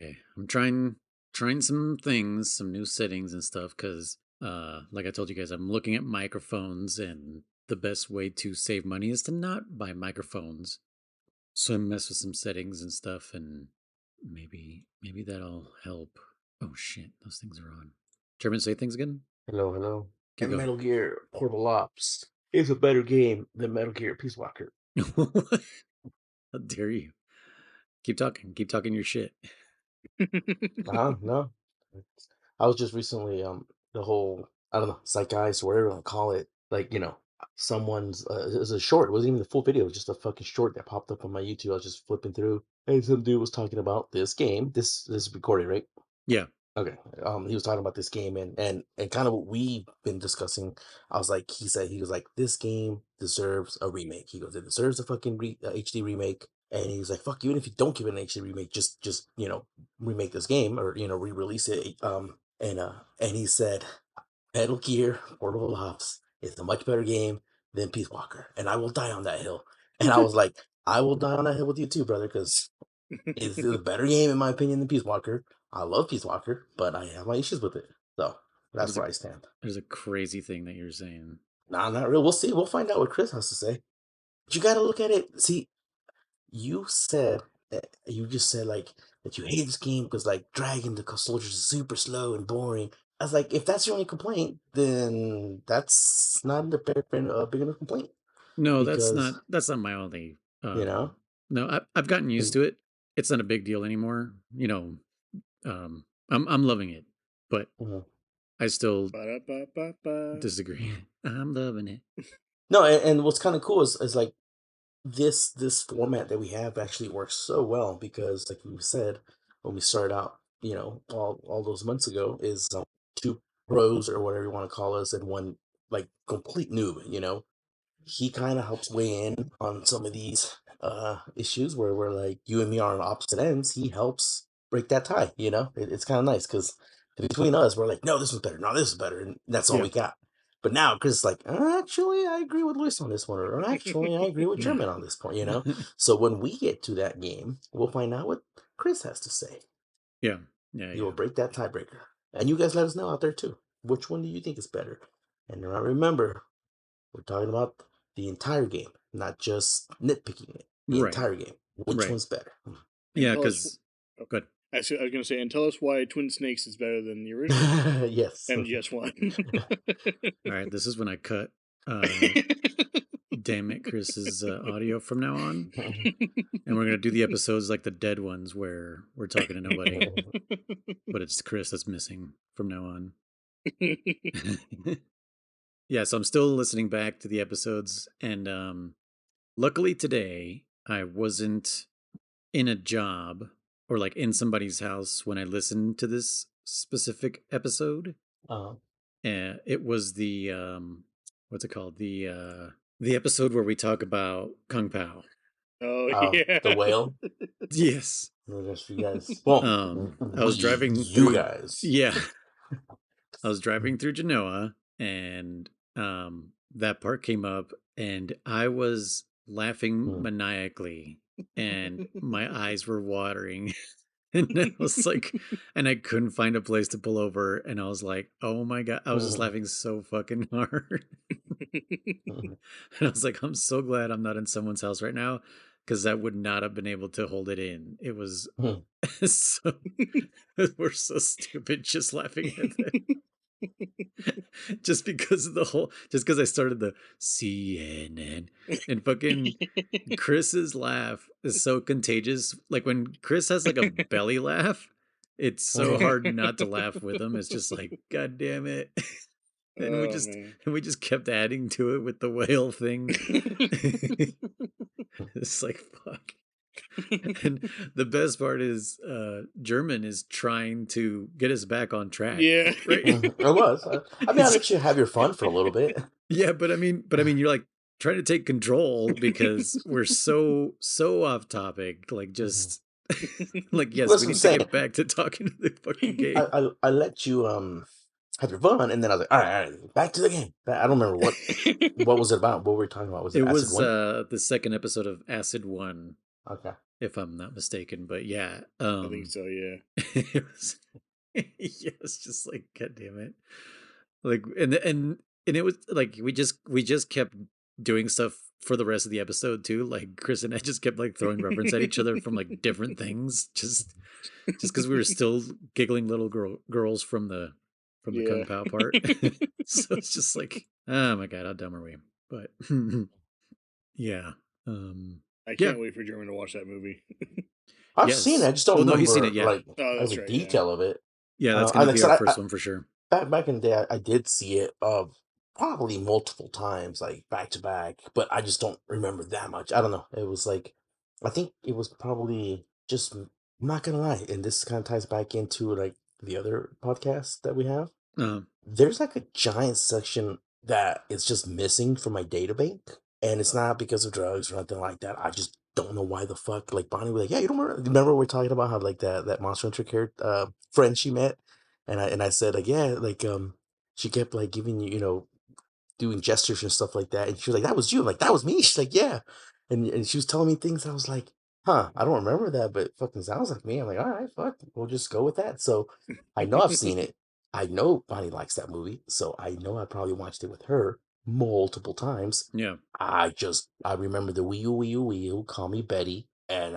Okay, I'm trying some things, some new settings and stuff, because like I told you guys, I'm looking at microphones, and the best way to save money is to not buy microphones. So I mess with some settings and stuff, and maybe that'll help. Oh shit, those things are on. German, say things again. Hello, hello. Keep And going. Metal Gear Portable Ops is a better game than Metal Gear Peace Walker. How dare you? Keep talking. Keep talking your shit. No. I was just recently the whole I don't know zeitgeist or whatever you want to call it. Like someone's it was a short. It wasn't even the full video. It was just a fucking short that popped up on my YouTube. I was just flipping through, and some dude was talking about this game. This is recorded, right? Yeah. Okay. He was talking about this game and kind of what we've been discussing. I was like, he was like, this game deserves a remake. He goes, it deserves a fucking HD remake. And he's like, fuck, even if you don't give it an HD remake, just remake this game or re-release it. And he said, Metal Gear Portable Ops is a much better game than Peace Walker, and I will die on that hill. And I was like, I will die on that hill with you too, brother, because it's a better game in my opinion than Peace Walker. I love Peace Walker, but I have my issues with it. So That that's is a where I stand. that is a crazy thing that you're saying. Nah, not real. We'll see. We'll find out what Chris has to say. But you got to look at it. See, you said you just said like that you hate this game because like dragging the soldiers is super slow and boring. I was like, if that's your only complaint, then that's not a big enough complaint No, because that's not my only. you know. No, I've gotten used to it. It's not a big deal anymore. I'm loving it, but Mhm. I still Ba-da-ba-ba-ba. disagree. I'm loving it. No, and what's kind of cool is like this format that we have actually works so well because like you said when we started out all those months ago is two pros or whatever you want to call us and one like complete noob he kind of helps weigh in on some of these issues where we're like you and me are on opposite ends. He helps break that tie. It's kind of nice because between us we're like no this is better, no this is better, and that's all Yeah. we got. But now Chris is like actually I agree with Luis on this one, or actually I agree with German on this point. So when we get to that game we'll find out what Chris has to say. Yeah. Yeah. He will Yeah. break that tiebreaker, and you guys let us know out there too, which one do you think is better. And remember, we're talking about the entire game, not just nitpicking it. The Right. entire game. Which Right. one's better? And Yeah. tell us. Because Oh, good. I was going to say, and tell us why Twin Snakes is better than the original Yes. MGS1. All right. This is when I cut. Damn it, Chris's audio from now on, and we're gonna do the episodes like the dead ones where we're talking to nobody, but it's Chris that's missing from now on. Yeah, so I'm still listening back to the episodes, and luckily today I wasn't in a job or like in somebody's house when I listened to this specific episode. uh, It was the what's it called? The episode where we talk about Kung Pao. Oh, yeah. the whale. Yes. Yes, you guys. Well, I was driving you through. guys. Yeah, I was driving through Genoa, and that part came up, and I was laughing Hmm. maniacally, and my eyes were watering. And I was like, and I couldn't find a place to pull over. And I was like, oh my God. I was just laughing so fucking hard. And I was like, I'm so glad I'm not in someone's house right now because I would not have been able to hold it in. It was so, we're so stupid just laughing at that. Just because of the whole, just because I started the CNN and fucking Chris's laugh is so contagious. Like when Chris has like a belly laugh, it's so hard not to laugh with him. It's just like, God damn it. And Oh, man. we just kept adding to it with the whale thing. It's like fuck. And the best part is German is trying to get us back on track. Yeah. Right. It was. I mean, I let you have your fun for a little bit. Yeah, but I mean, you're like trying to take control because we're so off topic. Like just like yes, That's we what I'm need to saying. get back to talking to the fucking game. I let you have your fun, and then I was like, all right, back to the game. I don't remember what was it about. What were we talking about? Was it It Acid was One? the second episode of Acid One. Okay. if I'm not mistaken. But yeah, I think so. Yeah. it was yeah, it's just like god damn it. Like and it was like we just kept doing stuff for the rest of the episode too. Like Chris and I just kept like throwing reference at each other from like different things, just because we were still giggling little girls from the Yeah. Kung Pao part. So it's just like, oh my god, how dumb are we? But yeah, um, I yeah, can't wait for German to watch that movie. I've seen it. yes. I just don't Well, no, he's seen remember it. Yeah, like Oh, that's every right. Yeah. detail of it. yeah, that's I gonna like I be said, our first one for sure. back in the day, I did see it probably multiple times, like back to back, but I just don't remember that much. I don't know. It was like I think it was probably just I'm not gonna lie, and this kind of ties back into like the other podcast that we have. Um, There's like a giant section that is just missing from my data bank, and it's not because of drugs or nothing like that. I just don't know why the fuck. Like Bonnie was like, "Yeah, you don't remember we're talking about how like that Monster Hunter character friend she met," and I said like, "Yeah, like she kept like giving you doing gestures and stuff like that," and she was like, "That was you." I'm like, "That was me." She's like, "Yeah," and she was telling me things. I was like, "Huh, I don't remember that, but it fucking sounds like me." I'm like, "All right, fuck, we'll just go with that." So I know I've seen it. I know Bonnie likes that movie, so I know I probably watched it with her multiple times. yeah. I remember the Wii U, Call Me Betty, and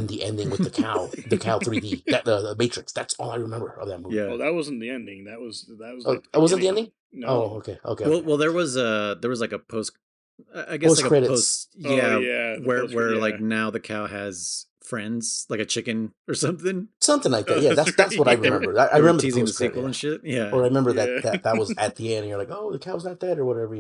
the ending with the cow 3D, that the Matrix. That's all I remember of that movie. Yeah. Oh, that wasn't the ending. That was Oh, like the wasn't the beginning. ending? Oh, No. okay. Well, there was like a post, I guess Post like a credits, post, Oh yeah, yeah, the where poster. Yeah. like now the cow has friends, like a chicken or something. something like that. Oh, Yeah, that's that's right. what I They Yeah. were remember. I they were remember the teasing the post credit. sequel Yeah. and shit. Yeah. Or I remember Yeah. that was at the end. And you're like, oh, the cow's not dead or whatever,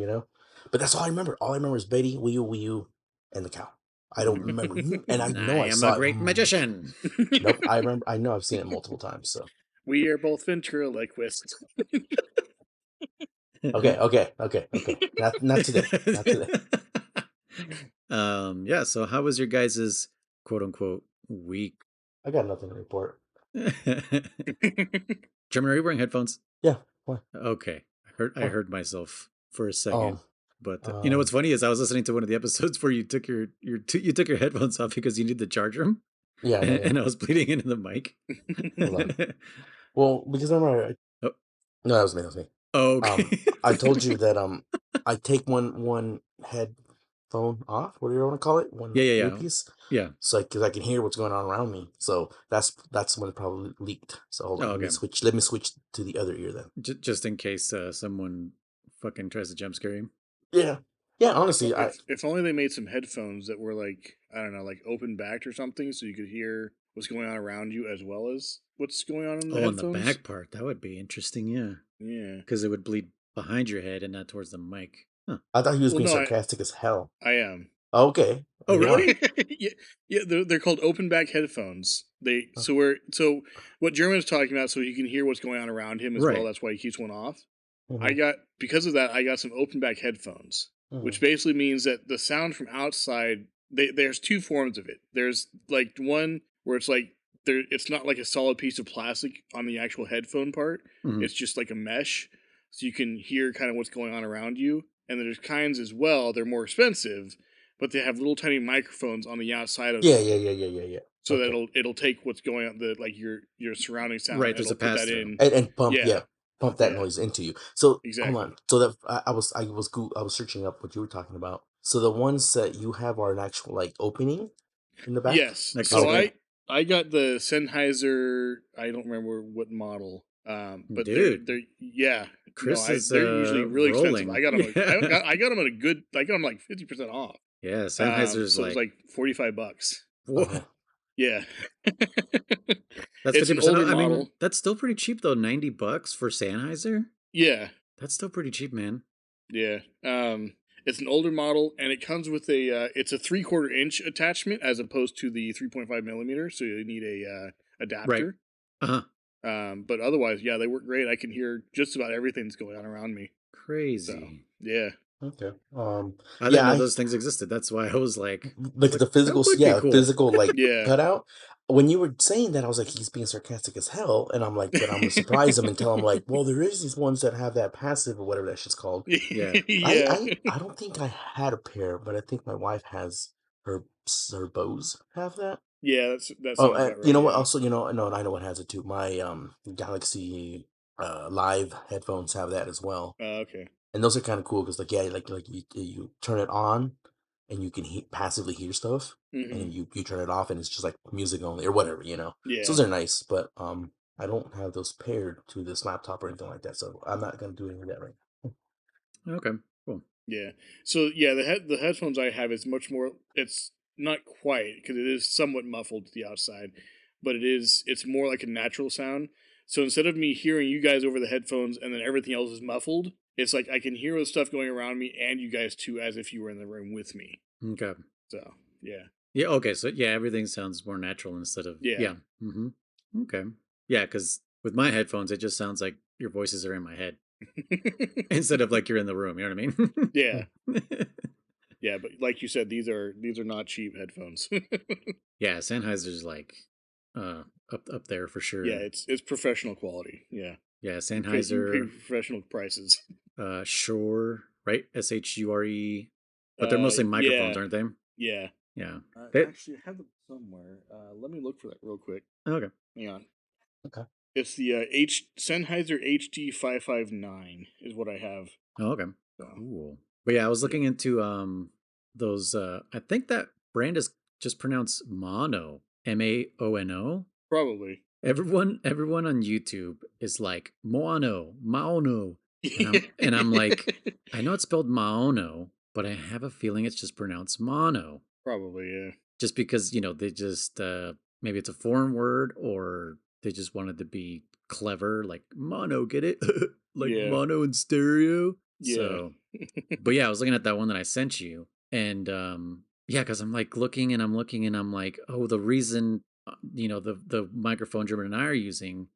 But that's all I remember. All I remember is Betty, Wii U, and the cow. I don't remember, and I know I I am a saw it. great magician. Nope, I remember. I know I've seen it multiple times. So We are both ventriloquists. okay. Not today. Not today. Yeah, so how was your guys's quote unquote week? I got nothing to report. German, are you wearing headphones? Yeah. What? Okay. I What? heard myself for a second. Oh. But you know what's funny is I was listening to one of the episodes where you took you took your headphones off because you need to charge them, Yeah. and I was bleeding into the mic. Hold on. Well, because remember, Oh, no, that was me. That was me. okay. I told you that I take one headphone off. What do you want to call it? One Yeah. earpiece. Yeah. So because I can hear what's going on around me. So that's when it probably leaked. So hold on, Oh, let me okay. switch. Let me switch to the other ear then. Just in case someone fucking tries to jump scare you. Yeah. Honestly, If only they made some headphones that were like, I don't know, like open backed or something, so you could hear what's going on around you as well as what's going on in the Oh, on the headphones. back part, that would be interesting. Yeah, Yeah. because it would bleed behind your head and not towards the mic. Huh. I thought he was Well, being no, sarcastic as hell. I am. Okay. Oh, Go on. really? Yeah. They're called open back headphones. So what German is talking about, so he can hear what's going on around him as well. Right. That's why he keeps one off. Mhm. Because of that, I got some open back headphones, which basically means that the sound from outside, there's two forms of it. There's like one where it's like it's not like a solid piece of plastic on the actual headphone part. Mhm. It's just like a mesh, so you can hear kind of what's going on around you. And there's kinds as well. They're more expensive, but they have little tiny microphones on the outside of Yeah. them. So Okay. that it'll take what's going on, like your surrounding sound. Right, there's It'll a put that pass-through. in. And pump Yeah. pump that Yeah. noise into you. So hold Exactly. on. So that I was searching up what you were talking about. So the ones that you have are an actual like opening in the back. Yes. Like So Okay. I got the Sennheiser. I don't remember what model. But Dude, they're yeah. No, Chris is they're usually really expensive. rolling. I got them. Yeah, I got them at a good. I got them like 50% off. yeah. Sennheiser's So it was like like $45. what? Yeah. That's It's an 50% older off. I mean, model. that's still pretty cheap though. $90 for Sennheiser. Yeah. That's still pretty cheap, man. Yeah. It's an older model, and it comes with it's a 3/4 inch attachment as opposed to the 3.5 millimeter. So you need a Right. adapter. Uh huh. But otherwise, yeah, they work great. I can hear just about everything that's going on around me. So Crazy. yeah. Okay. I didn't Yeah, know those things existed. That's why I was like, like the physical, that would be yeah, cool. physical like Yeah. cutout. When you were saying that, I was like, he's being sarcastic as hell, and I'm like, but I'm gonna surprise him and tell him like, well, there is these ones that have that passive or whatever that shit's called. Yeah. Yeah. I don't think I had a pair, but I think my wife has her Bose have that. Yeah, that Oh, sounds and about you right. know what? Yeah. Also, no, and I know what has it too. My Galaxy Live headphones have that as well, Okay. and those are kind of cool because, like, yeah, like you turn it on, and you can passively hear stuff, and Hmm. then you turn it off, and it's just like music only or whatever, So Yeah. those are nice, but I don't have those paired to this laptop or anything like that, so I'm not gonna do any of that right now. Okay, cool. Yeah. So yeah, the headphones I have is much more. It's not quiet because it is somewhat muffled to the outside, but it's more like a natural sound. So instead of me hearing you guys over the headphones and then everything else is muffled, it's like I can hear the stuff going around me and you guys too, as if you were in the room with me. Okay. So yeah, Yeah. Okay. So yeah, everything sounds more natural instead of yeah, yeah. Mm-hmm. Okay. Yeah, because with my headphones, it just sounds like your voices are in my head instead of like you're in the room. You know what yeah, I mean? yeah. But like you said, these are not cheap headphones. Yeah, Sennheiser's like up there for Yeah, sure. it's professional quality. Yeah, Yeah, you pay Sennheiser, professional prices. Shure, right? Shure, but they're mostly microphones, Yeah, aren't they? yeah. Yeah. I They, actually have them somewhere. Let me look for that real quick. okay. Hang on. Okay. It's the H Sennheiser HD 559 is what I have. Oh, okay. So Cool. But yeah, I was looking yeah, into those I think that brand is just pronounced Mono. Maono. probably. Everyone on YouTube is like Moano, Maono. And I'm like, I know it's spelled Maono, but I have a feeling it's just pronounced Mono. Probably, yeah. Just because, they just maybe it's a foreign word or they just wanted to be clever, like mono, get it? Like Yeah, mono and stereo. yeah. So but yeah, I was looking at that one that I sent you, and yeah, because I'm like looking and I'm looking and I'm like, oh, the reason the microphone German and I are using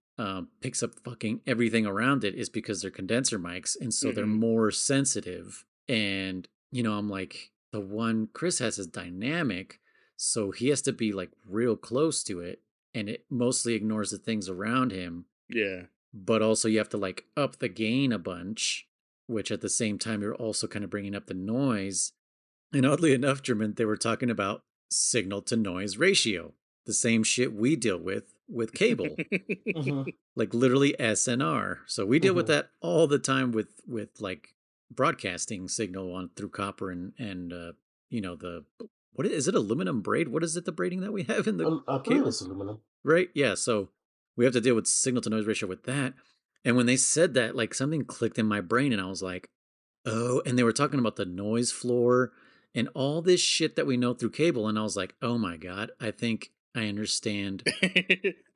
picks up fucking everything around it is because they're condenser mics, and so they're Hmm. more sensitive. And I'm like, the one Chris has is dynamic, so he has to be like real close to it, and it mostly ignores the things around him. Yeah. But also you have to like up the gain a bunch, which at the same time you're also kind of bringing up the noise. And oddly enough, German, they were talking about signal to noise ratio, the same shit we deal with cable, Mm-hmm. like literally SNR. So we deal with Mm-hmm. that all the time with like broadcasting signal on through copper and the what is it, aluminum braid? What is it, the braiding that we have in the I believe cable? it's aluminum. Right? Yeah. So we have to deal with signal to noise ratio with that. And when they said that, like something clicked in my brain and I was like, oh, and they were talking about the noise floor and all this shit that we know through cable. And I was like, oh my God, I think I understand.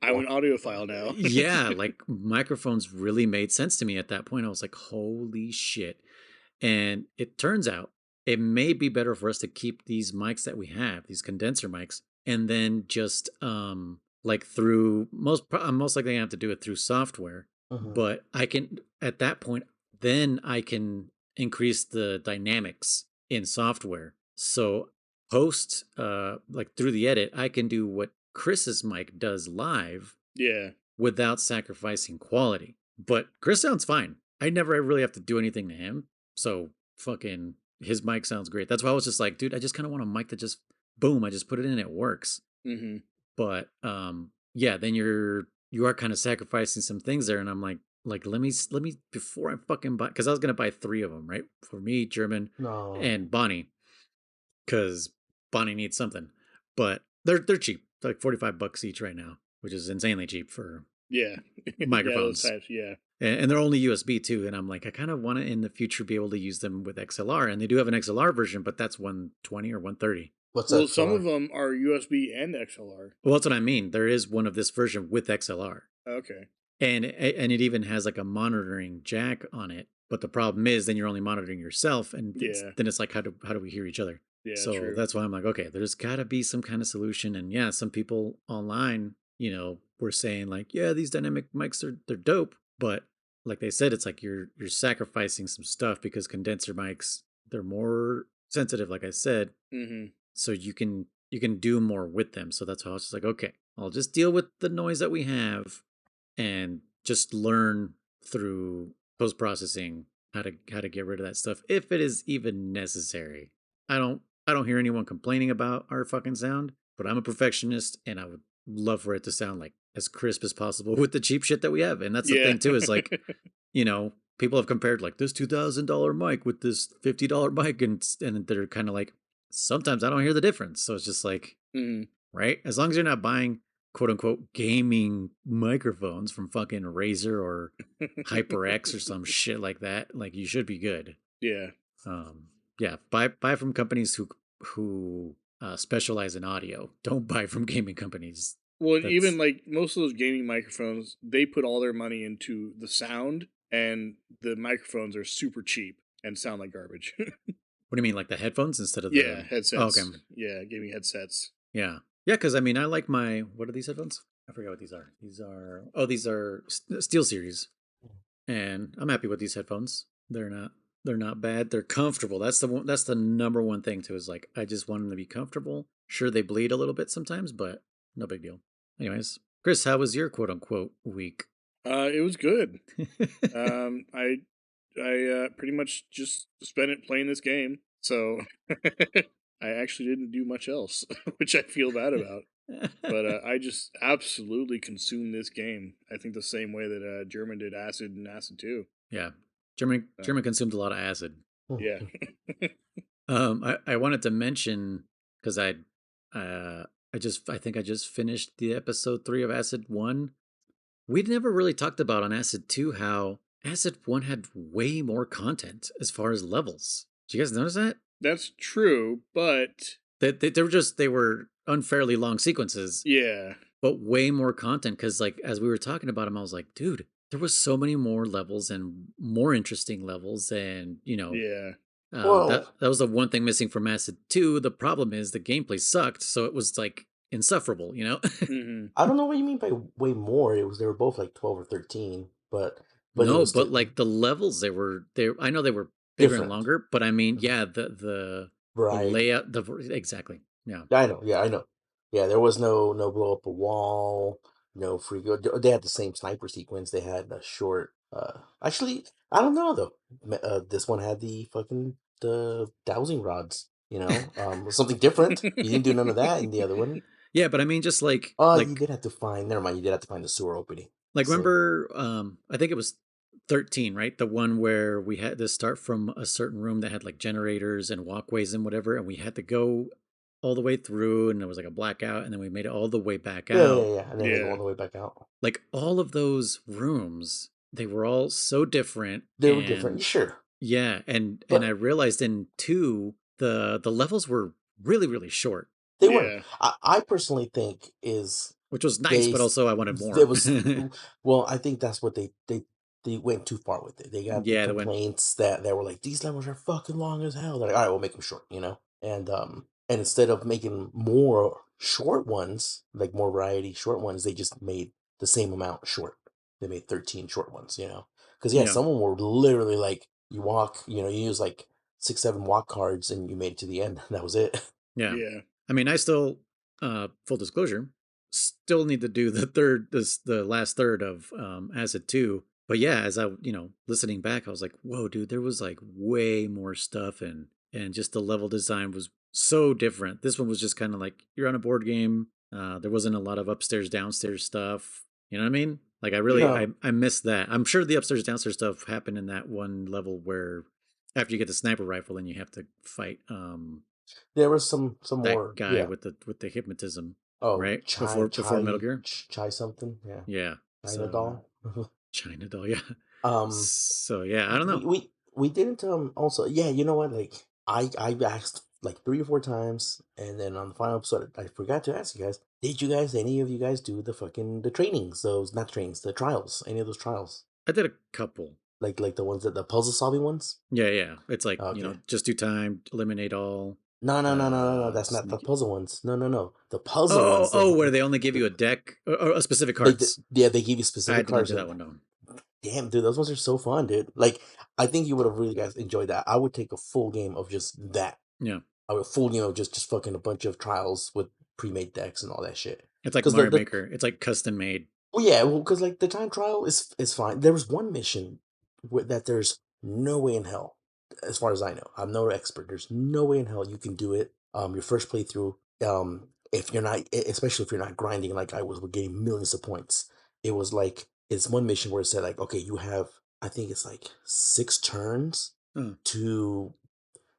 I'm an audiophile now. Yeah, like microphones really made sense to me at that point. I was like, holy shit. And it turns out it may be better for us to keep these mics that we have, these condenser mics, and then just like through I'm most likely gonna have to do it through software. Mm-hmm. But I can at that point, then I can increase the dynamics in software. So post like through the edit, I can do what Chris's mic does live Yeah. without sacrificing quality. But Chris sounds fine. I never really have to do anything to him. So fucking his mic sounds great. That's why I was just like, dude, I just kind of want a mic that just boom, I just put it in and it works. Hmm. But yeah, then you are kind of sacrificing some things there and I'm like let me before I fucking buy, cuz I was going to buy 3 of them, right? For me, German, No. and Bonnie, cuz Bonnie needs something. But they're cheap. They're like $45 each right now, which is insanely cheap for Yeah. Yeah, those microphones. types, yeah. And they're only USB too. And I'm like, I kind of want to in the future be able to use them with XLR. And they do have an XLR version, but that's 120 or 130. What's Well, that some of color? them are USB and XLR. Well, that's what I mean. There is one of this version with XLR. Okay. And it even has like a monitoring jack on it. But the problem is then you're only monitoring yourself, and Yeah. then it's like how do we hear each other? Yeah, So true. that's why I'm like, okay, there's got to be some kind of solution. And yeah, some people online, were saying like, yeah, these dynamic mics they're dope, but like they said, it's like you're sacrificing some stuff because condenser mics, they're more sensitive, like I said, Hmm. so you can do more with them. So that's why I was just like, okay, I'll just deal with the noise that we have and just learn through post processing how to get rid of that stuff if it is even necessary. I don't hear anyone complaining about our fucking sound. but I'm a perfectionist, and I would love for it to sound like as crisp as possible with the cheap shit that we have. And that's the Yeah. thing too, is like, people have compared like this $2,000 mic with this $50 mic, and they're kind of like, sometimes I don't hear the difference. So it's just like, Mhm. right? As long as you're not buying quote unquote gaming microphones from fucking Razer or HyperX or some shit like that, like you should be good. Yeah. Yeah, buy from companies who specialize in audio. Don't buy from gaming companies. Well, That's even like most of those gaming microphones, they put all their money into the sound, and the microphones are super cheap and sound like garbage. what do you mean, like the headphones instead of Yeah, the? Oh, okay, headsets. Yeah, gaming headsets. yeah, yeah. Because I mean, I like my what are these headphones? I forget what these are. These are Steel Series, and I'm happy with these headphones. They're not bad. They're comfortable. That's the number one thing too. Is like I just want them to be comfortable. Sure, they bleed a little bit sometimes, but no big deal. Anyways, Chris, how was your quote unquote week? It was good. I pretty much just spent it playing this game, so I actually didn't do much else, which I feel bad about. But I just absolutely consumed this game. I think the same way that German did Acid and Acid 2. Yeah, German Uh, German consumed a lot of acid. yeah. I wanted to mention because I think I just finished the episode 3 of Acid 1. We never really talked about on Acid 2 how Acid 1 had way more content as far as levels. Did you guys notice that? That's true, but They were unfairly long sequences, yeah. but way more content. Because like as we were talking about them, I was like, dude, there was so many more levels and more interesting levels, and Yeah. that Well, that was the one thing missing from Acid 2. The problem is the gameplay sucked, so it was like insufferable. Mhm. I don't know what you mean by way more. They were both like 12 or 13, but it No, was but like the levels, they I know they were bigger and different. longer, but I mean, Mhm. yeah, the Variety. layout, exactly. Yeah. I know. Yeah, I know. Yeah, there was no blow up a wall, no free go. They had the same sniper sequence. They had a short. Actually, I don't know though. This one had the dowsing rods. Something different. You didn't do none of that in the other one. Yeah, but I mean, just like Oh, you like did have to find. Never mind. You did have to find the sewer opening. like So remember, I think it was 13, right? The one where we had to start from a certain room that had like generators and walkways and whatever, and we had to go all the way through, and there was like a blackout, and then we made it all the way back yeah, yeah, out. yeah. And then they go all Yeah. the way back out. Like all of those rooms, they were all so different, They were different, and sure, yeah, and I but realized in 2 the levels were really really short, they were. Yeah. I personally think is which was nice, they but also I wanted there more. was well, I think that's what they went too far with it. They got the Yeah, that went. complaints that were like these levels are fucking long as hell. They're like, all right, we'll make them short. And instead of making more short ones, like more variety short ones, they just made the same amount short. They made 13 short ones. Because yeah, Yeah, some of them were literally like you walk, you use like 6, 7 walk cards and you made it to the end. That was it. yeah. Yeah. I mean, I still, full disclosure, still need to do the last third of Acid 2. But yeah, as I, listening back, I was like, whoa, dude, there was like way more stuff, and just the level design was so different. This one was just kind of like you're on a board game. There wasn't a lot of upstairs downstairs stuff. You know what I mean? Like I really, No, I missed that. I'm sure the upstairs downstairs stuff happened in that one level where after you get the sniper rifle, then you have to fight there was some that more. guy Yeah. with the hypnotism, Oh, right? Before Metal Gear. chai something. Yeah, Yeah. China So doll. China doll, yeah. um, So yeah, I don't we know. we we didn't also. Yeah, you know what? Like I asked like 3 or 4 times, and then on the final episode, I forgot to ask you guys. Did any of you guys do the trainings? Those not trainings, the trials. Any of those trials? I did a couple. Like the ones the puzzle solving ones. Yeah, yeah. It's like, Okay. just do time, eliminate all, No, no, no, no, no, no. That's not the sneak. puzzle ones. No, no, no. The puzzle Oh, oh, ones. oh, where they only give you a deck or a specific cards. Yeah, they give you I specific did not cards do that and one, no. damn, dude, those ones are so fun, dude. Like, I think you would have really guys enjoyed that. I would take a full game of just that. Yeah. I would full game of just fucking a bunch of trials with pre-made decks and all that shit. It's like Because Mario Maker. It's like custom made. well, yeah, well, because like the time trial is fine. There was one mission that there's no way in hell, as far as I know. I'm no expert. There's no way in hell you can do it. Your first playthrough. if you're not, especially if you're not grinding like I was, we're getting millions of points. It was like it's one mission where it said like, okay, you have, I think it's like 6 turns Uh, to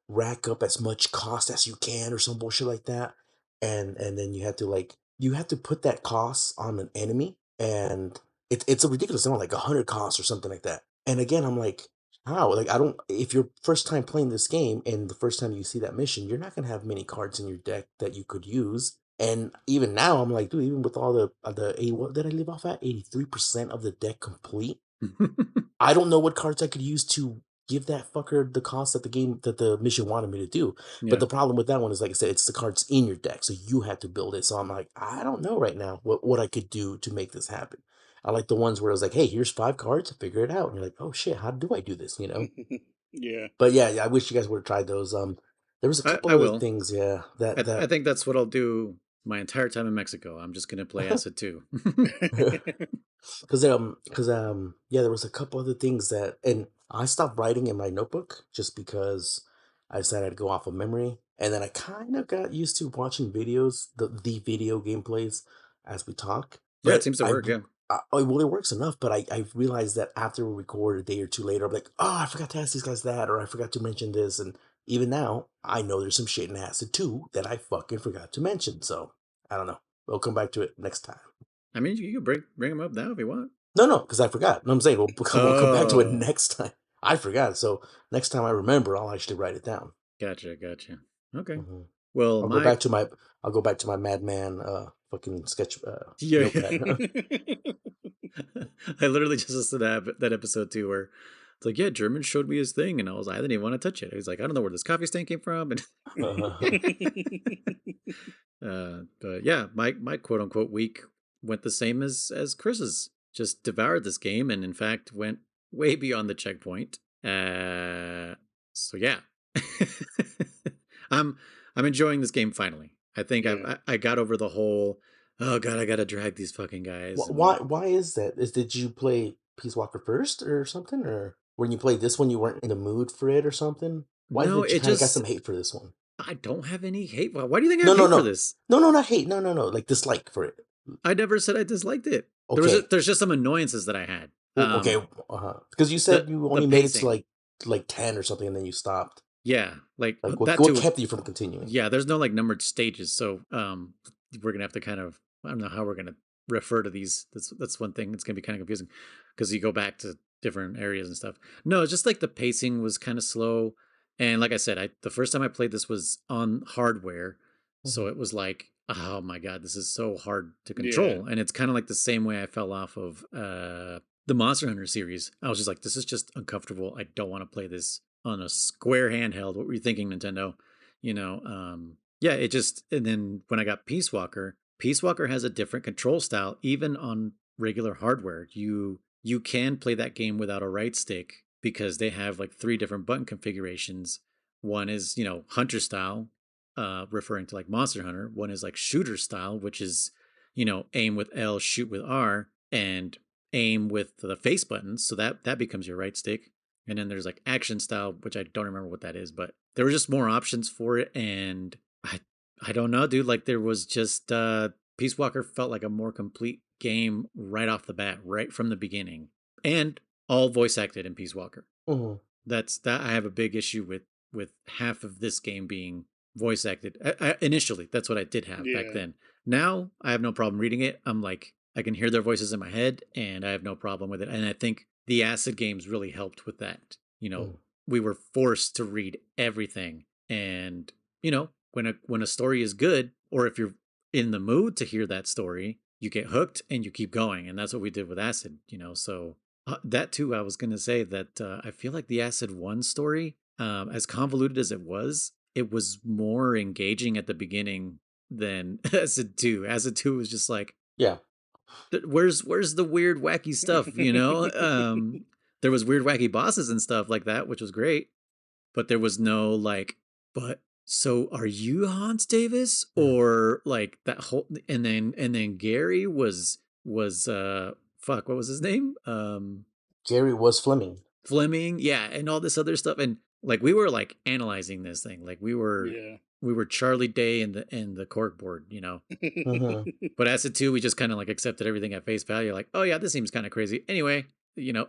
rack up as much cost as you can or some bullshit like that. And then you have to put that cost on an enemy, and it's a ridiculous amount, like 100 costs or something like that. And again, I'm like, how? Like I don't, if you're first time playing this game and the first time you see that mission, you're not gonna have many cards in your deck that you could use. And even now, I'm like, dude, even with all the 80, what did I leave off at? 83% of the deck complete. I don't know what cards I could use to give that fucker the cost that the mission wanted me to do. But yeah. the problem with that one is, like I said, it's the cards in your deck, so you had to build it. So I'm like, I don't know right now what I could do to make this happen. I like the ones where it was like, hey, here's 5 cards, figure it out. And you're like, oh shit, how do I do this? You know? Yeah. But yeah, I wish you guys would have tried those. There was a couple I other will. things, yeah, that I that think that's what I'll do my entire time in Mexico. I'm just gonna play Acid 2. Yeah, there was a couple other things that, and I stopped writing in my notebook just because I decided to go off of memory, and then I kind of got used to watching videos, the video gameplays as we talk. Yeah, it But seems to work. Yeah. well, it works enough. But I realized that after we record a day or two later, I'm like, oh, I forgot to ask these guys that, or I forgot to mention this, and even now, I know there's some shit in Acid too that I fucking forgot to mention. So I don't know. We'll come back to it next time. I mean, you can bring them up now if you want. No, because I forgot. No, I'm saying we'll come back to it Oh, next time. I forgot, so next time I remember, I'll actually write it down. gotcha. Okay. hmm Well, I'll go my back to my I'll go back to my Madman fucking sketch yeah. notepad. I literally just listened to that episode too, where it's like, yeah, German showed me his thing, and I was like, I didn't even want to touch it. He's like, I don't know where this coffee stain came from, and but yeah, my quote unquote week went the same as Chris's. Just devoured this game, and in fact went way beyond the checkpoint. So yeah, I'm I'm enjoying this game finally. I think Yeah. I got over the whole, oh god, I gotta drag these fucking guys, and Why is that? Did you play Peace Walker first or something, or when you played this one you weren't in the mood for it or something? Why no, did you it kind of got just some hate for this one? I don't have any hate. Why do you think I No, have no, hate for no, this? not hate. No, like dislike for it. I never said I disliked it. Okay, There's just some annoyances that I had. okay, because you said you The only made it to pacing. like 10 or something, and then you stopped. Yeah, like Like that what too. kept you from continuing? Yeah, there's no like numbered stages, so we're gonna have to kind of, I don't know how we're gonna refer to these. That's one thing. It's gonna be kind of confusing because you go back to different areas and stuff. No, it's just like the pacing was kind of slow, and like I said, I the first time I played this was on hardware, so Mhm. it was like, oh my god, this is so hard to Yeah. control, and it's kind of like the same way I fell off of the Monster Hunter series. I was just like, this is just uncomfortable. I don't want to play this on a square handheld. What were you thinking, Nintendo? Yeah, it just, and then when I got Peace Walker has a different control style even on regular hardware. You can play that game without a right stick because they have like three different button configurations. One is, hunter style, referring to like Monster Hunter. One is like shooter style, which is, aim with L, shoot with R, and aim with the face buttons, so that becomes your right stick. And then there's like action style, which I don't remember what that is, but there were just more options for it. And I don't know, dude. Like there was just Peace Walker felt like a more complete game right off the bat, right from the beginning, and all voice acted in Peace Walker. Mhm. That's that I have a big issue with half of this game being voice acted. Initially, that's what I did have back Yeah. then. Now I have no problem reading it. I'm like, I can hear their voices in my head, and I have no problem with it. And I think the Acid games really helped with that. Mhm. We were forced to read everything, and when a story is good, or if you're in the mood to hear that story, you get hooked and you keep going, and that's what we did with Acid. So that too, I was going to say that I feel like the Acid 1 story, as convoluted as it was more engaging at the beginning than Acid 2. Acid 2 was just like, Yeah. where's the weird, wacky stuff, there was weird, wacky bosses and stuff like that, which was great, but there was no like, but so are you Hans Davis? Yeah. Or like that whole, and then Gary was fuck, what was his name? Gary was Fleming. Fleming, yeah, and all this other stuff. And like we were like analyzing this thing. Like we were Yeah. we were Charlie Day and the corkboard, you know. Mhm. But Acid 2, we just kind of like accepted everything at face value, like, oh yeah, this seems kind of crazy. Anyway, you know.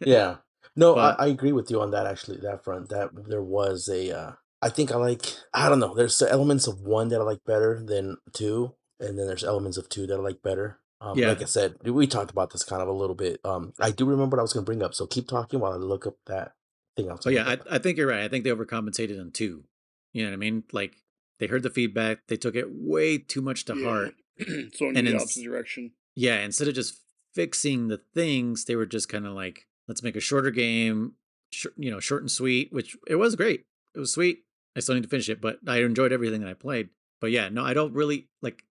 Yeah. No, But I agree with you on that actually, that front. That there was a I think I don't know, there's elements of 1 that I like better than 2, and then there's elements of 2 that I like better. Like yeah. I said, we talked about this kind of a little bit. I do remember what I was gonna bring up, so keep talking while I look up that thing I was Oh gonna yeah, bring up. I think you're right. I think they overcompensated on 2. You know what I mean? Like they heard the feedback, they took it way too much to Yeah. heart. So in And the then opposite direction. yeah, instead of just fixing the things, they were just kind of like, let's make a shorter game, you know, short and sweet, which it was great. It was sweet. I still need to finish it, but I enjoyed everything that I played. But yeah, no, I don't really like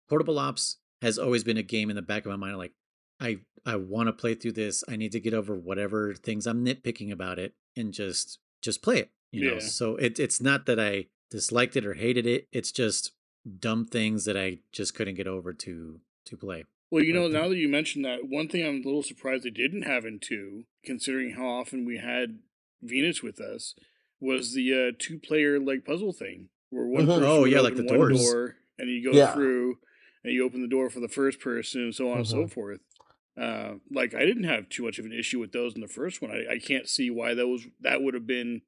Portable Ops has always been a game in the back of my mind. Like, I want to play through this. I need to get over whatever things I'm nitpicking about it and just play it. You know, Yeah. so it's not that I disliked it or hated it. It's just dumb things that I just couldn't get over to play. Well, you But know, now that you mentioned that, one thing I'm a little surprised they didn't have in 2, considering how often we had Venus with us, was the 2-player like puzzle thing, where one Mhm. person oh would yeah, like the open one doors. door and you go Yeah. through, and you open the door for the first person, and so on and so Mhm. forth. Like I didn't have too much of an issue with those in the first one. I can't see why that would have been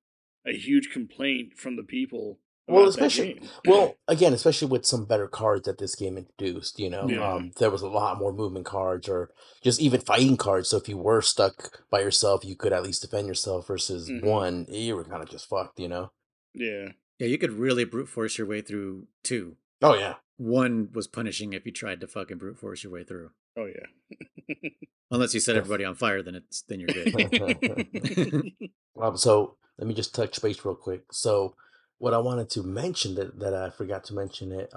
a huge complaint from the people Well, about that especially game. again, especially with some better cards that this game introduced, Yeah. there was a lot more movement cards or just even fighting cards. So if you were stuck by yourself, you could at least defend yourself versus Hmm. 1, you were kind of just fucked. Yeah. Yeah, you could really brute force your way through 2. Oh yeah. 1 was punishing if you tried to fucking brute force your way through. Oh yeah. Unless you set Def- everybody on fire, then you're good. So let me just touch base real quick. So what I wanted to mention that I forgot to mention it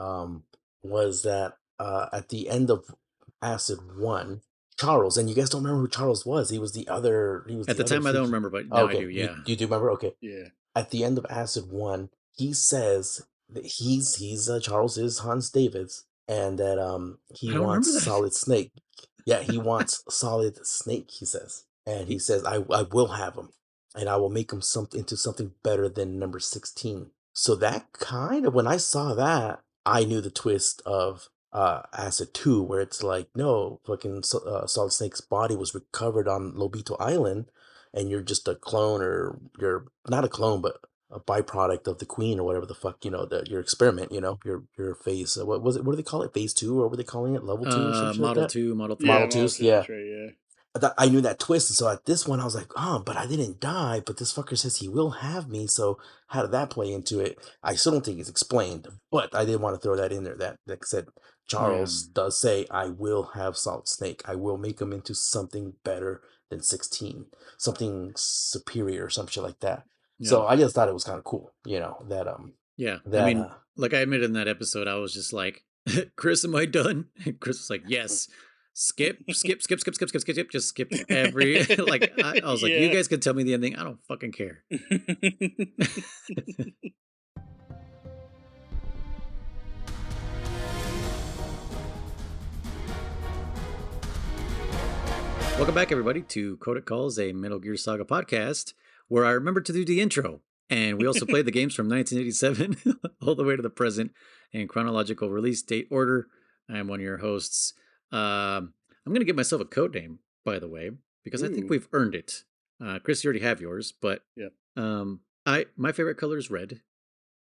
was that at the end of Acid 1, Charles, and you guys don't remember who Charles was. He was At the the other time, I don't freaky. remember, but Oh, now I do. okay, Yeah. you do remember? Okay. Yeah. At the end of Acid 1, he says that he's Charles is Hans Davids, and that he I don't wants remember that. Solid Snake. Yeah, he wants Solid Snake, he says. And he says, I will have him, and I will make him something into something better than number 16. So that kind of when I saw that, I knew the twist of Acid 2, where it's like, no, fucking Solid Snake's body was recovered on Lobito Island, and you're just a clone, or you're not a clone, but a byproduct of the queen or whatever the fuck, your experiment, your phase. What was it? What do they call it? Phase 2, or what were they calling it? Level 2 or some shit like Model that? 2, Model Yeah, Model 3. Model 2s, 2, yeah. that's right, yeah. I knew that twist, and so at this one, I was like, oh, but I didn't die. But this fucker says he will have me. So how did that play into it? I still don't think it's explained, but I did want to throw that in there. That, like I said, Yeah. Charles does say, I will have Solid Snake. I will make him into something better than 16, something superior, or some shit like that. Yeah. So I just thought it was kind of cool, Yeah. I that mean, like I admitted in that episode, I was just like, Chris, am I done? And Chris was like, yes. Skip, skip, skip, skip, skip, skip, skip, skip. Just skip every like I was like, you Yeah. guys can tell me the ending. I don't fucking care. Welcome back, everybody, to Codec Calls, a Metal Gear Saga podcast, where I remembered to do the intro. And we also played the games from 1987 all the way to the present in chronological release date order. I am one of your hosts. I'm going to give myself a code name, by the way, because I think Ooh. we've earned it. Chris, you already have yours, but Yep. my favorite color is red.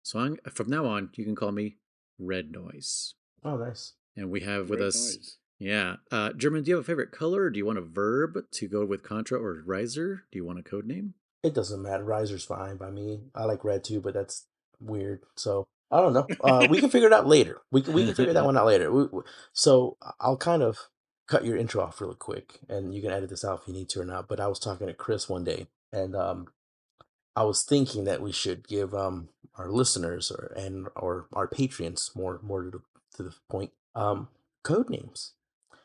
So from now on, you can call me Red Noise. oh, nice. And we have with Red us, noise. yeah. German, do you have a favorite color? Or do you want a verb to go with Contra or Riser? Do you want a code name? It doesn't matter. Riser's fine by me. I like red too, but that's weird. So I don't know. We can figure it out later. We can figure that one out later. So I'll kind of cut your intro off really quick, and you can edit this out if you need to or not. But I was talking to Chris one day, and I was thinking that we should give our listeners or our patrons more to the point code names.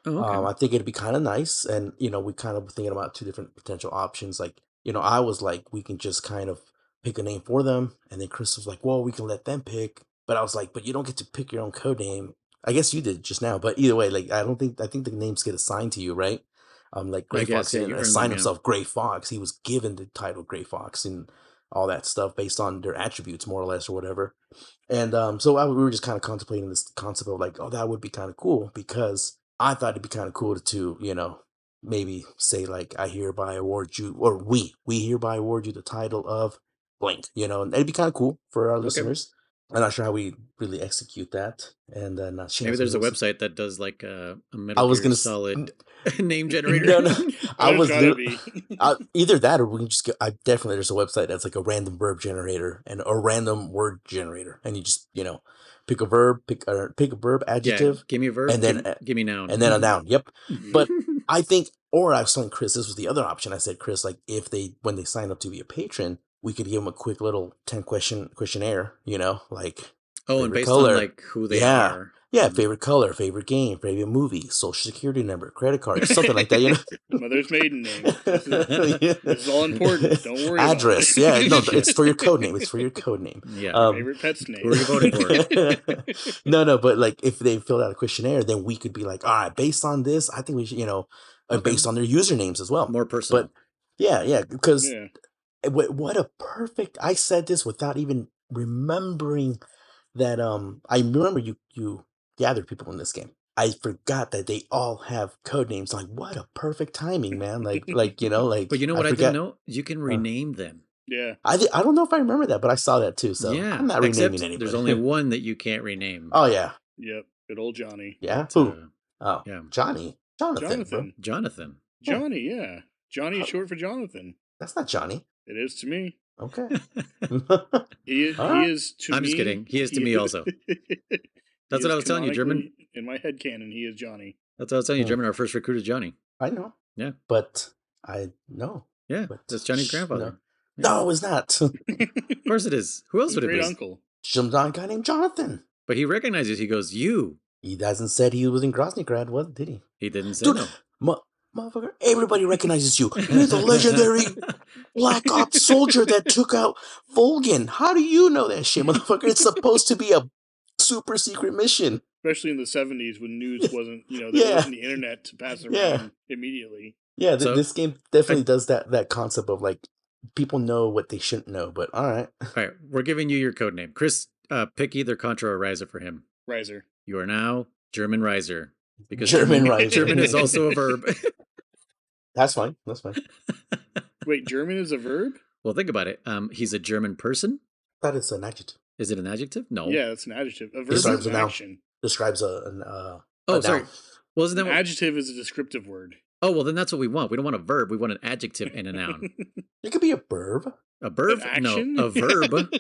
Oh, okay. I think it'd be kind of nice, and we kind of were thinking about two different potential options. Like, I was like, we can just kind of pick a name for them, and then Chris was like, well, we can let them pick. But I was like, but you don't get to pick your own code name. I guess you did just now, but either way, like, I think the names get assigned to you, right? Like I Gray guess, Fox yeah, didn't you earned them, assign yeah. himself Gray Fox; he was given the title Gray Fox, and all that stuff based on their attributes, more or less, or whatever. And so we were just kind of contemplating this concept of like, oh, that would be kind of cool, because I thought it'd be kind of cool to, maybe say like, I hereby award you, or we hereby award you the title of blank, and it'd be kind of cool for our listeners. I'm not sure how we really execute that. And then maybe there's a website that does like a Metal I was Gear gonna Solid name generator. No, I There's was gotta be. either that, or we can just get. I definitely there's a website that's like a random verb generator and a random word generator, and you just pick a verb, pick a verb, adjective, give me a verb, and then give me noun, and then a noun. Yep. But I think, or I was telling Chris, this was the other option. I said, Chris, like if when they sign up to be a patron, we could give them a quick little 10 questionnaire. Like and based color. on like who they are. Yeah, favorite color, favorite game, favorite movie, social security number, credit card, something like that, Mother's maiden name. This is all important. Don't worry Address, about it. No, it's for your code name. It's for your code name. Yeah. Favorite pet's name. Who are you voting for? No, but like if they filled out a questionnaire, then we could be like, all right, based on this, I think we should, based on their usernames as well. More personal. But yeah, because what a perfect, I said this without even remembering that I remember you gathered people in this game. I forgot that they all have code names. Like, what a perfect timing, man! Like But you know what I didn't know? You can rename them. Yeah. I don't know if I remember that, but I saw that too. So yeah, I'm not renaming anybody. There's only one that you can't rename. Oh yeah. Yep. Good old Johnny. Yeah. But, Who? Yeah. Jonathan. Jonathan. Johnny. Yeah. Johnny is short for Jonathan. That's not Johnny. It is to me. Okay. He is to me. I'm just kidding. He is to me also. That's what I was telling you, German. In my head canon, he is Johnny. That's what I was telling you, German. Our first recruit is Johnny. I know. Yeah. But I know. Yeah. But that's Johnny's grandfather. No, it's not. Of course it is. Who else would it be? Great uncle. Some guy named Jonathan. But he recognizes. He goes, "You." He hasn't said he was in Groznygrad, did he? He didn't say no. Motherfucker, everybody recognizes you. You're the legendary Black Ops soldier that took out Volgin. How do you know that shit, motherfucker? It's supposed to be a super secret mission. Especially in the 70s when news wasn't, there wasn't the internet to pass around immediately. Yeah, this game definitely does that concept of like, people know what they shouldn't know, but all right. All right, we're giving you your code name. Chris, pick either Contra or Riser for him. Riser. You are now German Riser. Because Riser. German is also a verb. That's fine. Wait, German is a verb? Well, think about it. He's a German person. That is an adjective. Is it an adjective? No. Yeah, it's an adjective. A verb is an action. Describes a sorry. Noun. Well, isn't that adjective is a descriptive word. Oh, well, then that's what we want. We don't want a verb. We want an adjective and a noun. It could be a verb. A verb? No, a verb.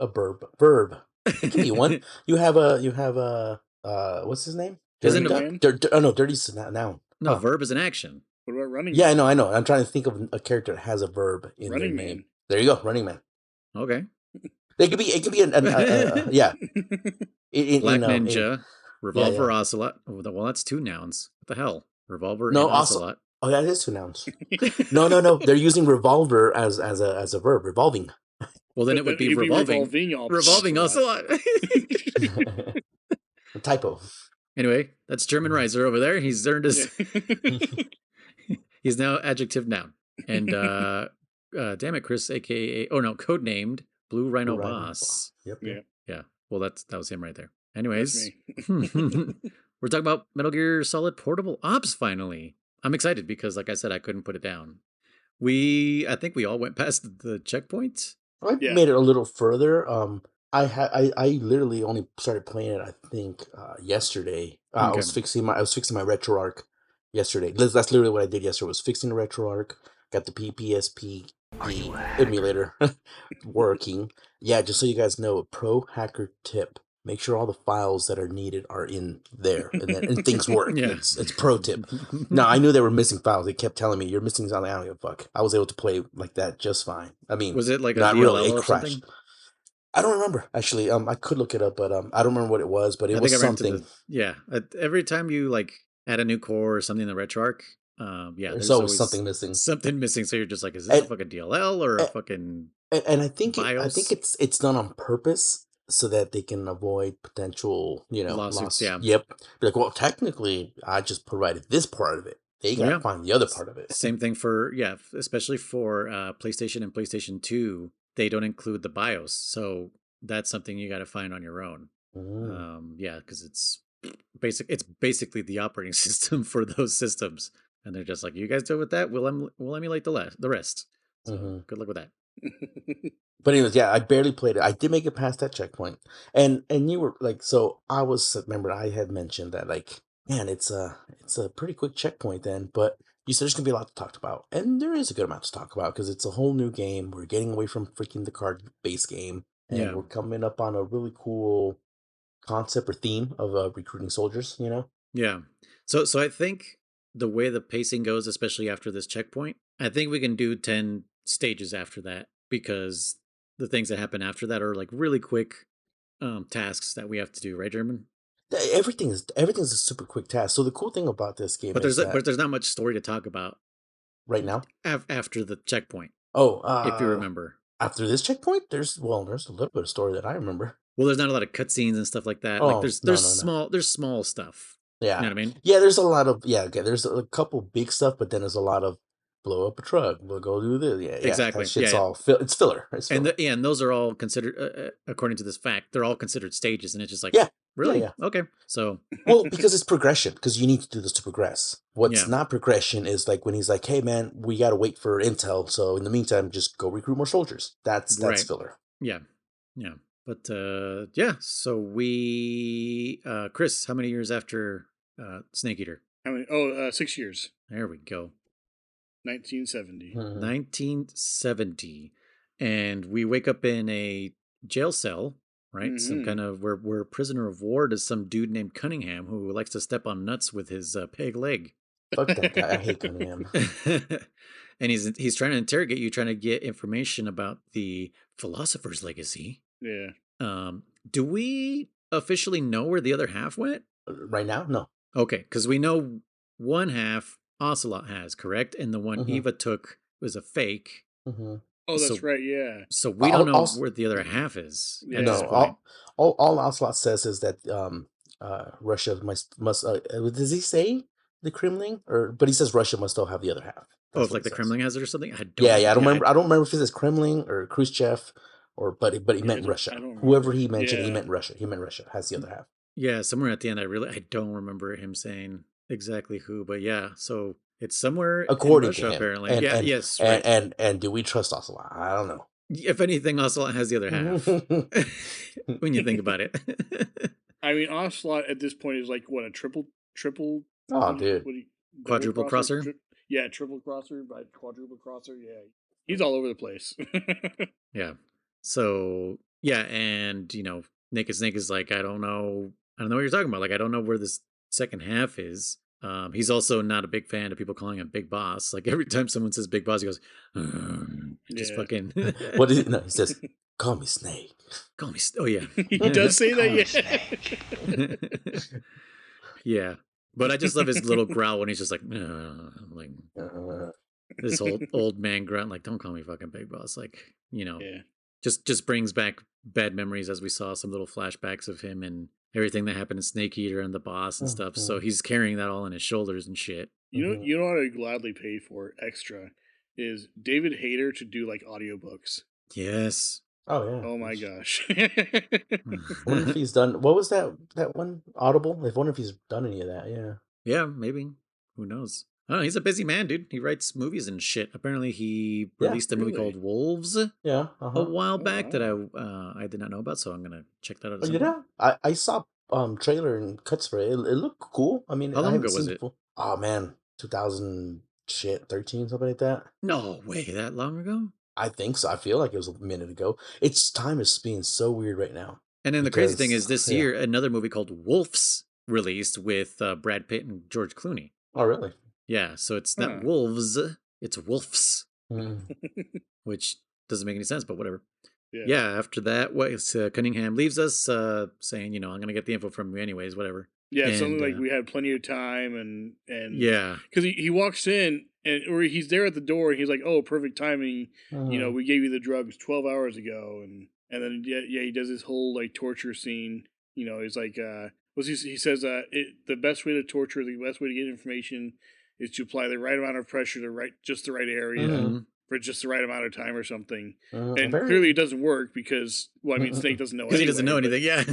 A verb. It can be one. You have a what's his name? Isn't it? Dirty's a noun. No, verb is an action. What about running? Yeah, I know. I'm trying to think of a character that has a verb in their name. There you go, Running Man. Okay. It could be yeah. Black Ninja, Revolver, Ocelot. Well, that's two nouns. What the hell? Revolver and Ocelot. Oh, that is two nouns. No. They're using revolver as a verb, revolving. Well, then it would be revolving Ocelot. A typo. Anyway, that's German Riser over there. He's earned his. He's now adjective noun. And damn it, Chris, aka codenamed Blue Rhino Boss. Yep. Yeah. Well, that was him right there. Anyways, we're talking about Metal Gear Solid Portable Ops finally. I'm excited because, like I said, I couldn't put it down. I think we all went past the checkpoint. I made it a little further. I literally only started playing it, I think, yesterday. I was fixing my RetroArch yesterday. That's literally what I did yesterday. Was fixing the RetroArch. Got the PSP emulator working. Yeah, just so you guys know, a pro hacker tip: make sure all the files that are needed are in there, and things work. Yeah. It's pro tip. Now, I knew they were missing files. They kept telling me, "You're missing something." I don't give a fuck. I was able to play like that just fine. I mean, was it like a not DLL really? It or crashed. something? I don't remember actually. I could look it up, but I don't remember what it was. But it was something. Every time you like add a new core or something in the RetroArch, there's always something missing. Something missing. So you're just like, is this a fucking DLL or a fucking? And I think BIOS? it's done on purpose so that they can avoid potential lawsuits. Yeah. Yep. Be like, well, technically, I just provided this part of it. They got to find the other part of it. Same thing for especially for PlayStation and PlayStation 2. they don't include the BIOS, so that's something you got to find on your own. Mm. Yeah, because it's basically the operating system for those systems, and they're just like, you guys deal with that. We'll emulate the rest. So good luck with that. But anyways, yeah, I barely played it. I did make it past that checkpoint, and you were like, so I was remember I had mentioned that like, man, it's a pretty quick checkpoint then, but you said there's gonna be a lot to talk about, and there is a good amount to talk about because it's a whole new game. We're getting away from freaking the card based game, and Yeah, we're coming up on a really cool concept or theme of recruiting soldiers. You know? yeah. So I think the way the pacing goes, especially after this checkpoint, I think we can do 10 stages after that because the things that happen after that are like really quick tasks that we have to do, right, German? Everything's a super quick task. So the cool thing about this game is that But there's not much story to talk about right now, after the checkpoint, oh, if you remember. after this checkpoint, there's a little bit of story that I remember. Well, there's not a lot of cutscenes and stuff like that. Like Oh, no, no, no. there's small stuff. You know Yeah. what I mean? Yeah, there's a lot of yeah, okay, there's a couple big stuff, but then there's a lot of blow up a truck, we'll go do this. Yeah, yeah. That Exactly. Yeah, shit's yeah. all it's filler. It's filler. And those are all considered, according to this fact, they're all considered stages, and it's just like, Yeah. Yeah, really? yeah. Okay. So Well, because it's progression, because you need to do this to progress. What's yeah, not progression is like when he's like, "Hey, man, we got to wait for intel. So in the meantime, just go recruit more soldiers." That's right. filler. Yeah, yeah. But yeah. So we, Chris, how many years after Snake Eater? How many? Oh, 6 years. There we go. 1970. 1970, and we wake up in a jail cell, right? Some Mm-hmm. kind of we're prisoner of war to some dude named Cunningham who likes to step on nuts with his peg leg. Fuck that guy. I hate Cunningham. And he's trying to interrogate you, trying to get information about the philosopher's legacy. Yeah. Do we officially know where the other half went? Right now, no. Okay, because we know one half Ocelot has, correct, and the one Eva took was a fake. Mm-hmm. Oh, that's So right. Yeah. so we don't know Also, where the other half is at Yeah. this no. point. All Ocelot says is that Russia must does he say the Kremlin or but he says Russia must still have the other half. Oh, That's if what like he the says. Kremlin has it or something, I don't Yeah, know. yeah. Yeah, I don't remember if it says Kremlin or Khrushchev or but he Yeah, meant Russia. I don't Whoever remember. he mentioned, he Yeah. meant Russia. He meant Russia has the other half. yeah. Somewhere at the end, I don't remember him saying exactly who, but yeah. So it's somewhere in According to Russia, him. apparently. And Yeah. and Yes. and Right. and, and do we trust Ocelot? I don't know. If anything, Ocelot has the other half. When you think about it. I mean, Ocelot at this point is like what a triple. Oh, What dude. do you, double Quadruple crosser. yeah, triple crosser by quadruple crosser. Yeah, he's all over the place. Yeah. So yeah, and Naked Snake is like, I don't know what you're talking about. Like, I don't know where this second half is. He's also not a big fan of people calling him Big Boss. Like every time someone says Big Boss, he goes, just Yeah. fucking. What is it? No, he says, "Call me Snake." Call me. Oh yeah, He does say Call me that. Snake. yeah. But I just love his little growl when he's just like, like Uh, this old man grunt. Like, don't call me fucking Big Boss. Like, Yeah. just brings back bad memories, as we saw some little flashbacks of him and everything that happened in Snake Eater and the boss and stuff. So he's carrying that all on his shoulders and shit. You know what I'd gladly pay for extra is David Hayter to do like audiobooks. Yes. Oh yeah. Oh my gosh. Wonder if he's done. What was that one? Audible. I wonder if he's done any of that. Yeah. Yeah, maybe. Who knows? I don't know. He's a busy man, dude. He writes movies and shit. Apparently, he released a movie really? called Wolves Yeah. a while Oh, back that wow. I did not know about. So I'm gonna check that out at Oh, some you point. know, I saw trailer and cuts for it. It looked cool. I mean, How I long haven't ago was seen the it? full. Oh man, 2000 shit 13 something like that. No way, that long ago. I think so. I feel like it was a minute ago. Its time is being so weird right now And then the crazy thing because is, this yeah. year another movie called Wolves released with Brad Pitt and George Clooney. Oh really? Yeah, so it's not Huh. wolves, it's wolves, Mm. which doesn't make any sense, but whatever. Yeah. Yeah, after that, Cunningham leaves us, saying, I'm going to get the info from you anyways, whatever. Yeah, something And, like we had plenty of time and yeah, because he walks in or he's there at the door and he's like, oh, perfect timing. Mhm. We gave you the drugs 12 hours ago, and then yeah he does this whole like torture scene. He's like he says the best way to torture, the best way to get information is to apply the right amount of pressure to just the right area. Mhm. for just the right amount of time or something. And Very. clearly it doesn't work because, well, I mean, Snake doesn't know Because anyway. he doesn't know anything. Yeah.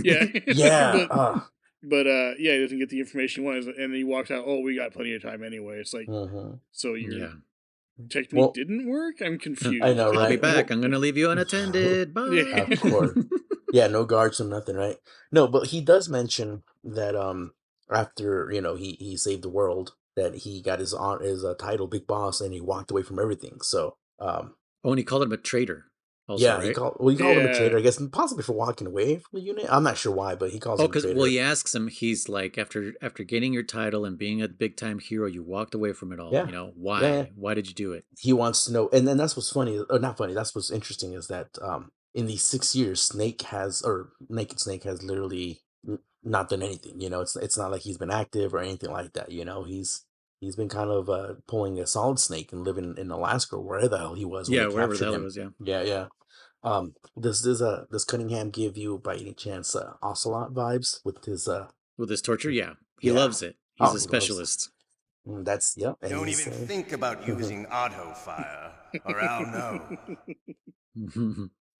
Yeah. Yeah. But yeah, he doesn't get the information he wants, and then he walks out. Oh, we got plenty of time anyway. It's like, so your technique didn't work. I'm confused. I know, right? I'll be back. I'm gonna leave you unattended. Bye. Yeah. Of course. Yeah, no guards or nothing, right? No, but he does mention that after he saved the world, that he got his title Big Boss, and he walked away from everything. So Oh, and he called him a traitor. Also, yeah, right? he called him a traitor, I guess, possibly for walking away from the unit. I'm not sure why, but he calls him a because traitor. he asks him. He's like, after getting your title and being a big time hero, you walked away from it all. Yeah. You know why? Yeah. Why did you do it? He wants to know, and then that's what's funny, or not funny. That's what's interesting is that in these 6 years, Naked Snake has literally not done anything. It's not like he's been active or anything like that. He's been kind of pulling a Solid Snake and living in Alaska or wherever the hell he was when Yeah, they wherever the captured hell him. it was. Yeah. Yeah. Does Cunningham give you by any chance Ocelot vibes with his with his torture? Yeah, he loves it. He's a specialist. That's and Don't even think about using auto fire, or I'll know.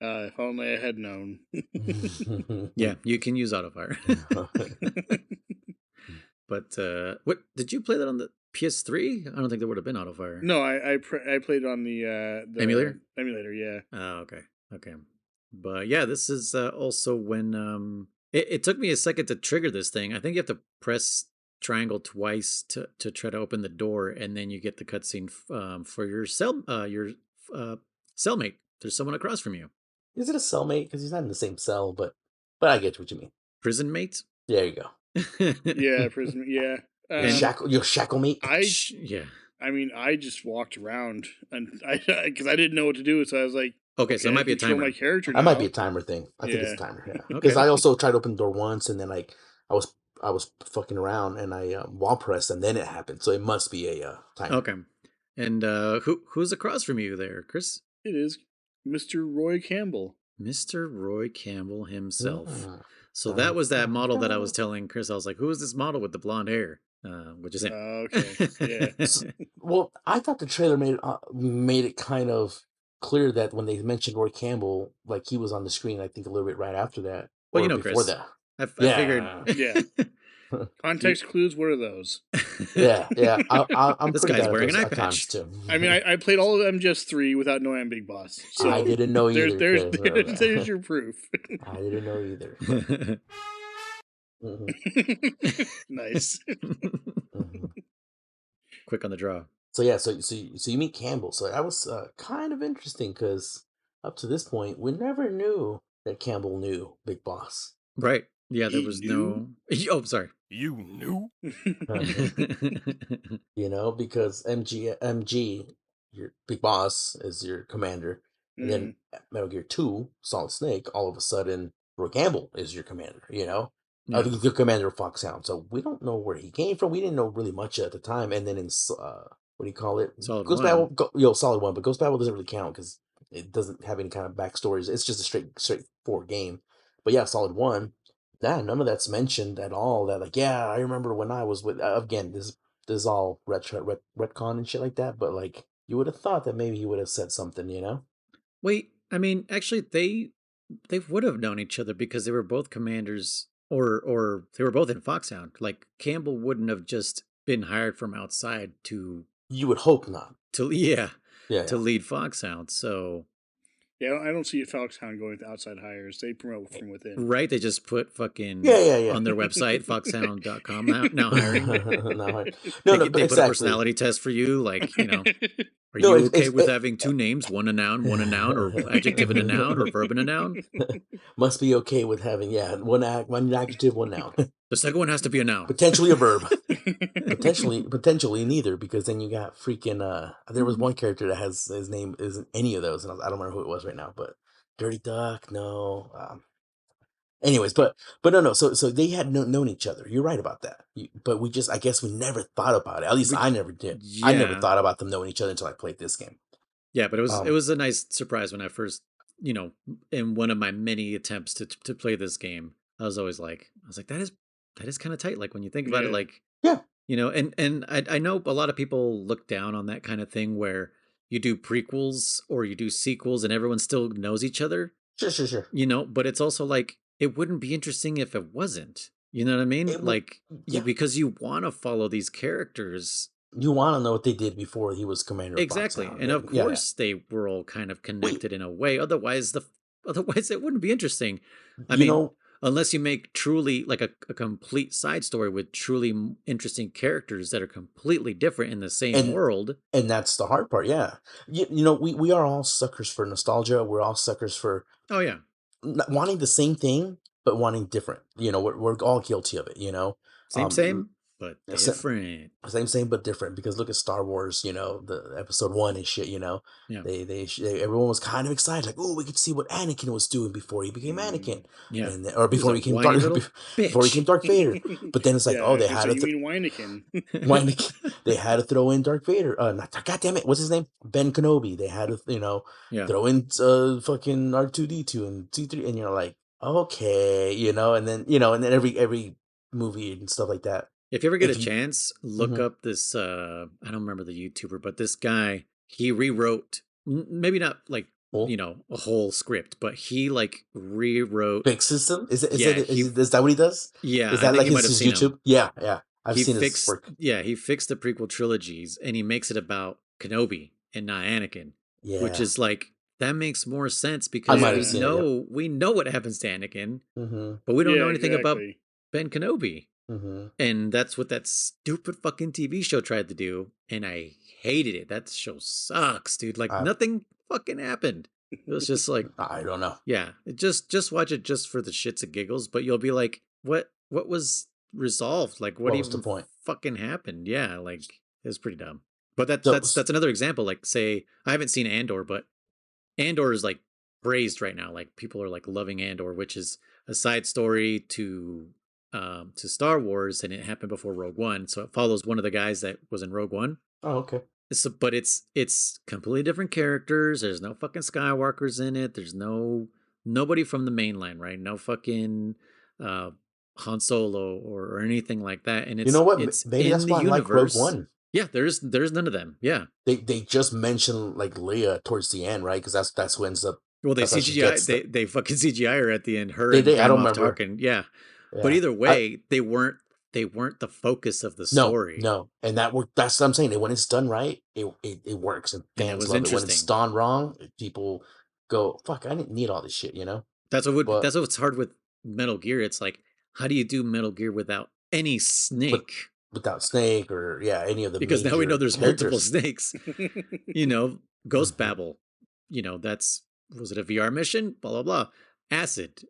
If only I had known. Yeah, you can use autofire. But what did you play that on the PS3? I don't think there would have been autofire. No, I played it on the emulator. Emulator, yeah. Oh, okay. But yeah, this is also when it took me a second to trigger this thing. I think you have to press triangle twice to try to open the door, and then you get the cutscene for your cellmate. There's someone across from you. Is it a cellmate? Because he's not in the same cell, but I get what you mean. Prison mate. There you go. Yeah, prison. Yeah. Your shackle mate. Yeah. I mean, I just walked around and because I didn't know what to do, so I was like, okay, so it might be a timer. My character now. That might be a timer thing. I think it's a timer. Yeah. Because I also tried to open the door once, and then I was fucking around, and I wall pressed, and then it happened. So it must be a timer. Okay. And who's across from you there, Chris? It is Mr. Roy Campbell. Mr. Roy Campbell himself. So that was that model that I was telling Chris. I was like, "Who is this model with the blonde hair?" Which is him. Okay. Yeah. Well, I thought the trailer made it kind of clear that when they mentioned Roy Campbell, like he was on the screen. I think a little bit right after that. Well, before Chris, that. I figured. Yeah. Context clues. What are those? Yeah. I'm this pretty guy's bad wearing at an eye those patch too. I mean, I played all of MGS3 without knowing I'm Big Boss. So I didn't know either. There's your proof. I didn't know either. Nice. Quick on the draw. So yeah, so you meet Campbell. So that was kind of interesting because up to this point, we never knew that Campbell knew Big Boss. Right. Yeah, there was no. Oh, sorry. You knew? Because MG, your Big Boss is your commander, and then Metal Gear 2, Solid Snake, all of a sudden, Roy Campbell is your commander. The commander of Foxhound. So we don't know where he came from. We didn't know really much at the time. And then in what do you call it? Solid Ghost One. Battle, Solid One, but Ghost Battle doesn't really count because it doesn't have any kind of backstories. It's just a straightforward game. But yeah, Solid One. Yeah, none of that's mentioned at all. That I remember when I was with again. This is all retcon and shit like that. But you would have thought that maybe he would have said something. Wait, I mean, actually, they would have known each other because they were both commanders, or they were both in Foxhound. Like Campbell wouldn't have just been hired from outside to. You would hope not. To lead Foxhound. So. Yeah, I don't see a Foxhound going with outside hires. They promote from within. Right, they just put fucking on their website, foxhound.com now hiring. They put a personality test for you, are you okay with having two names, one a noun, or adjective and a noun, or verb and a noun? Must be okay with having one adjective, one noun. The second one has to be a noun. Potentially a verb. potentially neither, because then you got freaking there was one character that has his name isn't any of those, and I don't remember who it was right now, but Dirty Duck, no. Anyways, but no. So they had known each other. You're right about that. But I guess we never thought about it. At least I never did. Yeah. I never thought about them knowing each other until I played this game. Yeah, but it was a nice surprise when I first, in one of my many attempts to play this game, I was like, that is kind of tight. Like when you think about it, yeah. And I know a lot of people look down on that kind of thing where you do prequels or you do sequels and everyone still knows each other, Sure. but it's also like it wouldn't be interesting if it wasn't. You know what I mean? It would, Like you yeah. because you want to follow these characters. You want to know what they did before he was commander of Exactly. Foxhound. And of Yeah. course they were all kind of Wait, connected in a way. Otherwise it wouldn't be interesting. I you mean, know, unless you make truly like a complete side story with truly interesting characters that are completely different in the same and world. and that's the hard part. Yeah. We are all suckers for nostalgia. We're all suckers for Oh yeah. wanting the same thing but wanting different. We're all guilty of it. Same, but Sa- different. same but different, because look at Star Wars, the episode 1 and shit. Yeah. Everyone was kind of excited, like, oh, we could see what Anakin was doing before he became Anakin, Yeah. or He was before a he became whiny little before he became bitch. Darth Vader. But then it's like, Yeah, oh, I they was gonna had say, to you mean Weineken? they had to throw in Darth Vader. Not, God damn it, what's his name? Ben Kenobi. They had to, Yeah. throw in fucking R2D2 and C3, and you're like, okay, and then every movie and stuff like that. If you ever get a If you, chance, look Mhm. up this I don't remember the YouTuber, but this guy, he rewrote maybe not like, Well, a whole script, but he like rewrote. big system, Yeah, is that what he does? yeah, Is I that think like you might have his seen him. YouTube? Yeah, I've seen his work. He fixed the prequel trilogies and he makes it about Kenobi and not Anakin, which Yeah, is like that makes more sense I because might have Yeah, seen it. Yep. we know what happens to Anakin, Mm-hmm. but we don't yeah, know anything about exactly. Ben Kenobi. Mm-hmm. And that's what that stupid fucking TV show tried to do, and I hated it. That show sucks, dude. Like I nothing fucking happened. It was just like, I don't know. yeah, just watch it just for the shits and giggles, but you'll be like, what was resolved? Like what What was the even point? fucking happened? Yeah, like it was pretty dumb. But So, that's another example. Like say I haven't seen Andor, but Andor is like praised right now. Like people are like loving Andor, which is a side story to Star Wars, and it happened before Rogue One, so it follows one of the guys that was in Rogue One. oh, okay. But it's completely different characters. There's no fucking Skywalkers in it. There's nobody from the main line, right? No fucking uh, Han Solo or anything like that. And You know what? it's Maybe in that's the why I like Rogue universe. One. Yeah, there's none of them. Yeah. They just mention like Leia towards the end, right? Because that's who ends up. Well, That's how she CGI gets the. they fucking CGI her at the end. Her and They I Grand don't Moff remember. Tarkin. Yeah, but Yeah. either way, they weren't the focus of the story, No, and that work. That's what I'm saying. When it's done right, it works, and and it fans was love it. When it's interesting. done wrong, people go, "Fuck, I didn't need all this shit," But That's what's hard with Metal Gear. It's like, how do you do Metal Gear without any but Snake? without Snake or any of the Because now we know major there's multiple characters. Snakes. Ghost Mhm. Babel. That's was it a VR mission? Blah blah blah. Acid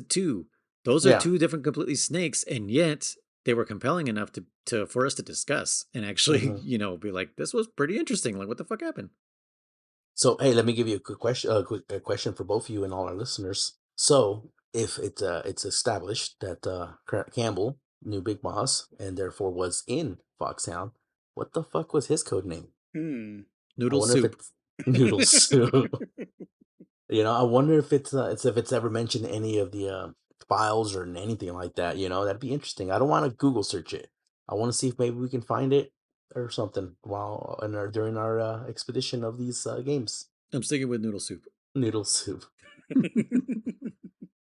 2. Those are Yeah. two different completely Snakes, and yet they were compelling enough to for us to discuss and actually, hmm be like, this was pretty interesting. Like, what the fuck happened? So, hey, let me give you a quick question. A question for both of you and all our listeners. So, if it's established that Campbell knew Big Boss and therefore was in Foxhound, what the fuck was his code name? I Noodle wonder if soup. it's Noodle Soup. I wonder if it's ever mentioned in any of the files or in anything like that. That'd be interesting. I don't want to Google search it. I want to see if maybe we can find it or something during our expedition of these games. I'm sticking with noodle soup. Noodle soup,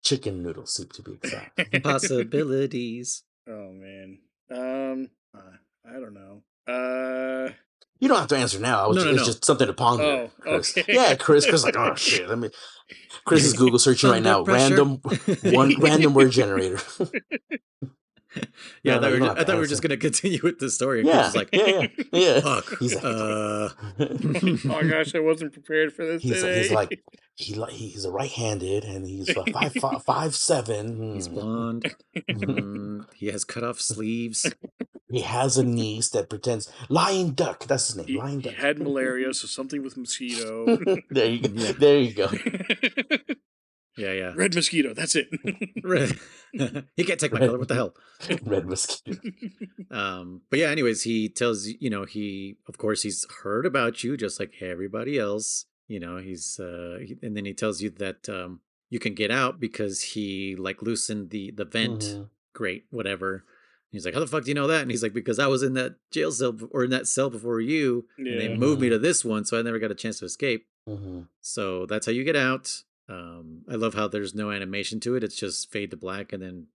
chicken noodle soup to be exact. Possibilities. Oh man. I don't know. Uh You don't have to answer now. No, no, It's no. just something to ponder, oh, Chris. okay. Yeah, Chris. Chris, like, oh shit. Chris is Google searching right Under now. pressure. Random word generator. Yeah, No, you don't have I to thought we were just answer. gonna continue with the story, and Chris Yeah, was like, yeah. "Fuck." He's like, Oh gosh, I wasn't prepared for this he's today. like, he's a right-handed, and he's 5'7". He's blonde. He has cut off sleeves. He has a niece that pretends Lion Duck. That's his name, Lion He Duck. had malaria, so something with mosquito. There you go. Yeah. There you go. Yeah. Red mosquito, that's it. He can't take my Red, color. What the hell? red mosquito. But yeah, anyways, he tells he of course he's heard about you just like everybody else. And then he tells you that you can get out because he like loosened the vent hmm grate, whatever. He's like, how the fuck do you know that? And he's like, because I was in that jail cell or in that cell before you, and they Yeah. moved me to this one, so I never got a chance to escape. Mhm. So that's how you get out. I love how there's no animation to it. It's just fade to black and then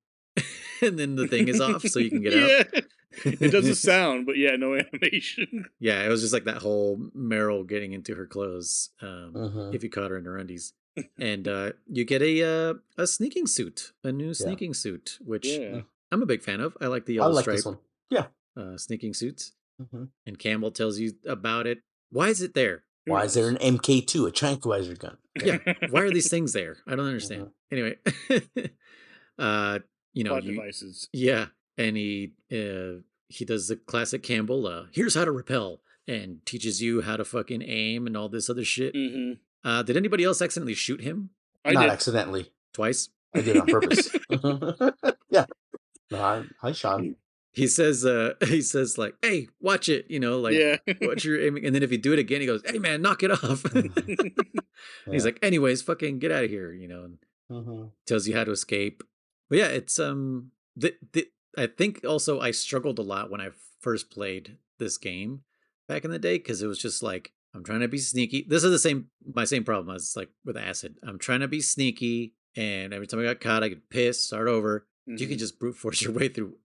and then the thing is off so you can get out. Yeah. It does a sound, but yeah, no animation. Yeah, it was just like that whole Meryl getting into her clothes Mhm. if you caught her in her undies. And you get a sneaking suit, a new Yeah. sneaking suit, which Yeah. I'm a big fan of. I like the I yellow like stripe this one. Yeah. sneaking suits. Mhm. And Campbell tells you about it. Why is it there? Who Why is there knows? an MK2, a tranquilizer gun? Yeah, why are these things there? I don't understand. Anyway, you know, Plot you devices. yeah, and he does the classic Campbell. Here's how to repel, and teaches you how to fucking aim and all this other shit. Mm-hmm. Did anybody else accidentally shoot him I Not did. accidentally. twice? I did it on purpose. Yeah. No, hi, Sean. He says like, hey, watch it, you know, like Yeah. watch your aiming, and then if you do it again, he goes, hey man, knock it off. He's Yeah. like, anyways, fucking get out of here, you know, and Mhm. tells you how to escape. But yeah, it's I think also I struggled a lot when I first played this game back in the day because it was just like I'm trying to be sneaky. This is my same problem as like with acid. I'm trying to be sneaky, and every time I got caught, I get pissed, start over. You can Mhm. just brute force your way through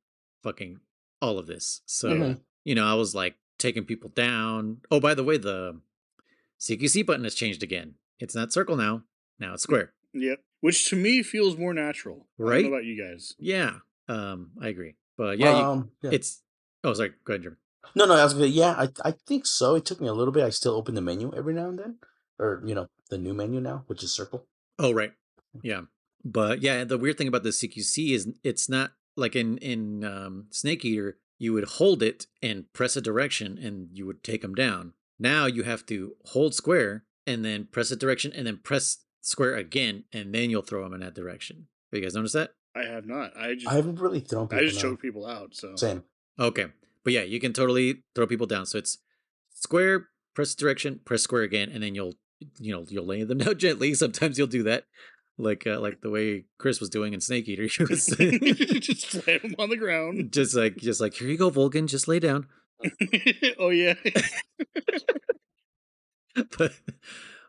fucking all of this. So Yeah. you know, I was like taking people down. Oh, by the way, the CQC button has changed again. It's not circle now. Now it's square. Yep. Which to me feels more natural. I don't Right? know about you guys. Yeah. I agree. But yeah, Yeah. it's oh sorry, go ahead, Jeremy. No, I was gonna. Yeah, I think so. It took me a little bit. I still open the menu every now and then, or the new menu now, which is circle. Oh right. Yeah. But yeah, the weird thing about the CQC is it's not like in Snake Eater, you would hold it and press a direction and you would take them down. Now you have to hold square and then press a direction and then press square again and then you'll throw them in that direction. Have you guys noticed that? I have not. I haven't really thrown people. I just now. choke people out. So Same. Okay. But yeah, you can totally throw people down. So it's square, press direction, press square again, and then you'll lay them down gently. Sometimes you'll do that. Like the way Chris was doing in Snake Eater. He was just slam them on the ground. just like here you go, Vulcan, just lay down. Oh yeah.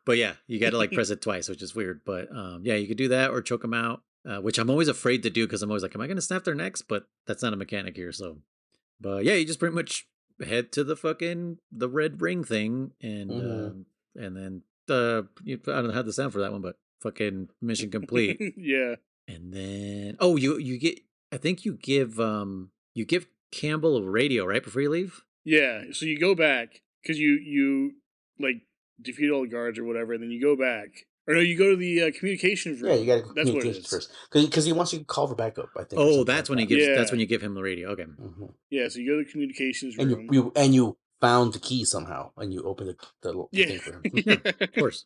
but yeah, you got to like press it twice, which is weird. But yeah, you could do that or choke them out, which I'm always afraid to do because I'm always like, am I going to snap their necks? But that's not a mechanic here, so. But yeah, you just pretty much head to the red ring thing, and then I don't know how to sound for that one, but fucking mission complete. Yeah. And then you get I think you give Campbell a radio right before you leave. Yeah. So you go back because you like defeat all the guards or whatever, and then you go back. Or no, you go to the communications room. Yeah, you got to That's what it communications is. first because he wants you to call for backup. I think. Oh, that's when he gives. Yeah. That's when you give him the radio. Okay. Yeah, so you go to the communications And room. you found the key somehow, and you open the thing for him. Yeah, of course.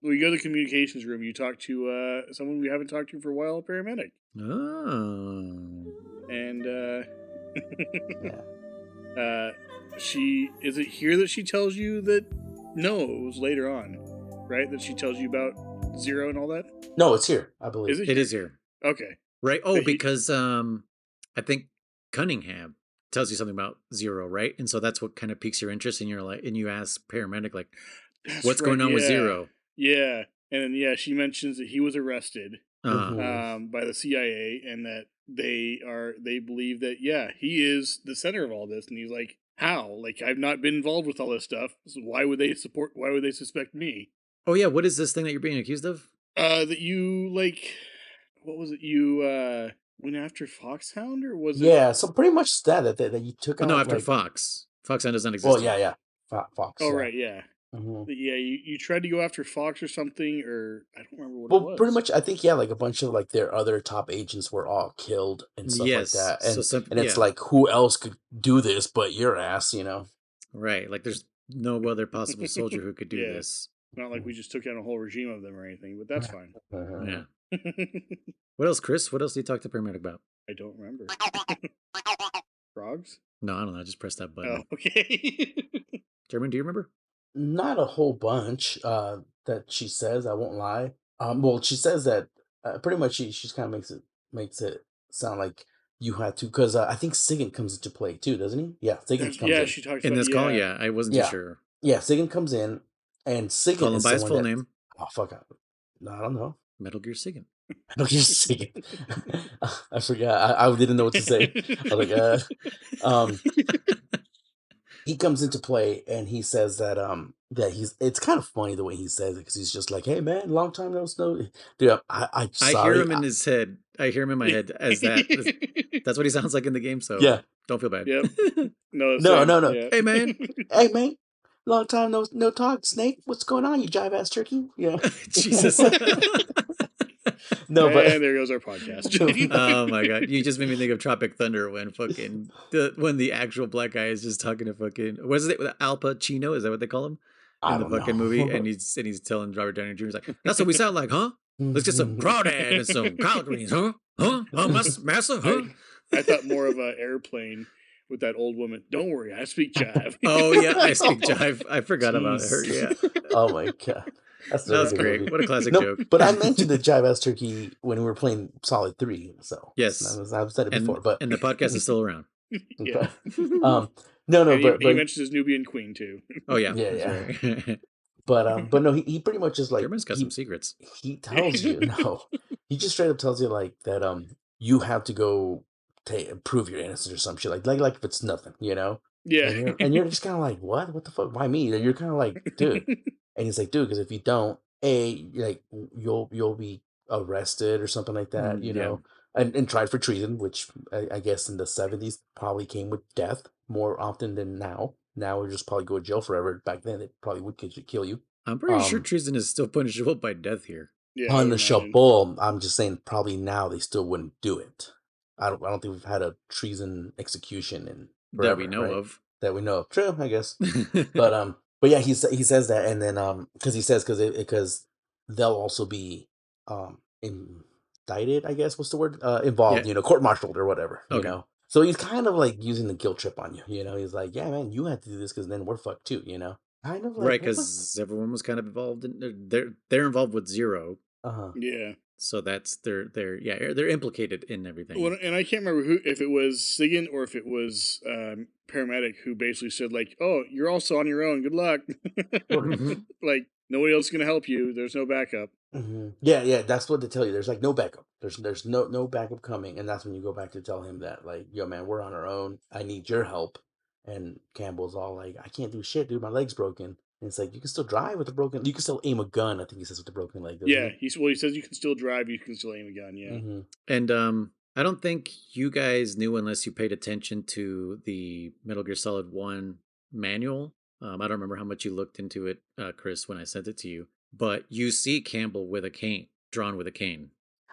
Well, you go to the communications room. You talk to someone we haven't talked to for a while, a paramedic. Oh. And Yeah. she is it here that she tells you that? No, it was later on, right? That she tells you about Zero and all that. No, it's here. I believe. Is it? It is here. Okay. Right. Oh, But he- because I think Cunningham tells you something about Zero, right? And so that's what kind of piques your interest, and you're like, and you ask paramedic like, That's what's right, going on with yeah. Zero? Yeah, and then she mentions that he was arrested Mhm. by the CIA, and that they believe that he is the center of all this, and he's like, how? Like, I've not been involved with all this stuff, so why would they suspect me? Oh yeah, what is this thing that you're being accused of? That you what was it? You went after Foxhound, or was it? Yeah, so pretty much that you took Oh out. no, after like, Fox. Foxhound doesn't exist. Well, yet. yeah. Fox. Oh yeah. right, yeah. Mhm. Yeah, you tried to go after Fox or something, or I don't remember what it Well, was. pretty much, I think like a bunch of like their other top agents were all killed and stuff Yes, like that, so and it's yeah. like who else could do this but your ass, Right, like there's no other possible soldier who could do Yeah. this. Not like we just took out a whole regime of them or anything, but that's fine. Yeah. What else, Chris? What else did you talk to paramedic about? I don't remember. Frogs? No, I don't know. I just pressed that button. Oh, okay. Jeremy, do you remember? Not a whole bunch that she says. I won't lie. Well, she says that pretty much she's kind of makes it sound like you had to, because I think Sigint comes into play too, doesn't he? Yeah, Sigint comes Yeah, in. she talks In about this call, yeah, I wasn't too Yeah, sure. yeah, Sigint comes in, and Call Sigint him is by the his one full that. name, Oh fuck, I don't know. Metal Gear Sigint. No, just Sigint. I forgot. I didn't know what to say. I was like, he comes into play and he says that it's kind of funny the way he says it, because he's just like, hey man, long time no snow, dude. I'm I hear sorry. him in his head. I hear him in my head as that. That's what he sounds like in the game. So Yeah. don't feel bad. Yep. No, No, same. no, no. Yeah. Hey man, Hey man, long time no talk, Snake. What's going on, you jive ass turkey? Yeah. Jesus. No, but And there goes our podcast. Oh my god, you just made me think of Tropic Thunder when when the actual black guy is just talking to fucking, what is it, Al Pacino? Is that what they call him I in the don't fucking movie? know. And he's telling Robert Downey Jr. He's like, "That's what we sound like, huh? Let's get some crawdad and some collard greens, huh? Huh? Massa, huh?" I thought more of an airplane with that old woman. Don't worry, I speak jive. Oh yeah, I speak jive. I forgot about her. Jeez. Yeah, Oh my god, that's a that really was good great. movie. What a classic No, joke. but I mentioned the jive ass turkey when we were playing Solid 3, so Yes, I've said it before, but and the podcast is still around. Yeah. um, no, And he but mentions his Nubian queen too. Oh yeah, yeah, that's yeah. right. But no, he pretty much is like German's got some secrets. he tells you no, he just straight up tells you like that you have to go prove your innocence or some shit, like if it's nothing, you know. Yeah. And you're just kind of like, what the fuck, why me? And you're kind of like, dude. And he's like, dude, because if you don't, like you'll be arrested or something like that, you Yeah. know, and tried for treason, which I guess in the 70s probably came with death more often than now. Now we just probably go to jail forever. Back then, it probably would kill you. I'm pretty sure treason is still punishable by death here. Yeah. I On would the show imagine. bull, I'm just saying probably now they still wouldn't do it. I don't think we've had a treason execution in forever, That we know right? of. That we know of. True, I guess. But yeah, he says that, and then because they'll also be indicted, I guess. What's the word? Involved, Yeah. court-martialed or whatever, Okay. So he's kind of like using the guilt trip on you, He's like, yeah, man, you have to do this because then we're fucked too, Kind of like Right, because everyone was kind of involved in they're involved with Zero. Yeah. So that's they're implicated in everything. Well, and I can't remember if it was Sigint or if it was paramedic who basically said like, "Oh, you're also on your own. Good luck." Like nobody else is gonna help you. There's no backup. Yeah, that's what they tell you. There's like no backup. There's no backup coming, and that's when you go back to tell him that like, yo, man, we're on our own. I need your help. And Campbell's all like, I can't do shit, dude. My leg's broken. And it's like, you can still drive with a broken. You can still aim a gun. I think he says with a broken leg. Yeah, he says you can still drive. You can still aim a gun. Yeah. And I don't think you guys knew unless you paid attention to the Metal Gear Solid 1 manual. I don't remember how much you looked into it, Chris, when I sent it to you. But you see Campbell with a cane, drawn with a cane.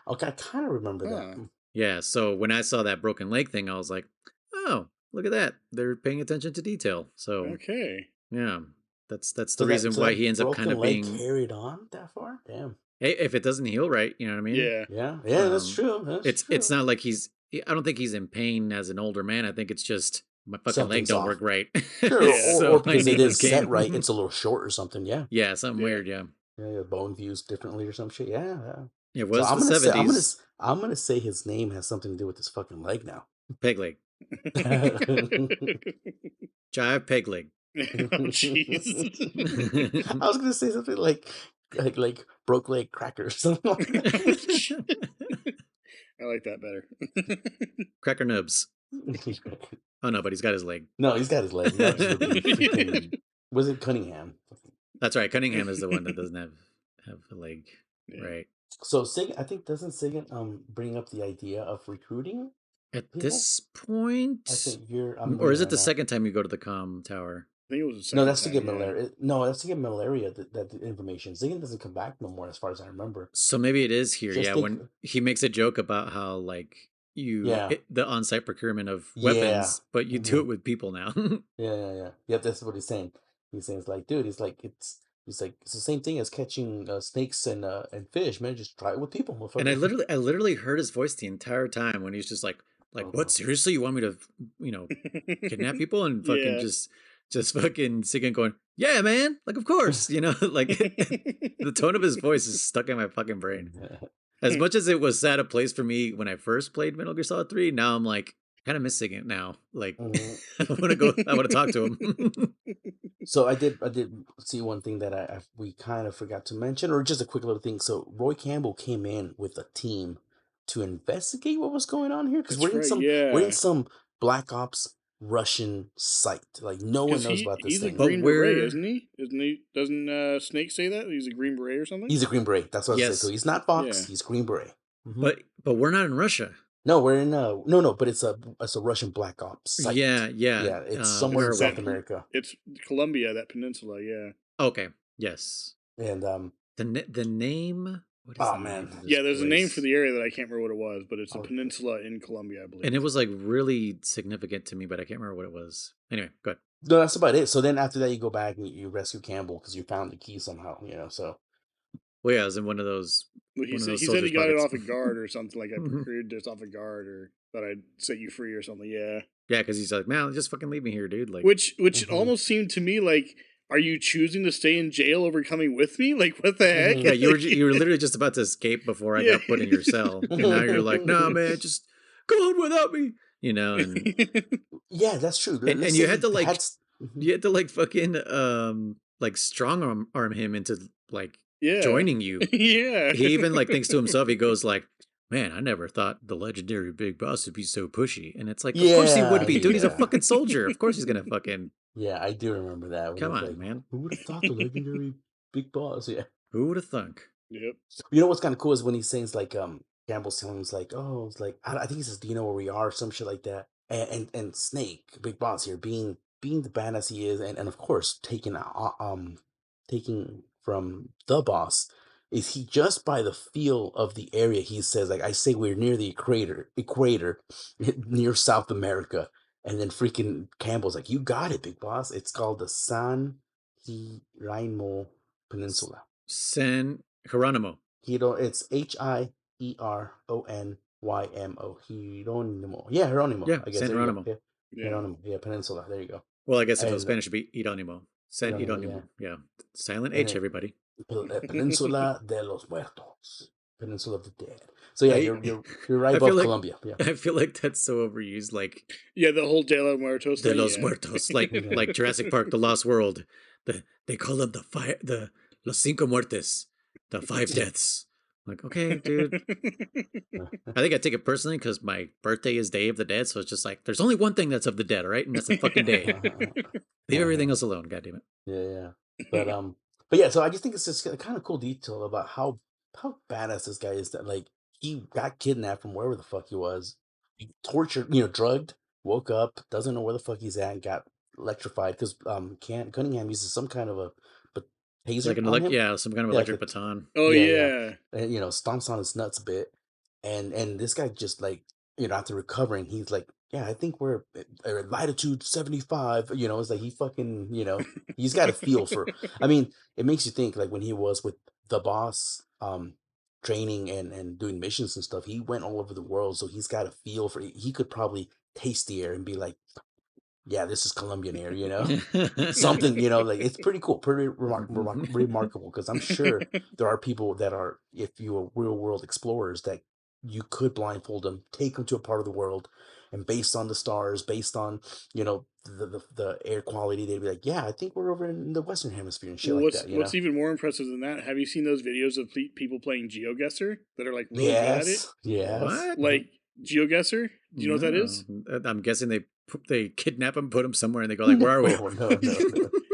Okay, I kind of remember that. Yeah, so when I saw that broken leg thing, I was like, oh, look at that. They're paying attention to detail. So okay. Yeah. That's the reason why he ends up kind of being carried on that far. Damn. Hey, if it doesn't heal right, you know what I mean? Yeah. Yeah, that's true. It's not like I don't think he's in pain as an older man. I think it's just my fucking leg don't work right. Sure, So or because it is set cane. right, it's a little short or something. Yeah. Yeah, something weird. Yeah. Yeah, bone views differently or some shit. Yeah. It was so the 70s. I'm gonna say his name has something to do with his fucking leg now. Peg leg. Jive peg leg. Oh, jeez. I was gonna say something like broke leg cracker or something like that. I like that better. Cracker nubs. Oh no, but he's got his leg. No, he's got his leg. Was it Cunningham? That's right. Cunningham is the one that doesn't have a leg. Yeah. Right. So I think doesn't Sigint bring up the idea of recruiting at people? This point? I think or is it the second time you go to the comm tower? I think it was the second No, that's time, to get malaria. No, that's to get malaria. That information. Sigint doesn't come back no more, as far as I remember. So maybe it is here. When he makes a joke about how like the on-site procurement of weapons, but you do it with people now. Yeah. That's what he's saying. He's saying it's like, dude, it's the same thing as catching snakes and fish, man. Just try it with people. And I literally heard his voice the entire time when he's just like, what? Seriously, you want me to, kidnap people and fucking just fucking Sigint going, yeah, man, like of course, like the tone of his voice is stuck in my fucking brain. as much as it was at a place for me when I first played Metal Gear Solid 3, now I'm like kind of missing it now. Like I want to go. I want to talk to him. So I did see one thing that we kind of forgot to mention, or just a quick little thing. So Roy Campbell came in with a team to investigate what was going on here, because That's right. we're in Yeah. some Black Ops Russian site. Like no one Because knows about this he's a thing. But Green Beret, we're isn't he? Isn't he? Doesn't Snake say that he's a Green Beret or something? He's a Green Beret. That's what I was saying. So yes, he's not Fox. Yeah. He's Green Beret. but we're not in Russia. No, we're in no, but it's a Russian Black Ops site. Yeah. Yeah, it's somewhere in Where are South we? America. It's Colombia, that peninsula. Yeah. Okay. Yes. And The name. What is oh the name man, of this Yeah, there's a name place? for the area that I can't remember what it was, but it's a Oh, peninsula in Colombia, I believe. And it was like really significant to me, but I can't remember what it was. Anyway, go ahead. no, that's about it. So then after that, you go back and you rescue Campbell because you found the key somehow. You know, so Well, yeah, I was in one of those. Well, he One of said those he said he soldiers' got it pockets. off a guard or something, like I procured this off a guard, or that I'd set you free or something. Yeah. Yeah, because he's like, man, just fucking leave me here, dude. Like, Which Mhm. almost seemed to me like, are you choosing to stay in jail over coming with me? Like, what the heck? Mhm. yeah, you were literally just about to escape before I Yeah. got put in your cell, and now you're like, nah, man, just go on without me, you know. And Yeah, that's true. and Let's you say had to he like had s- Mhm. you had to like fucking like strong arm him into like Yeah. joining you. Yeah. He even like thinks to himself, he goes like, man, I never thought the legendary Big Boss would be so pushy. And it's like, of course he would Yeah, be, dude. He's a yeah. fucking soldier. Of course he's gonna fucking Yeah, I do remember that when come he's on, like, man. "Who would have thought the legendary Big Boss?" Yeah. Who would have thunk? Yep. You know what's kind of cool is when he sings like Campbell's telling him, he's like, oh, it's like I think he says, "Do you know where we are?" Some shit like that. And Snake, Big Boss here, being the badass he is, and of course taking from the boss, is he just by the feel of the area, he says, like, I say we're near the equator near South America. And then freaking Campbell's like, you got it, Big Boss. It's called the San Hieronymo Peninsula. San Geronimo. It's Hieronymo. Hieronymo. Yeah, Hieronymo. Yeah, I guess San there you go. Geronimo. Yeah, Yeah. Hieronymo. Yeah, peninsula. There you go. Well, I guess if it was And Spanish, it'd be Ironimo. San Hieronymo, Ironimo. Yeah. Silent and H, then everybody. Peninsula de los Muertos, Peninsula of the Dead. So yeah, I you're right I feel above like Colombia. Yeah. I feel like that's so overused. Like Yeah, the whole De los Muertos De thing. los Yeah. Muertos, like Yeah. like Jurassic Park, The Lost World. They call them the Los Cinco Muertes, the 5 deaths. Like, okay, dude. I think I take it personally because my birthday is Day of the Dead, so it's just like there's only one thing that's of the dead, all right, and that's a fucking day. Leave everything else alone, goddammit. Yeah. But yeah, so I just think it's just a kind of cool detail about how badass this guy is, that like he got kidnapped from wherever the fuck he was, he tortured, drugged, woke up, doesn't know where the fuck he's at, and got electrified because Cunningham uses some kind of a but Like taser an on him. yeah, some kind of Yeah, like electric baton. Oh yeah, yeah. and stomps on his nuts a bit, and this guy just like after recovering, he's like, yeah, I think we're at latitude 75. It's like he fucking he's got a feel for. I mean, it makes you think like when he was with the boss, training and doing missions and stuff. He went all over the world, so he's got a feel for. He could probably taste the air and be like, yeah, this is Colombian air, something, like it's pretty cool, pretty remarkable, because I'm sure there are people that are, if you are real world explorers, that you could blindfold them, take them to a part of the world, and based on the stars, based on the air quality, they'd be like, yeah, I think we're over in the Western Hemisphere and shit Well, like that, what's even more impressive than that? Have you seen those videos of people playing GeoGuessr that are like really good at it? Yes. What? Like GeoGuessr? Do you know what that is? No. I'm guessing they kidnap him, put him somewhere, and they go like, "Where are we?" Oh, no.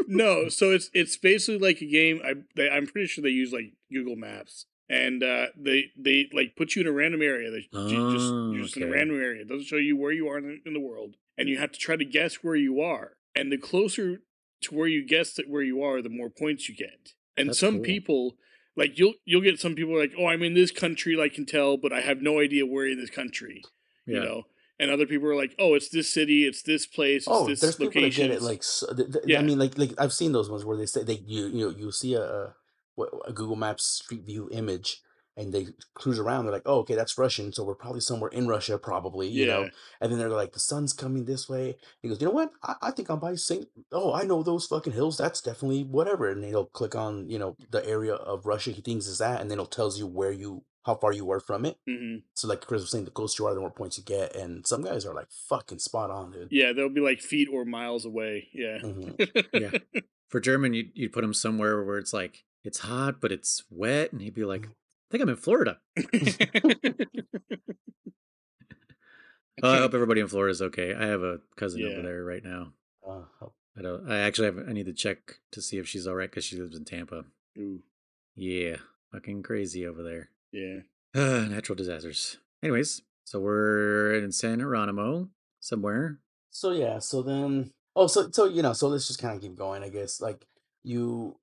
No, so it's basically like a game. I'm pretty sure they use like Google Maps, and they like put you in a random area. You're just in a okay. random area. It doesn't show you where you are in the world, and you have to try to guess where you are. And the closer to where you guess that where you are, the more points you get. And That's some cool. people, like you'll get some people like, oh, I'm in this country, I can tell, but I have no idea where in this country. Yeah. And other people are like, oh, it's this city, it's this place, it's this There's people that location. get it like Yeah. I mean, like I've seen those ones where they say you see a Google Maps Street View image, and they cruise around. They're like, oh, okay, that's Russian, so we're probably somewhere in Russia, probably, Yeah. And then they're like, the sun's coming this way. He goes, you know what? I think I'm by Saint. Oh, I know those fucking hills. That's definitely whatever. And they'll click on the area of Russia he thinks is that, and then it tells you where you how far you were from it. Mm-hmm. So like Chris was saying, the closer you are, the more points you get. And some guys are like fucking spot on, dude. Yeah, they'll be like feet or miles away. Yeah. Yeah. For German, you'd put him somewhere where it's like, it's hot, but it's wet. And he'd be like, I think I'm in Florida. I hope everybody in Florida is okay. I have a cousin over Yeah. there right now. Uh, I actually I need to check to see if she's all right because she lives in Tampa. Ooh. Yeah. Fucking crazy over there. Yeah. Natural disasters. Anyways, so we're in San Geronimo somewhere. so yeah, so then so let's just kind of keep going, I guess. Like you're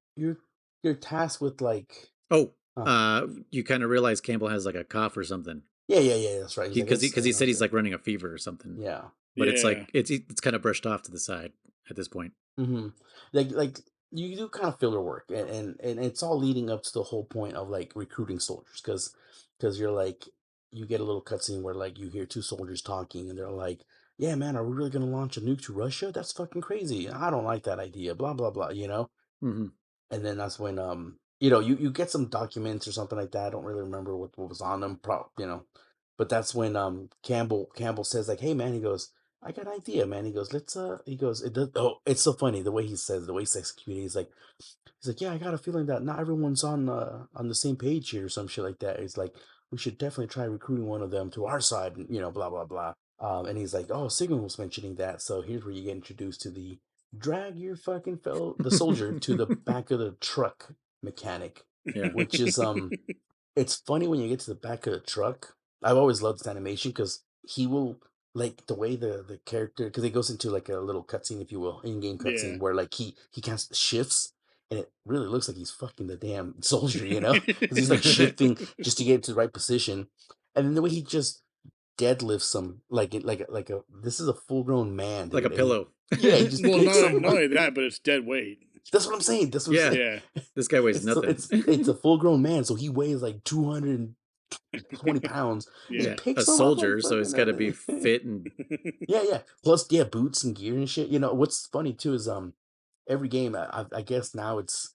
tasked with like Oh, uh, you kind of realize Campbell has like a cough or something. yeah, that's right. He's like, Because he said he's okay. like running a fever or something. Yeah. But it's Yeah. like it's kind of brushed off to the side at this point. Mm-hmm. Like you do kind of filler work, and it's all leading up to the whole point of like recruiting soldiers, because you're like you get a little cutscene where like you hear two soldiers talking, and they're like, "Yeah, man, are we really gonna launch a nuke to Russia? That's fucking crazy. I don't like that idea." Blah blah blah. You know. Mm-hmm. And then that's when you get some documents or something like that. I don't really remember what was on them. But that's when Campbell says like, "Hey man," he goes, "I got an idea, man." He goes, "Let's he goes, it does, oh, it's so funny the way he says, the way he's executing. He's like, "Yeah, I got a feeling that not everyone's on the same page here or some shit like that." He's like, "We should definitely try recruiting one of them to our side," and blah blah blah. And he's like, "Oh, Sigmund was mentioning that, so here's where you get introduced to the soldier to the back of the truck mechanic," Yeah. which is it's funny when you get to the back of the truck. I've always loved this animation because he will like the way the character, because it goes into like a little cutscene, if you will, in-game Yeah. cutscene where like he kind of shifts, and it really looks like he's fucking the damn soldier, because he's like shifting just to get into the right position, and then the way he just deadlifts him like a this is a full grown man, Like a dude, and pillow. he just Well, picks him not up. only that, but it's dead weight. That's what I'm saying. That's what I'm Yeah. saying. Yeah. This guy weighs It's so nothing. it's a full grown man, so he weighs like 220 pounds. He Yeah. A picks him up like soldier, so he's got to be fucking. fit and Yeah. Plus, yeah, boots and gear and shit. What's funny too is every game, I guess now is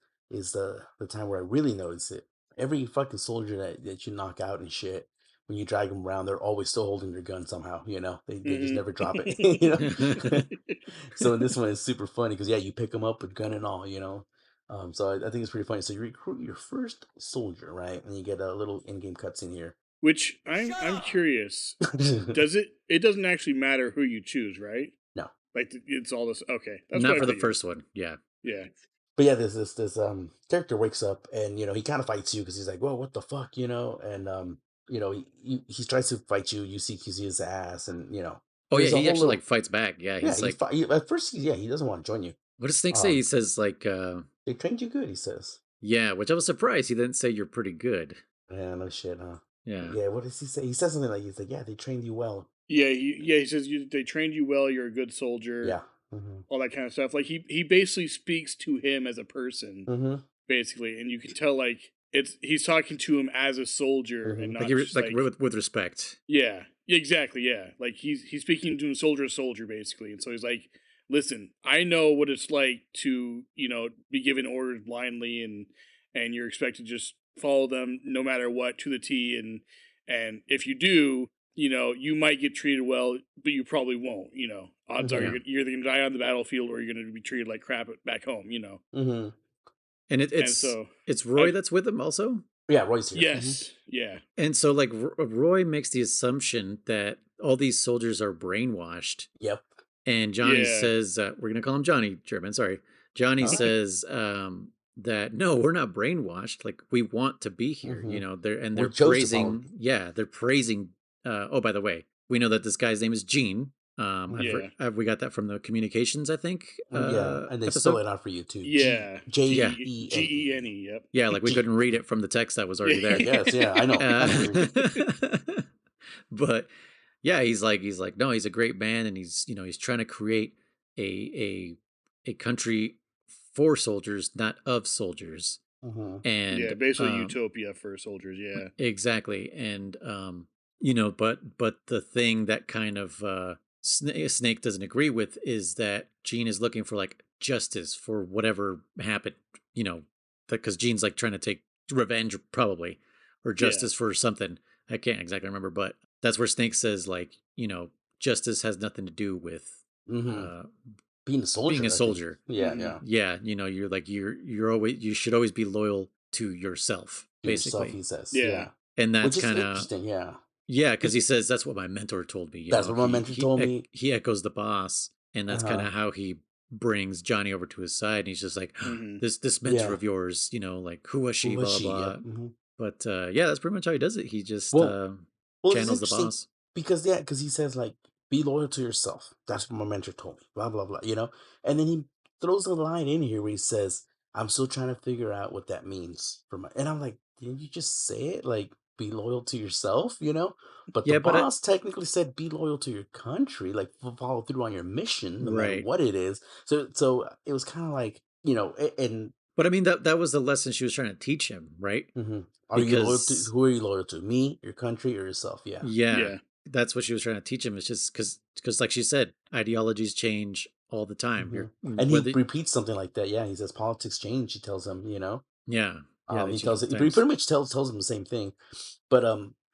the time where I really notice it. Every fucking soldier that you knock out and shit, when you drag them around, they're always still holding their gun somehow. They just never drop it. So in this one, it's super funny because yeah, you pick them up with gun and all. So I think it's pretty funny. So you recruit your first soldier, right? And you get a little in-game cutscene here. Which I'm curious. It doesn't actually matter who you choose, right? No. Like it's all this. Okay, that's not what I for the figured. first one. Yeah. Yeah. But yeah, this character wakes up, and he kind of fights you because he's like, "Whoa, what the fuck," and he tries to fight you. You see his ass, and Oh yeah, there's a he whole actually little. like fights back. Yeah, Yeah, he's like, at first he doesn't want to join you. what does Snake say? He Um, says like, they trained you good, he says. yeah, which I was surprised he didn't say you're pretty good. Yeah, no shit, huh? Yeah. Yeah, what does he say? He says something like, he's like, "Yeah, they trained you well." Yeah. He says they trained you well. You're a good soldier. Yeah. Mm-hmm. All that kind of stuff. Like he basically speaks to him as a person, Mm-hmm. basically, and you can tell like he's talking to him as a soldier and not just like with respect. yeah, exactly, yeah. Like he's speaking to a soldier, basically, and so he's like, "Listen, I know what it's like to be given orders blindly, and you're expected to just follow them no matter what to the T, and if you do, you might get treated well, but you probably won't. Odds are Mm-hmm. you're either gonna die on the battlefield or you're gonna be treated like crap back home. Mm-hmm. And And so it's Roy that's with him also. Yeah, Roy's here. Mm-hmm. yes, yeah, And so like Roy makes the assumption that all these soldiers are brainwashed. Yep. And Johnny Yeah. says, we're going to call him Johnny German. Sorry. Johnny Huh? says that, no, we're not brainwashed. Like we want to be here, Mhm. they're chose to follow praising. Yeah. They're praising. Oh, by the way, we know that this guy's name is Gene. Yeah. We got that from the communications, I think. Yeah, and they episode. spell it out for you too. Yeah. J-E-N-E. Gene. Yep. Yeah, like we G- couldn't read it from the text that was already there. Yes, yeah, I know. But yeah, he's like, no, he's a great man, and he's trying to create a country for soldiers, not of soldiers. Mm-hmm. And Yeah, basically utopia for soldiers. Yeah. exactly, and but the thing that kind of Snake doesn't agree with is that Gene is looking for like justice for whatever happened, because Gene's like trying to take revenge, probably or justice for something. I can't exactly remember, but that's where Snake says, like, justice has nothing to do with uh, being a soldier. being a I think. soldier. Yeah. Yeah, you're like you should always be loyal to yourself, Yourself, basically. he says. Yeah. And that's Which is kind of interesting. Yeah. yeah, because he says that's what my mentor told me. That's what my mentor told me. He echoes the boss, and that's kind Uh-huh. of how he brings Johnny over to his side. And he's just like, Mhm. this mentor Yeah. of yours, like who was she? Who was Blah she? blah. Yep. Blah. But yeah, that's pretty much how he does it. He just Well, it's channels the interesting boss. because he says like, be loyal to yourself. That's what my mentor told me. Blah blah blah. And then he throws a line in here where he says, "I'm still trying to figure out what that means for my." And I'm like, didn't you just say it? Like, be loyal to yourself. But the Yeah, but boss technically said, be loyal to your country. Like, follow through on your mission, no matter right. what it is. So it was kind of like and. But I mean that was the lesson she was trying to teach him, right? Are you loyal to Because who are you loyal to? Me, your country, or yourself? Yeah. yeah, Yeah. that's what she was trying to teach him. It's just because like she said, ideologies change all the time. hmm You're And he whether repeats something like that. Yeah, he says politics change. He tells him, yeah they he change all tells the it. He times. pretty much tells him the same thing. But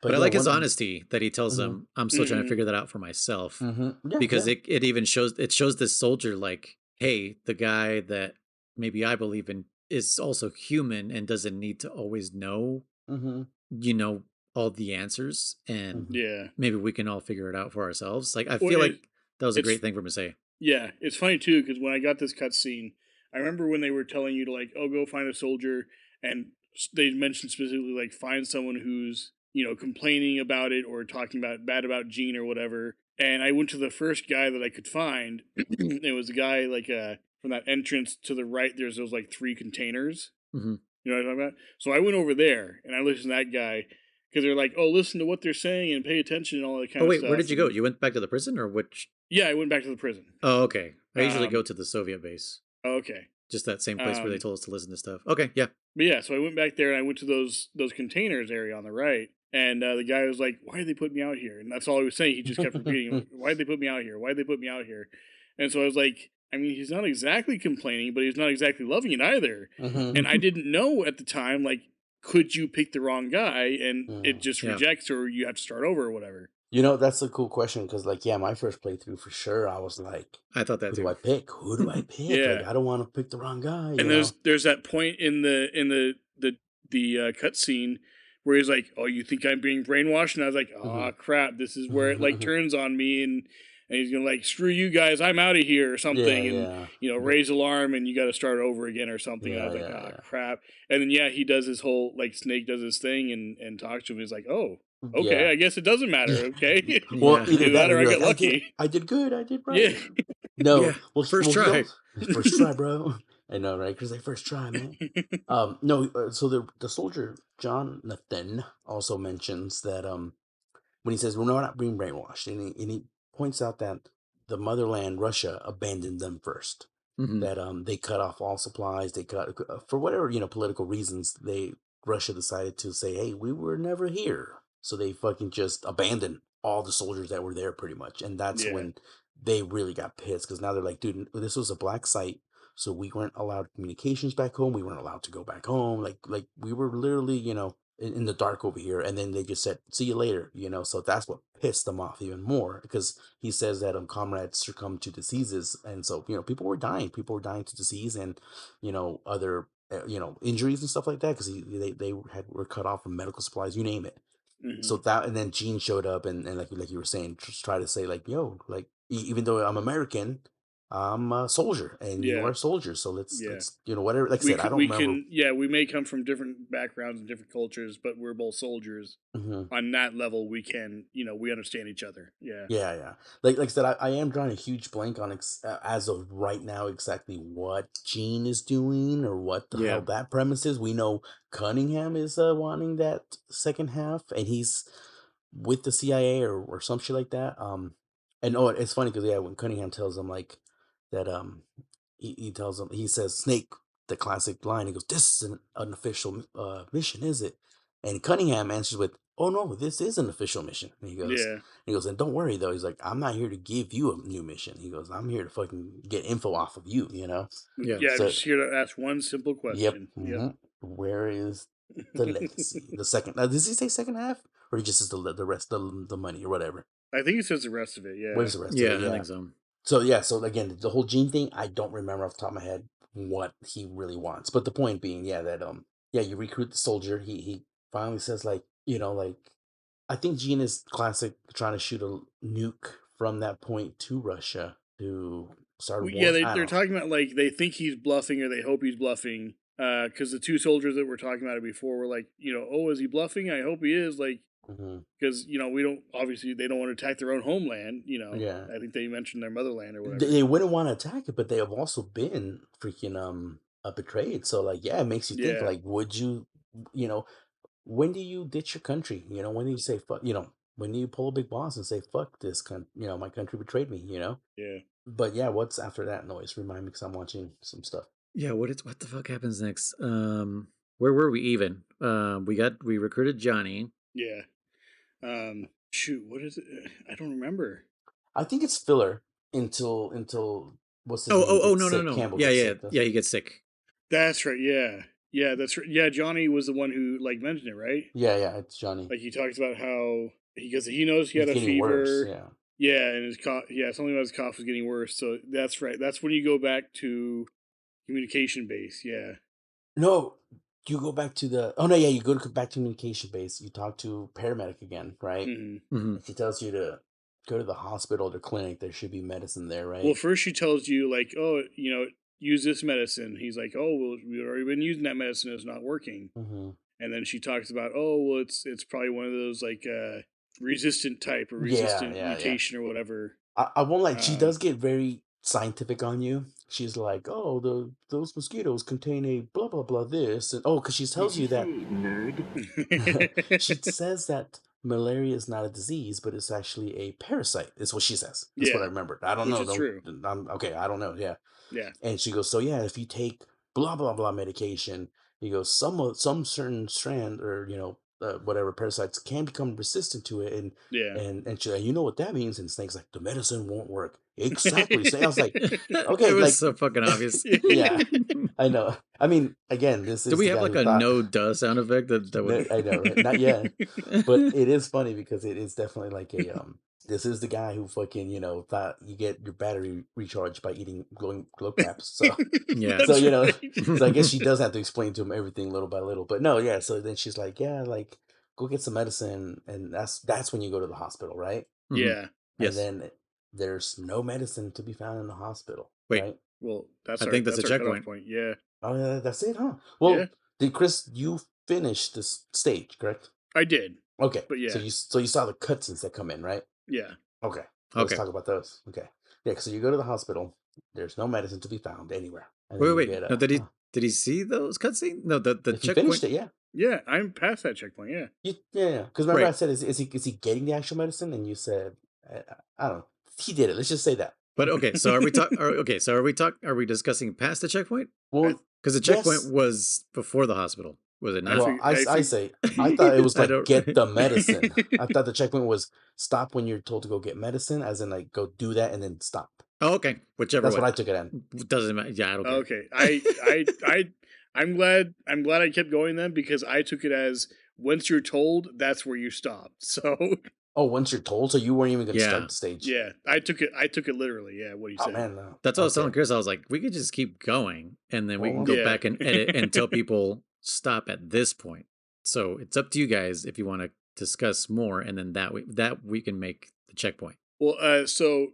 But I yeah, like his one. honesty that he tells Mm-hmm, them, I'm still trying to Mhm. figure that out for myself. yeah, Because yeah. it even shows this soldier like, hey, the guy that maybe I believe in is also human and doesn't need to always know, Mm-hmm, you know, all the answers. And mm-hmm. Yeah. maybe we can all figure it out for ourselves. Like I Well, feel like that was a it's great thing for him to say. yeah, it's funny too because when I got this cutscene, I remember when they were telling you to like, oh, go find a soldier, and they mentioned specifically like find someone who's complaining about it or talking about bad about Gene or whatever. And I went to the first guy that I could find. It was a guy like from that entrance to the right. There's those like three containers. Hmm. You know what I'm talking about? So I went over there and I listened to that guy because they're like, oh, listen to what they're saying and pay attention and all that kind Oh of wait, where stuff. did you go? And You went back to the prison or which? yeah, I went back to the prison. Oh, okay. I usually go Um, to the Soviet base, okay. just that same place where they Um, told us to listen to stuff. Okay, yeah. but yeah, so I went back there and I went to those containers area on the right, and the guy was like, "Why did they put me out here?" And that's all he was saying. He just kept repeating, "Why did they put me out here? Why did they put me out here?" And so I was like, I mean, he's not exactly complaining, but he's not exactly loving it either. And I didn't know at the time, like, could you pick the wrong guy and it just Yeah. rejects or you have to start over or whatever? That's a cool question because, like, yeah, my first playthrough for sure, I was like, I thought that who do too. I pick? Who do I pick? Like, Yeah. I don't want to pick the wrong guy. And there's that point in the cutscene where he's like, "Oh, you think I'm being brainwashed?" And I was like, "Oh crap, this is where it like turns on me." And he's gonna like, "Screw you guys, I'm out of here" or Yeah, something, and yeah, raise alarm and you got to start over again or something. And I yeah, was like, yeah, "Oh yeah. crap!" And then yeah, he does his whole like Snake does his thing and talks to him. He's like, "Oh, okay, Yeah. I guess it doesn't matter. Yeah. Okay, Well, Yeah. either either that that or or I you're got like, lucky." I did good, I did Yeah, right. No, Yeah. First he try. also first try, bro. I know, right? Because they first try, man. No. So the soldier Jonathan also mentions that when he says we're not being brainwashed, and he points out that the motherland, Russia, abandoned them first. Hmm. That they cut off all supplies. They cut for whatever political reasons. Russia decided to say, hey, we were never here, so they fucking just abandoned all the soldiers that were there, pretty much. And that's yeah, when they really got pissed because now they're like, dude, this was a black site. So we weren't allowed communications back home. We weren't allowed to go back home. Like we were literally, in the dark over here. And then they just said, "See you later." So that's what pissed them off even more because he says that comrades succumbed to diseases, and so people were dying. People were dying to disease and other injuries and stuff like that because were cut off from medical supplies. You name it. hmm So that, and then Gene showed up and like you were saying, just try to say like, yo, like even though I'm American, I'm a soldier and you yeah, are a soldier, so let's yeah. whatever. Like I said, I don't We remember. can yeah, we may come from different backgrounds and different cultures, but we're both soldiers. Mhm. On that level, we can we understand each other. Yeah. Yeah, yeah. Like I said, I am drawing a huge blank on as of right now exactly what Gene is doing or what the hell Yeah. that premise is. We know Cunningham is wanting that second half, and he's with the CIA or some shit like that. And oh, it's funny because yeah, when Cunningham tells him like that, he tells him, he says Snake, the classic line. He goes, "This is an official mission, is it?" And Cunningham answers with, "Oh no, this is an official mission." And Yeah. he goes, "And don't worry though." He's like, "I'm not here to give you a new mission." He goes, "I'm here to fucking get info off of you." Yeah. Yeah, I'm So, just here to ask one simple yep. question. Yep. Where is let's see, the second. Does he say second half, or he just says the rest, the money or whatever? I think it says the rest of it. Where's Yeah. the rest of it? Yeah, I Yeah. think so. So yeah, so again, the whole gene thing, I don't remember off the top of my head what he really wants. But the point being, yeah, that yeah, you recruit the soldier. He finally says like, like I think Gene is classic trying to shoot a nuke from that point to Russia to start a Well, yeah, war. I they're don't know. talking about like they think he's bluffing or they hope he's bluffing. Because the two soldiers that were talking about it before were like, oh, is he bluffing? I hope he is. Like, Hmm. because we don't obviously they don't want to attack their own homeland. Yeah, I think they mentioned their motherland or whatever. they wouldn't want to attack it, but they have also been freaking betrayed. So like, yeah, it makes you think Yeah, like, would you, you know, when do you ditch your country? When do you say fuck? When do you pull a big boss and say fuck this my country betrayed me. yeah. But yeah, what's after that noise? Remind me, because I'm watching some stuff. Yeah, what the fuck happens next? Where were we even? We recruited Johnny. Yeah. Shoot, what is it? I don't remember. I think it's filler until what's his Oh, name oh, gets no, no, sick. no. Campbell Yeah, gets yeah, sick. yeah. He gets sick. That's right. Yeah, yeah. That's right. Yeah, Johnny was the one who like mentioned it, right? Yeah, it's Johnny. Like he talks about how because he knows he He's had a getting worse. fever. Yeah. Yeah, and his cough. Yeah, something about his cough was getting worse. So that's right. That's when you go back to communication base. Yeah. No, you go back to the. Oh no, yeah, you back to communication base. You talk to paramedic again, right? Hmm. Hmm. And she tells you to go to the hospital or clinic. There should be medicine there, Well, right? first she tells you like, oh, use this medicine. He's like, oh, well, we've already been using that medicine. It's not working. Mm-hmm. And then she talks about, oh, well, it's probably one of those like resistant type or Yeah, resistant yeah, yeah. mutation or whatever. I won't lie. She Um, does get very scientific on you. She's like, "Oh, those mosquitoes contain a blah blah blah this," and because she tells you that she says that malaria is not a disease, but it's actually a parasite. Is what she says. That's what I yeah, remembered. I don't which know. is true. I'm okay. I don't know. Yeah. Yeah, And she goes, so yeah, if you take blah blah blah medication, he goes, some certain strand or whatever parasites can become resistant to it, and yeah. she's like, you know what that means? And Snake's like, the medicine won't work. Exactly. Snake. I was like, okay, It was like, so fucking obvious. yeah, I know. I mean, again, this Do is we the have guy like who a thought. no duh sound effect that would? No, I know, right? Not yet, but it is funny because it is definitely like a This is the guy who fucking thought you get your battery recharged by eating glow crabs. So Yeah. so That's right. so I guess she does have to explain to him everything little by little. But no, yeah. So then she's like, yeah, like go get some medicine, and that's when you go to the hospital, right? Hmm. Yeah. And Yes. then there's no medicine to be found in the hospital, Wait, right? Well, I think that's a our cutoff checkpoint. point. Yeah. Oh, yeah, that's it, huh? Yeah. Well, did Chris you finish this stage, correct? I did. Okay, But so yeah. you saw the cutscenes that come in, right? Yeah. Okay, let's Okay. talk about those. Okay, yeah. So you go to the hospital. There's no medicine to be found anywhere, and then Wait, you wait. get No, did he see those cutscenes? No, the if you finished checkpoint. it, yeah. Yeah. I'm past that checkpoint. Yeah. Yeah. Because remember I Right. said, is he getting the actual medicine? And you said, I don't know. He did it. Let's just say that. But okay, so are we talk? Okay, so are we discussing past the checkpoint? I Well, Because the checkpoint yes. was before the hospital, was it I not? Well, fig- I say I thought it was I like don't. get the medicine. I thought the checkpoint was stop when you're told to go get medicine, as in like go do that and then stop. Oh, okay, whichever That's way. what I took it in. Doesn't matter. Yeah, I don't care. Okay. I'm glad I kept going then because I took it as once you're told, that's where you stop. So Oh, once you're told, so you weren't even going to Yeah. start the stage. yeah, I took it literally. Yeah, what he Oh said. man, no. That's what I was telling Okay. Chris. I was like, we could just keep going, and then we can Well, go Yeah. back and edit and tell people stop at this point. So it's up to you guys if you want to discuss more, and then that we can make the checkpoint. Well, so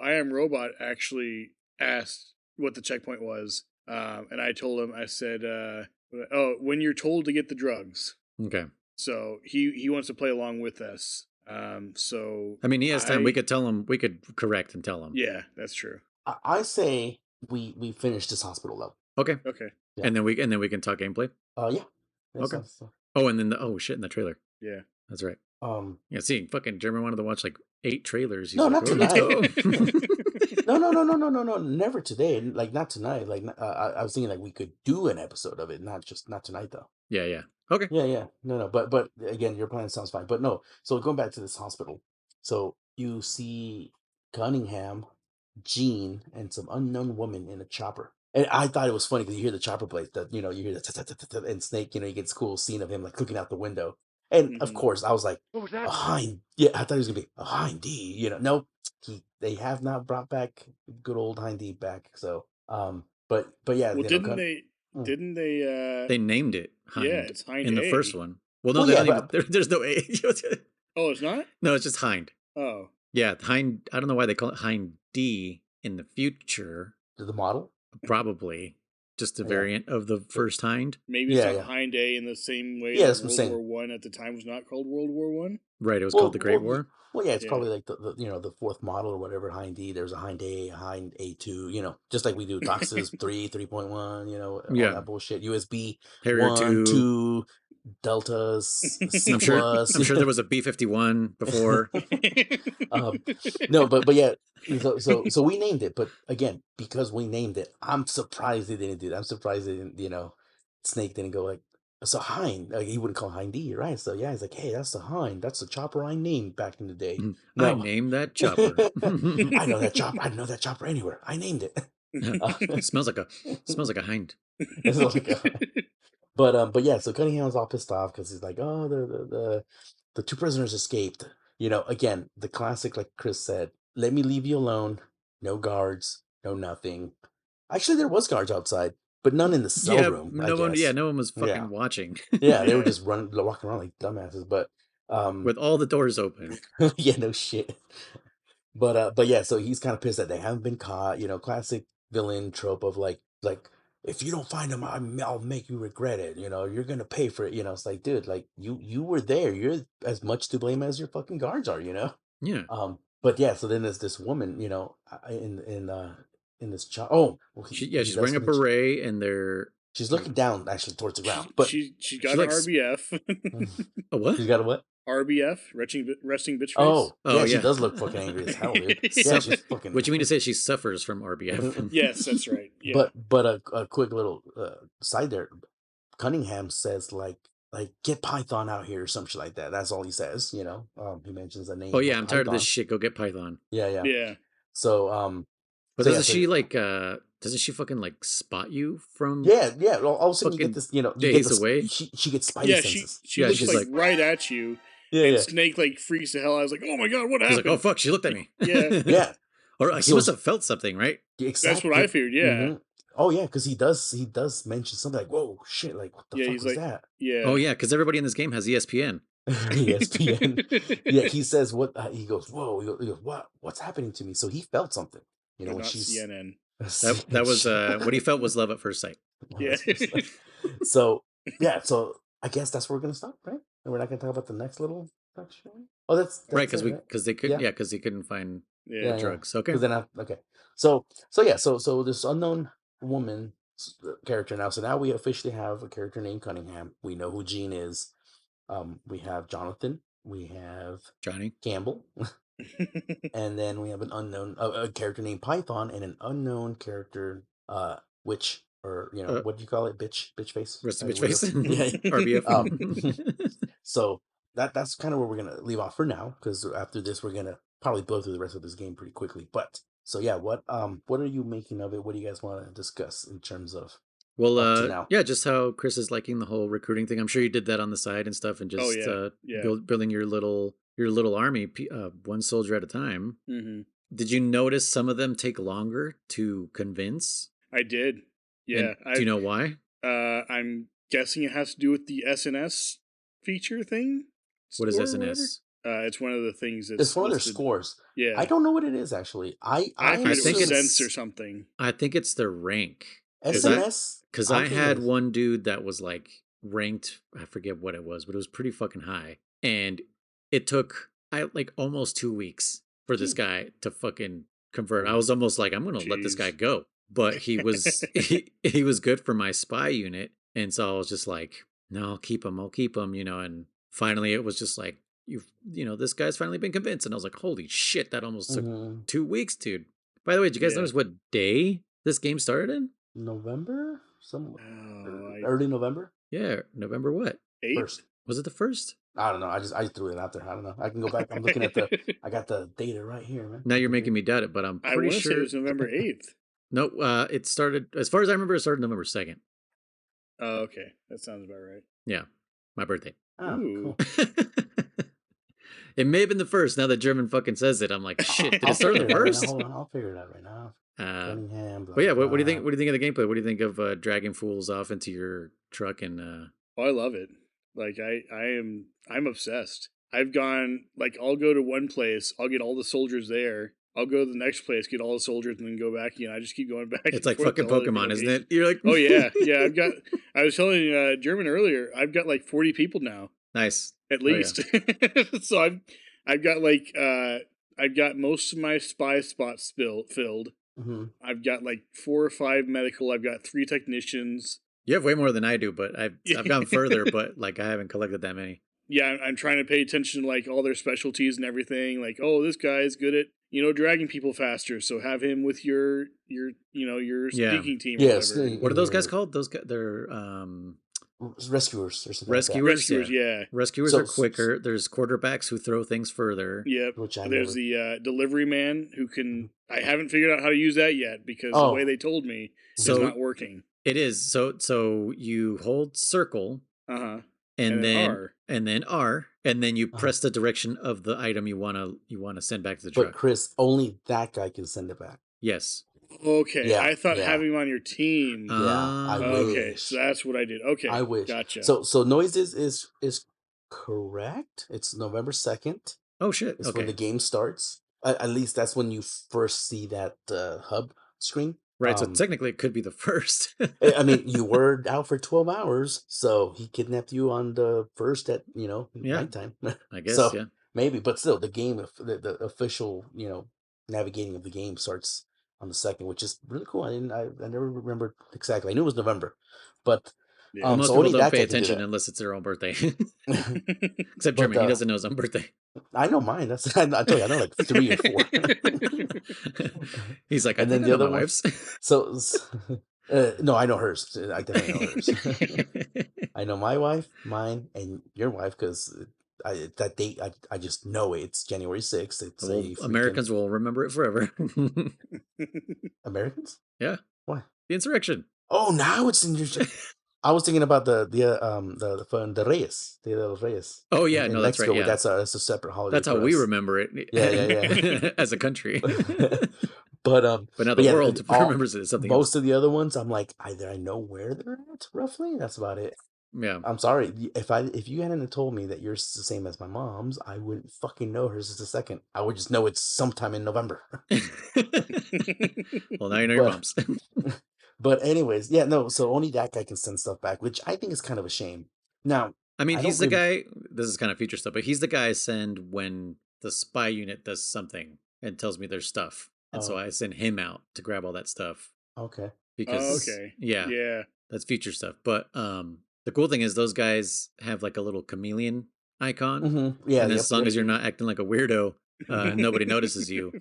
I Am Robot actually asked what the checkpoint was, and I told him. I said, "Oh, when you're told to get the drugs." Okay. So he wants to play along with us. So I mean, he has time. We could tell him. We could correct and tell him. Yeah, that's true. I say we finish this hospital level. Okay. Okay. Yeah. And then we can talk gameplay. Yeah. Okay. So, Oh, and then oh shit in the trailer. Yeah. That's right. um. Yeah. See, fucking Jeremy wanted to watch like 8 trailers. He's No, like, not oh, let's go. No. Never today. Like not tonight. Like I was thinking like we could do an episode of it, not tonight though. Yeah. Yeah. Okay. Yeah. No. But again, your plan sounds fine. But no. So going back to this hospital. So you see Cunningham, Jean, and some unknown woman in a chopper. And I thought it was funny because you hear the chopper blades, you hear the and Snake, you get this cool scene of him like looking out the window. And of Mhm. course, I was like, What was a that? hind. Yeah, I thought he was gonna be a hind D. Nope. They have not brought back good old hind D back. So, but yeah, Well, didn't cut. they? Mm. Didn't they? They named it Yeah, Hind it's Hind in the first A. one. Well, no, Well, they yeah, don't even. but There's no A. Oh, it's not. No, it's just Hind. Oh, Yeah, Hind. I don't know why they call it Hind D in the future. the model. Probably just a Yeah. variant of the first Hind. maybe it's Yeah, not yeah. Hind A in the same way Yeah, that that's what I'm World saying. War One at the time was not called World War One. Right. It was called the Great War. Well, yeah, it's Yeah. probably like the fourth model or whatever. Hind D. There's a Hind A, a Hind A2. Just like we do DOCSIS 3, 3.1. All Yeah. that bullshit. USB Harrier 1, 2. 2, Deltas, C I'm sure. plus. I'm sure there was a B-51 before. No, but yeah. So we named it, but again, because we named it, I'm surprised they didn't do that. I'm surprised they didn't. Snake didn't go like, so Hind. He wouldn't call Hind D, right? So yeah, he's like, hey, that's the Hind. That's the chopper I named back in the day. I No, named that chopper. I know that chopper. I know that chopper anywhere. I named it. It smells like a hind. It smells like a- But yeah, so Cunningham's all pissed off because he's like, oh, the two prisoners escaped. Again, the classic, like Chris said, let me leave you alone. No guards, no nothing. Actually, there was guards outside, but none in the cell Yeah, room. I no one. guess. Yeah, no one was fucking Yeah. watching. Yeah, they were Yeah. just walking around like dumbasses. But With all the doors open. yeah, no shit. But yeah, so he's kind of pissed that they haven't been caught. Classic villain trope of like if you don't find them, I'll make you regret it. You're gonna pay for it. It's like, dude, like you were there. You're as much to blame as your fucking guards are. Yeah. But yeah, so then there's this woman. In this child. Oh, well, She's does wearing a mention- beret, and they're She's looking down actually towards the ground. But she got she an likes- RBF. a what? she's got a what? RBF, resting bitch face. Oh, Oh, yeah, she yeah. does look fucking angry as hell, dude. Yeah, Suff- she's fucking. What you mean to say she suffers from RBF? Yes, that's right. Yeah. But a quick little side there. Cunningham says like get Python out here or some shit like that. That's all he says. He mentions the name. Oh yeah, I'm tired of Python. this shit. Go get Python. Yeah. Yeah. So But so, doesn't so- she like? Doesn't she fucking like spot you from? Yeah. All of a sudden you fucking get this. You days get this, away? She gets spidey Yeah, senses. she Yeah, looks she's like, like- right at you, Yeah, and yeah. Snake like freaks the hell out. I was like, "Oh my god, what She's happened?" like, oh fuck, she looked at me. Yeah. Yeah. Or He she must was- have felt something, right? That's what I figured. Yeah, Mhm. Oh yeah, because he does mention something like, whoa, shit, like what the Yeah, fuck he's was like- that? yeah. Oh yeah, because everybody in this game has ESPN. ESPN. Yeah, he says what he goes, whoa, he goes, what's happening to me? So he felt something. But When not she's CNN. That was what he felt was love at first sight. Yeah. So yeah, so I guess that's where we're gonna stop, right? And we're not gonna talk about the next little section. Oh, that's Right, it, because they couldn't. Yeah. Yeah, because he couldn't find Yeah. Yeah. drugs. Okay. Because then okay, so this unknown woman character now. So now we officially have a character named Cunningham. We know who Gene is. We have Jonathan. We have Johnny. Campbell. And then we have an unknown a character named Python and an unknown character witch or what do you call it, bitch face, Rest of or bitch face. whatever. Yeah. RBF. So that's kind of where we're gonna leave off for now, because after this we're gonna probably blow through the rest of this game pretty quickly. But so yeah, what are you making of it? What do you guys want to discuss in terms of Well, up to now? yeah, just how Chris is liking the whole recruiting thing. I'm sure you did that on the side and stuff, and just yeah. building your little army, one soldier at a time. Mm-hmm. Did you notice some of them take longer to convince? I did. Yeah. And do you know why? I'm guessing it has to do with the SNS feature thing. What is Score or SNS? whatever? It's one of the things that's It's one of their listed. scores. Yeah. I don't know what it is actually. I I think think it it's- was sense or something. I think it's the rank. SNS. Because I had one dude that was like ranked, I forget what it was, but it was pretty fucking high. And it took like almost 2 weeks for this guy to fucking convert. I was almost like, I'm gonna let this Jeez. guy go. But he was he was good for my spy unit. And so I was just like, no, I'll keep him, and finally it was just like, this guy's finally been convinced. And I was like, holy shit, that almost took 2 weeks, dude. By the way, did you guys Yeah. notice what day this game started in? November, Oh, early November. Yeah, November what? 8? First. Was it the first? I don't know. I just threw it out there. I don't know. I can go back. I'm looking at I got the data right here, man. Now you're making me doubt it, but I'm I pretty want to say it sure. was November 8th. Nope. It started, as far as I remember, it started November 2nd. Oh, okay. That sounds about right. Yeah, my birthday. Oh, Ooh. cool. It may have been the first. Now that German fucking says it, I'm like, shit. Did it start on the Figure it out right now. first? Hold on, I'll figure it out right now. Cunningham, blah But yeah, blah what do you think? blah. What do you think of the gameplay? What do you think of dragging fools off into your truck and? Oh, I love it. Like I'm obsessed. I've gone like I'll go to one place, I'll get all the soldiers there. I'll go to the next place, get all the soldiers, and then go back. I just keep going back It's and like forth to fucking all the different Pokemon, isn't it? locations. You're like, Oh yeah, yeah. I was telling German earlier. I've got like 40 people now, nice, at oh, yeah. least. So I've got like I've got most of my spy spots filled. Mm-hmm. I've got like 4 or 5 medical. I've got 3 technicians. You have way more than I do, but I've gone further, but like I haven't collected that many. Yeah, I'm trying to pay attention to like all their specialties and everything. Like, oh, this guy's good at dragging people faster, so have him with your Yeah. speaking team. Yes. Or whatever. What are those guys called? They're Rescuers or something rescuers. Rescuers, yeah. Rescuers So- are quicker. There's quarterbacks who throw things further. Yep. Which I There's never- the delivery man who can. I haven't figured out how to use that yet because the Oh. way they told me So- is not working. It is. So you hold circle Uh huh. and And then then R. and then R, and then you Uh-huh. press the direction of the item you wanna send back to the But truck. Chris, only that guy can send it back. Yes. Okay, Yeah, I thought yeah. having him on your team. I Okay, wish. so that's what I did. Okay, I wish. Gotcha. So Noises is correct. It's November 2nd. Oh shit. Is Okay. when the game starts. At least that's when you first see that hub screen. Right. So technically, it could be the first. I mean, you were out for 12 hours, so he kidnapped you on the first at Yeah. nighttime. I guess. So Yeah. maybe, but still, the game, the official, navigating of the game starts on the 2nd, which is really cool. I never remembered exactly. I knew it was November, but Yeah. Most so people only don't that pay guy can do attention that. unless it's their own birthday. Except But, Jeremy, he doesn't know his own birthday. I know mine. That's I told you, I know like 3 or 4. He's like, I And then think the I know other my one- wife's. So no, I know hers. I definitely know hers. I know my wife, mine, and your wife because that date I just know it. It's January 6th. It's Well, a freaking... Americans will remember it forever. Americans? Yeah. Why? The insurrection. Oh, now it's in your. I was thinking about the Reyes, Dia de los Reyes. Oh yeah, in no, that's right. Mexico, Yeah, that's a separate holiday. that's how for we us. remember it. Yeah. As a country. But now the world remembers it as something most else. of the other ones, I'm like, either I know where they're at roughly. That's about it. Yeah. I'm sorry if you hadn't told me that yours is the same as my mom's, I wouldn't fucking know hers is the 2nd. I would just know it's sometime in November. Well, now you know your mom's. But anyways, yeah, no. So only that guy can send stuff back, which I think is kind of a shame. Now, I mean, I he's don't the guy. This is kind of future stuff, but he's the guy I send when the spy unit does something and tells me there's stuff, and so Oh. I send him out to grab all that stuff Okay. because okay. yeah, that's future stuff. But the cool thing is those guys have like a little chameleon icon, Mm-hmm. Yeah. and yep, as long yep. as you're not acting like a weirdo, nobody notices you.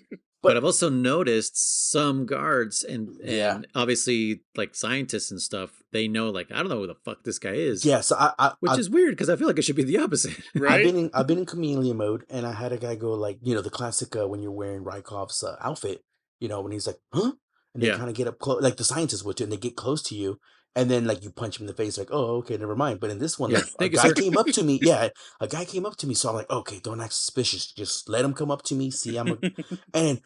But I've also noticed some guards and Yeah. obviously like scientists and stuff, they know like, I don't know who the fuck this guy is. Yeah. So Which is weird because I feel like it should be the opposite. Right? I've been in chameleon mode, and I had a guy go like, the classic when you're wearing Rykov's outfit, when he's like, huh, and they Yeah. kind of get up close, like the scientists would, too, and they get close to you, and then like you punch him in the face, like, oh, okay, never mind. But in this one, Yeah, like a thank you, guy sir. came up to me, yeah, a guy came up to me, so I'm like, okay, don't act suspicious, just let him come up to me, see I'm a, and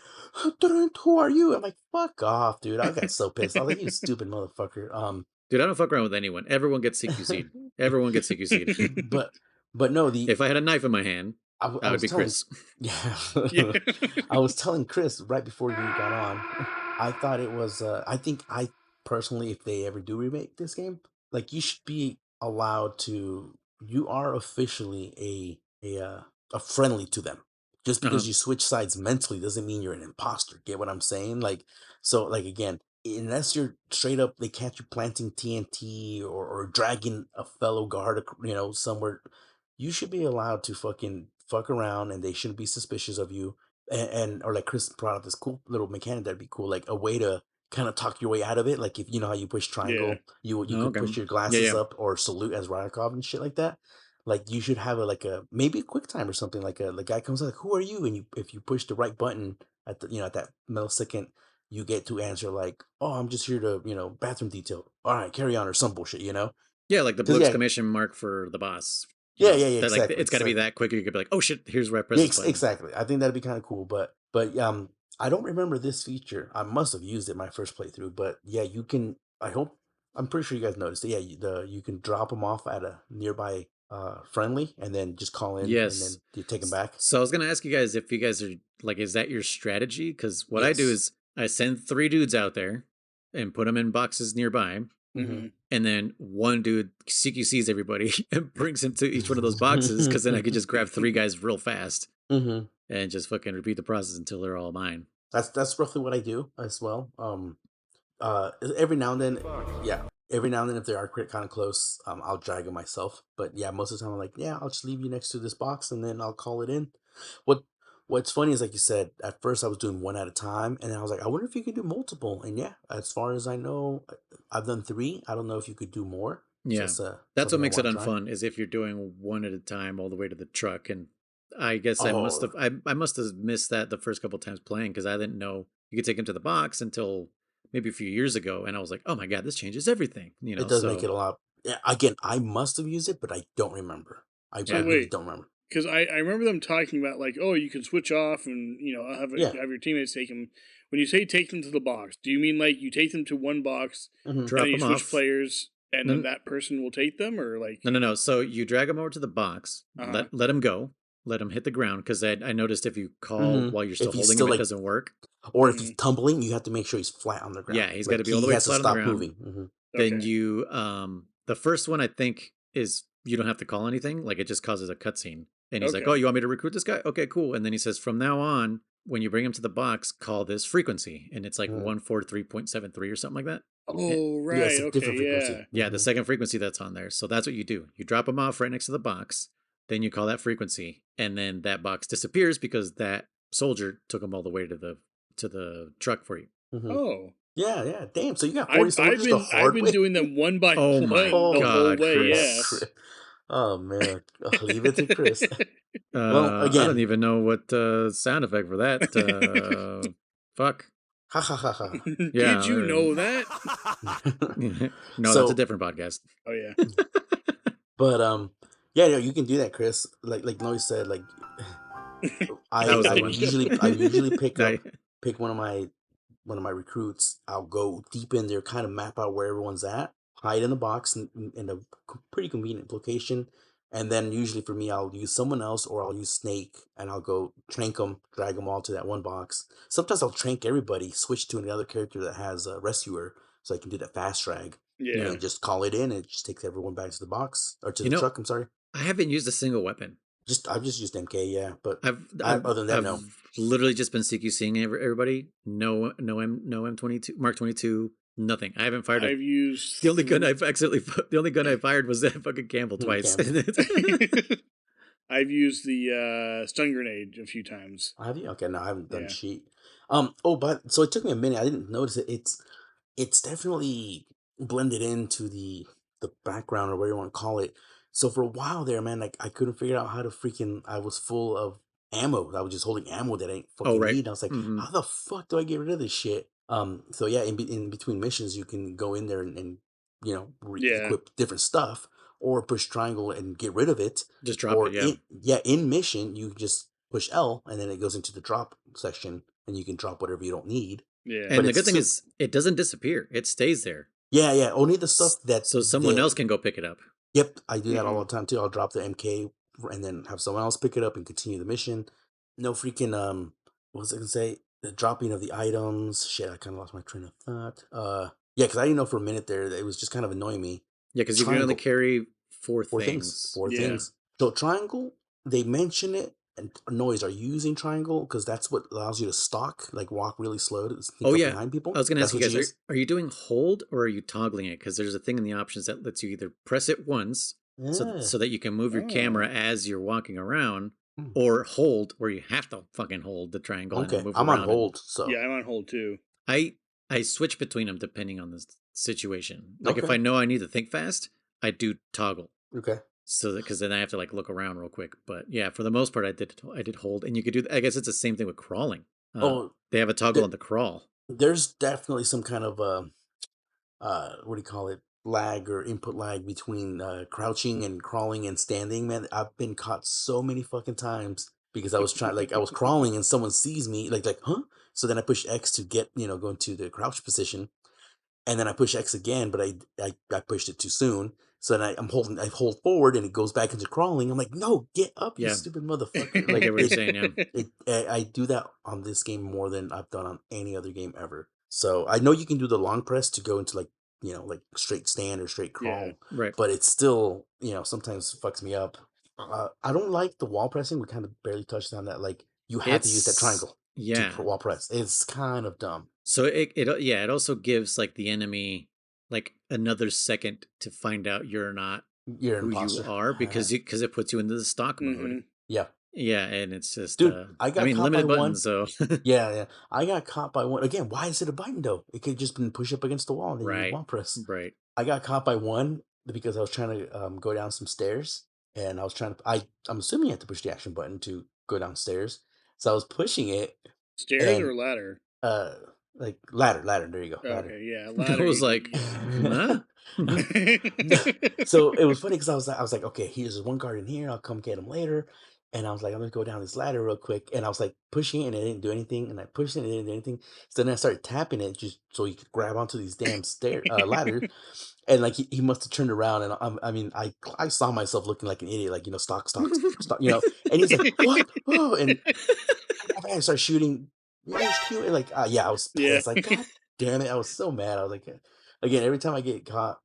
who are you? I'm like, fuck off, dude. I got so pissed. I was like, you stupid motherfucker. Dude, I don't fuck around with anyone. Everyone gets CQC'd. Everyone gets CQC'd. but no, If I had a knife in my hand, I that was would be telling, Chris. yeah. Yeah. I was telling Chris right before you got on. I thought it was. I think I personally, if they ever do remake this game, like you should be allowed to. You are officially a friendly to them. Just because Uh-huh. you switch sides mentally doesn't mean you're an imposter. Get what I'm saying? Like, so, like again, unless you're straight up, they catch you planting TNT or dragging a fellow guard, somewhere. You should be allowed to fucking fuck around, and they shouldn't be suspicious of you. And or like Chris brought up this cool little mechanic that'd be cool, like a way to kind of talk your way out of it. Like if you know how you push triangle, you Oh, could okay. push your glasses Yeah. up or salute as Ryakov and shit like that. Like you should have maybe a quick time or something. Like the guy comes out like, who are you? And if you push the right button at the at that millisecond, you get to answer like, "Oh, I'm just here to, bathroom detail. All right, carry on," or some bullshit, Yeah, like the blue Because yeah, exclamation mark for the boss. yeah, That like exactly. it's got to be So that quick. You could be like, oh shit, here's where I press yeah, this button. exactly. I think that'd be kind of cool, but I don't remember this feature. I must have used it my first playthrough, but yeah, you can. I hope I'm pretty sure you guys noticed it. Yeah, you can drop them off at a nearby friendly, and then just call in, and Yes. then you take them back. So I was gonna ask you guys if you guys are like, is that your strategy? Because what I do Yes. is I send 3 dudes out there and put them in boxes nearby, Mm-hmm. and then one dude CQCs everybody and brings him to each one of those boxes. Because then I could just grab 3 guys real fast Mm-hmm. and just fucking repeat the process until they're all mine. That's roughly what I do as well. Every now and then, yeah, every now and then if they are kind of close, I'll drag them myself. But yeah, most of the time I'm like, yeah, I'll just leave you next to this box and then I'll call it in. What What's funny is like you said, at first I was doing one at a time, and then I was like, I wonder if you could do multiple. And yeah, as far as I know, I've done 3. I don't know if you could do more. So Yeah. that's That's what something I makes it want to try. unfun is if you're doing one at a time all the way to the truck. And I guess Oh, I must have missed that the first couple times playing because I didn't know you could take him to the box until maybe a few years ago. And I was like, oh my God, this changes everything, it does make So it a lot. Yeah, again, I must have used it, but I don't remember. I So yeah. really wait, don't remember. because I remember them talking about like, oh, you can switch off and Yeah. have your teammates take them. When you say take them to the box, do you mean like you take them to one box Mm-hmm. and then Drop you them switch off. players and then No, that person will take them, or like? no. So you drag them over to the box, Uh huh. let him go, let him hit the ground. Because I noticed if you call Mm-hmm. while you're still If he's holding him, still it like, doesn't work. or if he's Mm-hmm. tumbling, you have to make sure he's flat on the ground. Yeah, he's got to Like be all the he way has to flat on the stop ground. moving. Mm-hmm. Then Okay. you the first one I think is you don't have to call anything, like it just causes a cutscene. And he's like, oh, Okay. you want me to recruit this guy? Okay, cool. And then he says, from now on, when you bring him to the box, call this frequency, and it's like Mm-hmm. 143.73 or something like that. Oh Yeah, it's right. a Okay. different Yeah. frequency. Yeah, the Mm-hmm. second frequency that's on there. So that's what you do. You drop them off right next to the box, then you call that frequency, and then that box disappears because that soldier took them all the way to the truck for you. Mm-hmm. Oh, Yeah. Damn. So you got 40 I've soldiers the been I've hard been way. doing them one by Oh my one the Oh, whole God, way. oh, Yeah. Chris. Chris. Oh man. Leave it to Chris. Well, I don't again, even know what sound effect for that. Fuck. ha ha ha ha. Did Yeah. you know that? No, that's a So, different podcast. Oh yeah. but yeah, you can do that, Chris. Like Noise said, like That was I the would one. usually I, pick one of my recruits. I'll go deep in there, kind of map out where everyone's at, hide in a box in a pretty convenient location, and then usually for me, I'll use someone else or I'll use Snake, and I'll go trank them, drag them all to that one box. Sometimes I'll trank everybody, switch to another character that has a rescuer, so I can do that fast drag, and Yeah. yeah. then just call it in, and it just takes everyone back to the box or to You the know, truck. I'm sorry. I haven't used a single weapon. I've just used MK, yeah, but I've I've other than that, no. I've literally just been CQCing everybody. No M22 Mark 22. Nothing. I haven't fired a. I've used The only gun I've accidentally. The only gun I fired was that fucking Campbell twice. Campbell. I've used the stun grenade a few times. Have you? Okay, no, I haven't done Yeah. sheet. Oh, but so it took me a minute. I didn't notice it. It's definitely blended into the background or whatever you want to call it. So for a while there, man, like I couldn't figure out how to freaking. I was full of ammo. I was just holding ammo that I didn't Oh fucking right. need. I was like, Mm-hmm. how the fuck do I get rid of this shit? So yeah, in between missions, you can go in there and Yeah. equip different stuff or push triangle and get rid of it. Just drop Or it. Yeah. in mission, you just push L and then it goes into the drop section and you can drop whatever you don't need. Yeah. But And the it's good thing still, is, it doesn't disappear. It stays there. yeah, only the stuff that So someone else can go pick it up. yep, I do that all Hmm. the time too. I'll drop the MK and then have someone else pick it up and continue the mission. No freaking what was I gonna say? The dropping of the items. Shit, I kind of lost my train of thought. Yeah, because I didn't know for a minute there. It was just kind of annoying me. Yeah, because you can only Triangle. carry 4 Four things. things. Four Yeah. things. So triangle, they mention it. And Noise, are you using triangle? Because that's what allows you to stalk, like walk really slow to Oh sneak up yeah. behind people. I was gonna That's ask you what you guys: use. are you doing hold or are you toggling it? Because there's a thing in the options that lets you either press it once, Yeah. so that you can move your camera Oh. as you're walking around, Hmm. or hold where you have to fucking hold the triangle and then Okay, move I'm on around. And hold. So Yeah, I'm on hold too. I switch between them depending on the situation. Like if okay, I know I need to think fast, I do toggle. okay. So because then I have to like look around real quick. But yeah, for the most part, I did hold, and you could do. I guess it's the same thing with crawling. Oh, They have a toggle the, on the crawl. there's definitely some kind of what do you call it, lag or input lag between crouching and crawling and standing. Man, I've been caught so many fucking times because I was trying, like I was crawling and someone sees me, like huh. So then I push X to get, go into the crouch position, and then I push X again, but I pushed it too soon. So then I hold forward and it goes back into crawling. I'm like, no, get up, you Yeah. stupid motherfucker! I Like get what you're saying, yeah. I do that on this game more than I've done on any other game ever. So I know you can do the long press to go into like like straight stand or straight Yeah. crawl, Right. but it's still sometimes fucks me up. I don't like the wall pressing. We kind of barely touched on that. Like you have to use that It's triangle to yeah. wall press. It's kind of dumb. So it also gives like the enemy like another second to find out you're not You're an who you imposter. are because it puts you into the stock mode. Yeah. Yeah, and it's just Dude, I I got mean caught by limited one. buttons, so Yeah, yeah. I got caught by one. Again, why is it a button though? It could just been push up against the wall and then you right. wall press. Right. I got caught by one because I was trying to go down some stairs and I was trying to I'm assuming you have to push the action button to go downstairs. So I was pushing it Stairs and or ladder? uh like ladder, there you go, ladder. Okay, yeah, I ladder. was like, Yeah. huh? So it was funny because I was like, okay, here's one guard in here. I'll come get him later. And I was like, I'm gonna go down this ladder real quick. And I was like pushing it and it didn't do anything. And I pushed it and it didn't do anything. So then I started tapping it just so he could grab onto these damn ladder. And like he must have turned around and I mean I saw myself looking like an idiot, like stock, And he's like, what? Oh, and I started shooting. Yeah, it's cute. And like, yeah, I was Yeah. pissed. Like, God damn it, I was so mad. I was like, again, every time I get caught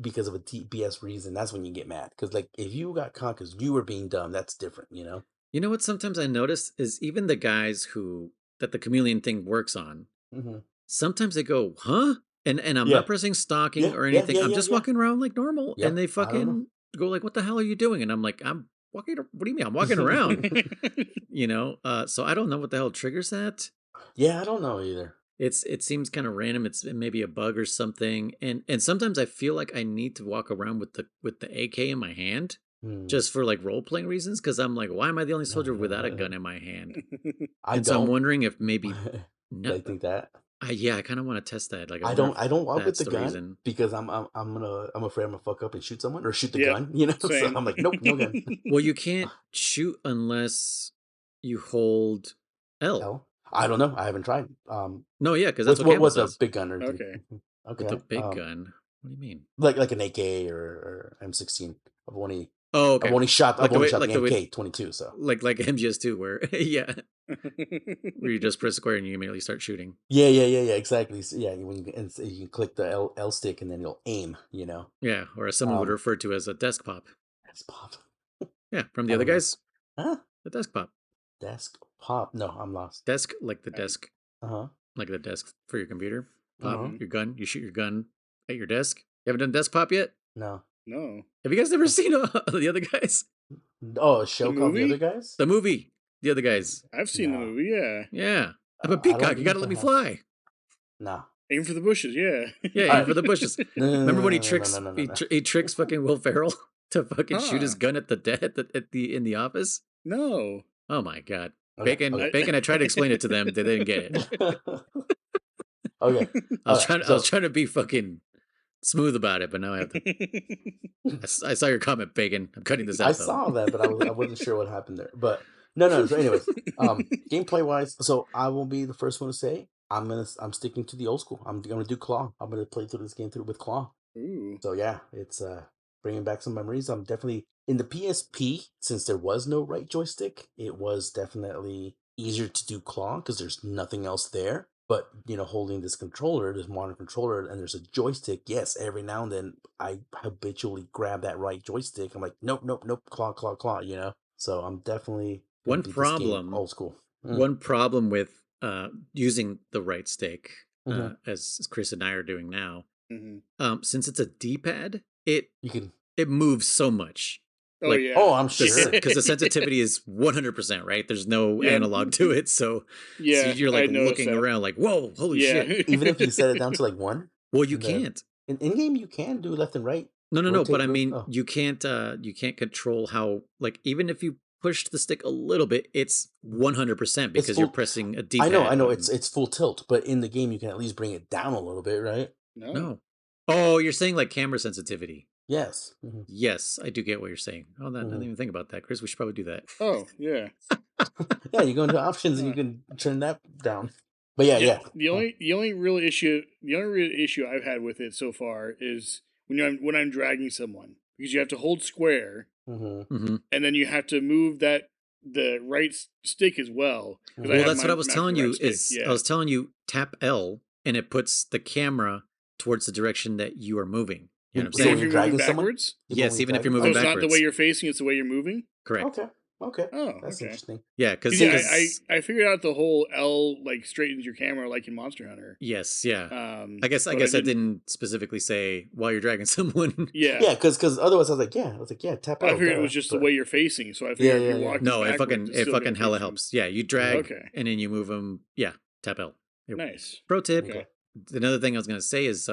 because of a BS reason, that's when you get mad. Because like, if you got caught because you were being dumb, that's different, you know. You know what sometimes I notice is even the guys who that the chameleon thing works on, Mm-hmm. sometimes they go, huh? And I'm Yeah, not pressing stalking yeah, or yeah, anything. yeah, I'm yeah, just yeah, walking around like normal. yeah. And they I don't know. fucking go like, what the hell are you doing? And I'm like, I'm walking. What do you mean? I'm walking around, so I don't know what the hell triggers that. Yeah, I don't know either. It seems kind of random. It's maybe a bug or something. And sometimes I feel like I need to walk around with the AK in my hand Hmm. just for like role playing reasons. Cause I'm like, why am I the only soldier without a gun in my hand? I And so I'm don't. wondering if maybe no, I think that. yeah, I kind of want to test that. Like, I I wonder don't. if I don't walk with that's the the gun reason. because I'm afraid I'm gonna fuck up and shoot someone or shoot the Yep. gun. You know. So Same. I'm like, nope, no gun. Well, you can't shoot unless you hold L. L. I don't know. I haven't tried. No, yeah, because that's With what Campbell what the says. big gun or anything. Okay. With the Okay. big gun. What do you mean? Like an AK or M16. I've only Oh, I've okay. only shot Like I've the only way, shot like the the way, MK22. So like MGS2, where yeah, where you just press square and you immediately start shooting. yeah, exactly. So, yeah, when you can click the L stick and then you'll aim. You know. Yeah, or as someone would refer to as a desk pop. Desk pop. Yeah, from the I other don't know. guys, Huh? the desk pop. Desk pop? No, I'm lost. Desk, like the desk, Uh huh. like the desk for your computer. Pop Uh-huh. your gun. You shoot your gun at your desk. You haven't done desk pop yet? No. No. Have you guys never seen the other guys? Oh, a The show called The Other movie? Guys? The movie, the other guys. I've seen the No. movie, yeah. Yeah, I'm a I don't peacock. You know gotta if let I me have. fly. No. Aim for the bushes, yeah. Yeah, All aim right. for the bushes. No, Remember when he no, tricks no, no, no, no. he tricks fucking Will Ferrell to fucking shoot his Huh. gun at the in the office? No. Oh my god. Okay. Bacon, I tried to explain it to them, they didn't get it. Okay. I All was right. trying So to be fucking smooth about it, but now I have to I saw your comment, Bacon. I'm cutting this I out though. saw that, but I wasn't sure what happened there. But no. So, anyways, gameplay wise, so I will be the first one to say I'm sticking to the old school. I'm gonna do claw. I'm gonna play through this game through with claw. Ooh. So yeah, it's bringing back some memories. I'm definitely in the PSP since there was no right joystick. It was definitely easier to do claw because there's nothing else there. But holding this controller, this modern controller, and there's a joystick. Yes, every now and then I habitually grab that right joystick. I'm like, nope, claw, claw, claw. So I'm definitely gonna One beat this game problem old school. one problem with using the right stick, Mhm. as Chris and I are doing now, Mm-hmm. since it's a D-pad, it You can. moves so much. Oh, Like, yeah. Oh, I'm sure. because the sensitivity is 100%, right? There's no Yeah. analog to it, so Yeah, you're like I noticed looking that. around, like, whoa, holy Yeah. shit! Even if you set it down to like 1. Well, you in the- can't. In game, you can do left and right. No, Rotate, but I mean, oh. you can't control how, like, even if you pushed the stick a little bit, it's 100% because you're pressing a D-pad. I know, button. it's full tilt, but in the game you can at least bring it down a little bit, right? No. Oh, you're saying like camera sensitivity. Yes. Yes, I do get what you're saying. Oh, I didn't even think about that, Chris. We should probably do that. Oh, yeah. Yeah, you go into options and you can turn that down. But yeah. The only real issue I've had with it so far is when I'm dragging someone, because you have to hold square, and then you have to move the right stick as well. Well, that's what I was telling you. I was telling you tap L and it puts the camera towards the direction that you are moving. You know what I'm saying? If you're moving backwards? Yes, even if you're moving backwards. So it's not the way you're facing, it's the way you're moving? Correct. Okay. Oh, that's interesting. Yeah, because I figured out the whole L like straightens your camera like in Monster Hunter. Yes, yeah. I guess I didn't specifically say while you're dragging someone. Yeah, because otherwise I was like, tap L. I figured it was just the way you're facing. So I figured if you're walking no, it backwards, fucking hella helps. Yeah, you drag and then you move them. Yeah, tap L. Nice. Pro tip. Okay. Another thing I was going to say is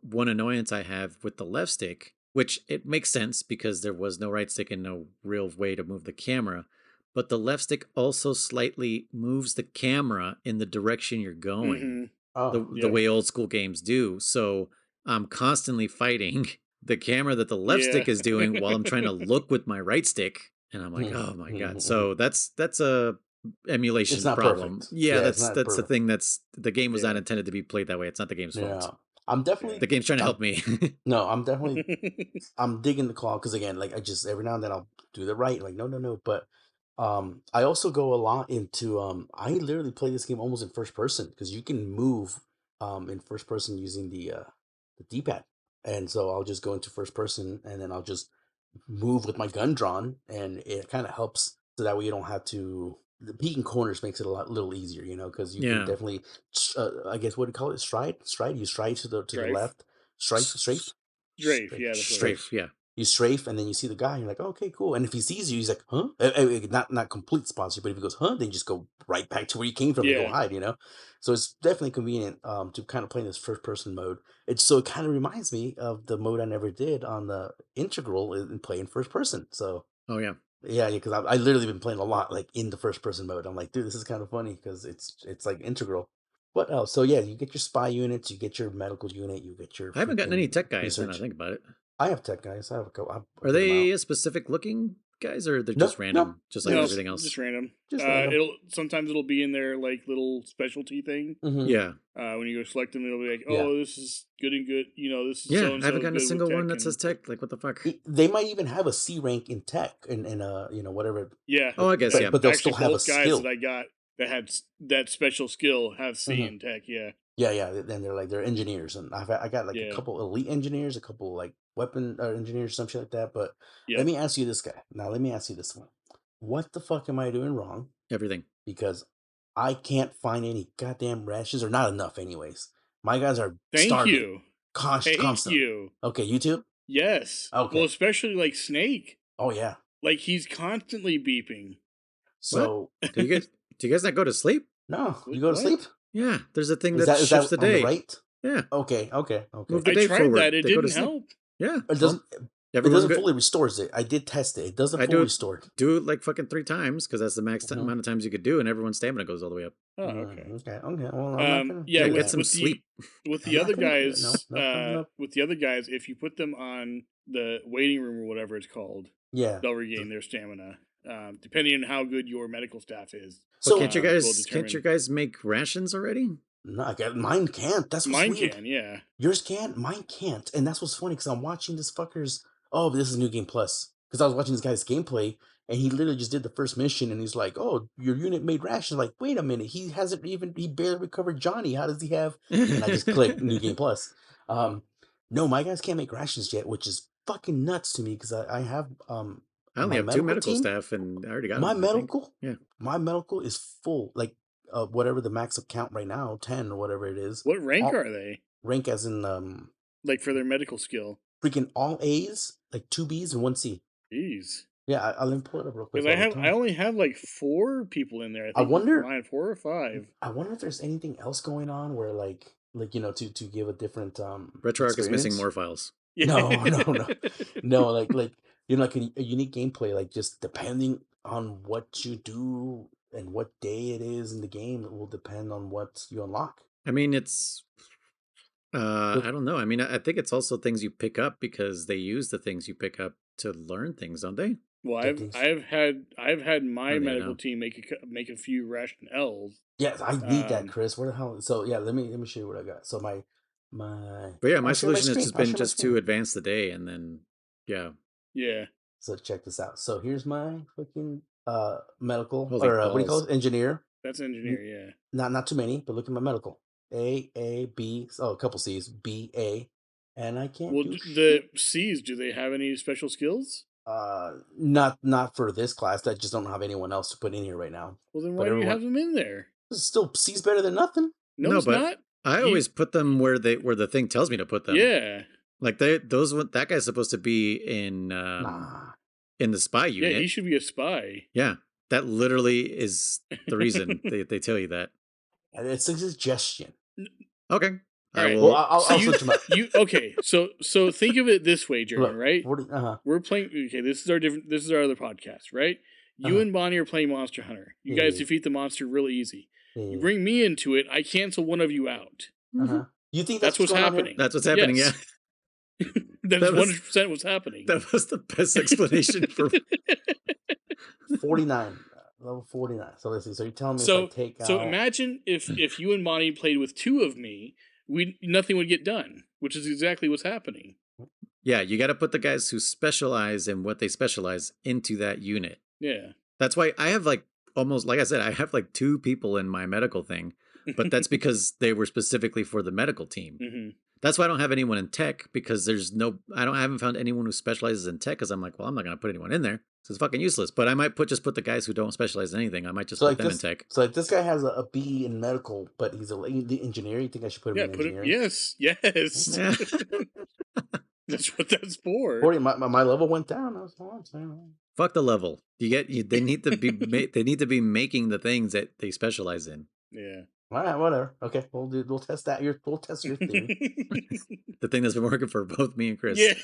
one annoyance I have with the left stick, which it makes sense because there was no right stick and no real way to move the camera. But the left stick also slightly moves the camera in the direction you're going, the way old school games do. So I'm constantly fighting the camera that the left stick is doing while I'm trying to look with my right stick. And I'm like, oh my God. So that's a emulation problem. Perfect. Yeah, that's the thing. That's the game was not intended to be played that way. It's not the game's fault. I'm definitely the game's trying to help me. No, I'm definitely I'm digging the call because again, like I just every now and then I'll do the right, like no, but I also go a lot into I literally play this game almost in first person because you can move in first person using the D-pad, and so I'll just go into first person and then I'll just move with my gun drawn, and it kind of helps so that way you don't have to. The peeking corners makes it little easier, because you can definitely, I guess, what do you call it? Stride. You stride to the left. Strafe. Yeah. You strafe, and then you see the guy. And you're like, okay, cool. And if he sees you, he's like, huh? Not complete sponsor, but if he goes, huh, then you just go right back to where you came from and go hide. So it's definitely convenient to kind of play in this first person mode. It kind of reminds me of the mode I never did on the Integral and play in first person. So. Oh yeah. Yeah, because I literally been playing a lot like in the first person mode. I'm like, dude, this is kind of funny because it's like Integral. What else? So yeah, you get your spy units, you get your medical unit, you get your. I haven't gotten any tech guys. When I think about it, I have tech guys. I have a couple. Are they a specific looking guys, or they're just random, just like everything else? Just random. Sometimes it'll be in their like little specialty thing. Yeah. When you go select them, it'll be like, oh, this is good and good. This is I haven't gotten a single one that says tech. Like, what the fuck? They might even have a C rank in tech and whatever. Yeah. Oh, I guess but they'll still have a skill. Guys that I got that had that special skill have C in tech. Yeah. Yeah. Then they're engineers, and I got like a couple elite engineers, a couple like weapon engineers, some shit like that. But let me ask you this guy. Now let me ask you this one. What the fuck am I doing wrong? Everything. Because I can't find any goddamn rations, or not enough anyways. My guys are starving. Thank you. Thank you. Okay, YouTube? Yes. Okay. Well, especially like Snake. Oh yeah. Like he's constantly beeping. So do you guys not go to sleep? No. You go to sleep? Yeah. There's a thing that shifts the day. On the right? Yeah. Okay. Move the day I tried forward. that. It didn't help. Yeah. It doesn't fully restores it. I did test it. It doesn't fully restore it. Do it like fucking 3 times because that's the max amount of times you could do, and everyone's stamina goes all the way up. Oh, okay. Okay. Well, get some sleep. With the other guys, with the other guys, if you put them on the waiting room or whatever it's called, they'll regain their stamina. Depending on how good your medical staff is. So can't your guys make rations already? No, mine can't. That's what's mine weird. Can, yeah. Yours can, mine can't, and that's what's funny because I'm watching this fucker's. Oh, this is New Game Plus because I was watching this guy's gameplay and he literally just did the first mission and he's like, "Oh, your unit made rations." Like, wait a minute, he barely recovered Johnny. How does he have? And I just clicked New Game Plus. No, my guys can't make rations yet, which is fucking nuts to me because I have I only have 2 medical staff and I already got my them, medical. Yeah, my medical is full. Like. Whatever the max count right now, 10 or whatever it is. What rank are they? Rank as in like for their medical skill. Freaking all A's, like 2 B's and 1 C. Jeez. Yeah, I'll pull it up real quick. Because I only have like 4 people in there. I wonder 4 or 5. I wonder if there's anything else going on where like to give a different RetroArch is missing more files. No. No, like like a unique gameplay, like just depending on what you do and what day it is in the game. It will depend on what you unlock. I mean, it's I don't know. I mean, I think it's also things you pick up because they use the things you pick up to learn things, don't they? Well, The things- I've had my I don't even medical know. team make a few ration L's. Yes, I need that, Um, Chris. Where the hell? So yeah, let me show you what I got. So my But yeah, my I'll share my solution has screen. just I'll been share my just screen. to advance the day, and then yeah. Yeah. So check this out. So here's my fucking medical Holy or what do you call balls. it? Engineer. That's engineer, yeah. Not too many, but look at my medical. A B. Oh, a couple C's. B A, and I can't Well, do the shit. C's, do they have any special skills? Not for this class. I just don't have anyone else to put in here right now. Well, then But why do you everyone have them in there? still C's better than nothing. No, No, it's but not. I always put them where the thing tells me to put them. Yeah. Like that guy's supposed to be in Nah. in the spy Yeah, unit. he should be a spy. Yeah. That literally is the reason they tell you that. It's a suggestion. Okay. All I right. will. Well, I'll So switch them up. okay. So think of it this way, Jeremy. Look, Right? 40, We're playing. Okay, this is our other podcast, right? You Uh-huh. and Bonnie are playing Monster Hunter. You Yeah, guys yeah. defeat the monster really easy. Yeah, You yeah. bring me into it. I cancel one of you out. Uh-huh. You think That's what's going on here? happening. That's what's happening. Yes. Yeah. That's That was- 100% what's happening. That was the best explanation for 49. Level 49. So let's see. So you're telling me if I So take so out... imagine if you and Bonnie played with two of me, nothing would get done, which is exactly what's happening. Yeah, you got to put the guys who specialize in what they specialize into that unit. Yeah. That's why I have like almost, like I said, I have like 2 people in my medical thing, but that's because they were specifically for the medical team. Mhm. That's why I don't have anyone in tech, because I haven't found anyone who specializes in tech, because I'm like, well, I'm not going to put anyone in there. So it's fucking useless. But I might just put the guys who don't specialize in anything. I might just put them in tech. So like this guy has a B in medical, but he's the engineer. You think I should put him in engineering? Yes. Yeah. That's what that's for. 40, my level went down. That's all I'm saying. Fuck the level. They need to be they need to be making the things that they specialize in. Yeah. All right, whatever. Okay, we'll test that. We'll test your theory. The thing that's been working for both me and Chris. Yeah.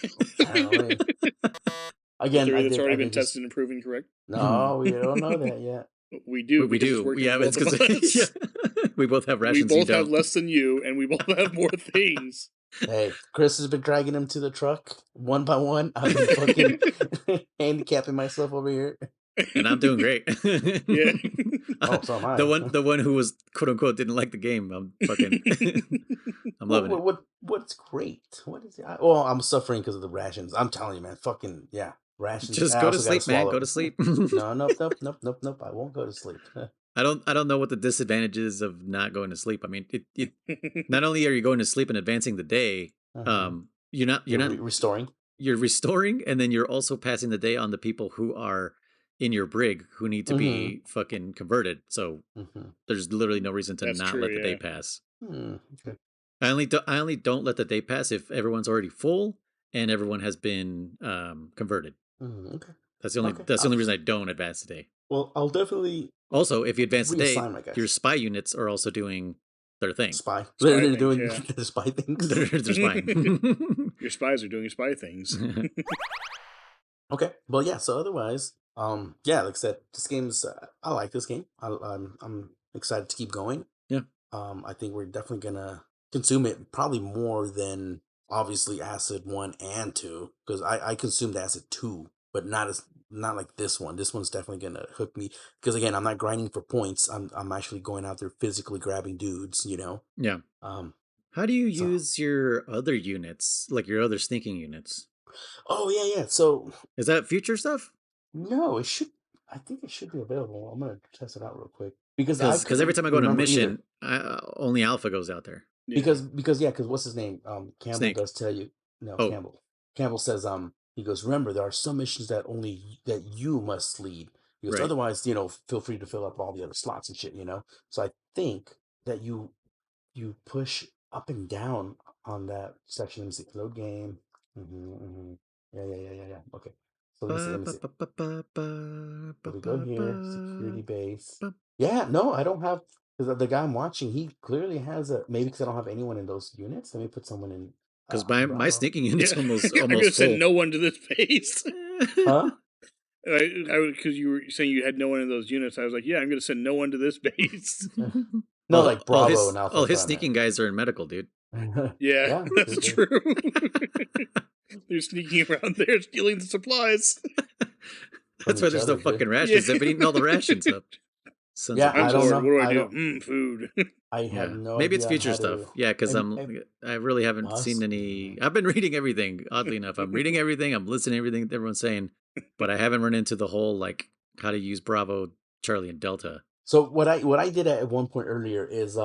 Again, Theory that's already I been did just- tested and proven correct. No, we don't know that yet. We do. We because it's do. working Yeah, for it's both of because us. we both have We rations. both you have don't. less than you, and we both have more things. Hey, Chris has been dragging him to the truck one by one. I've been fucking handicapping myself over here. And I'm doing great. Yeah. Oh, so am I. The one who was quote unquote didn't like the game. I'm fucking. I'm loving it. What's great? What is it? Well, I'm suffering because of the rations. I'm telling you, man. Fucking yeah, rations. Just I go to also gotta sleep, man. swallow. Go to sleep. No, nope. I won't go to sleep. I don't know what the disadvantages of not going to sleep. I mean, it not only are you going to sleep and advancing the day, you're not restoring. You're restoring, and then you're also passing the day on the people who are in your brig who need to be fucking converted. So there's literally no reason to not let the day pass. Okay. I only don't let the day pass if everyone's already full and everyone has been converted. Okay. That's the only reason I don't advance the day. Well, I'll definitely. Also, if you advance the day, reassign my guys. your spy units are also doing their thing. Spy. They're They're doing yeah. the spy things. They're spying. Your spies are doing spy things. Okay. Well, yeah. So otherwise, yeah, like I said, this game's. I like this game. I'm excited to keep going. Yeah. I think we're definitely gonna consume it probably more than obviously Acid 1 and 2, because I consumed Acid 2, but not like this one. This one's definitely gonna hook me, because again, I'm not grinding for points. I'm actually going out there physically grabbing dudes. Yeah. How do you use your other units, like your other sneaking units? Oh yeah. So is that future stuff? No, it should. I think it should be available. I'm gonna test it out real quick, because every time I go on a mission, either. Only Alpha goes out there. Yeah. Because what's his name? Campbell Snake. does tell you. No, Campbell. Campbell says he goes, remember, there are some missions that you must lead. He goes, otherwise, feel free to fill up all the other slots and shit. So I think that you push up and down on that section. Let me see. Load game. Yeah. Okay. So let me see. So we go here, security base. Yeah, no, I don't have, because the guy I'm watching, he clearly has maybe because I don't have anyone in those units. Let me put someone in. Because my sneaking unit's almost I'm gonna full. send no one to this base. Huh? Because you were saying you had no one in those units, I was like, yeah, I'm going to send no one to this base. No, like Bravo and all Alpha his Prime. sneaking guys are in medical, dude. Yeah, Yeah, that's true. They're sneaking around there, stealing the supplies. That's From why each there's no other, too. fucking rations. They've been eating all the rations up. Sons of Yeah, I I'm don't bitches. bored. know. What do I I do? don't. Food. I have Yeah, no maybe it's idea future how stuff. to. Yeah, because I really haven't seen Must any. be. I've been reading everything. Oddly enough, I'm reading everything. I'm listening to everything that everyone's saying, but I haven't run into the whole like how to use Bravo, Charlie, and Delta. So what I did at one point earlier is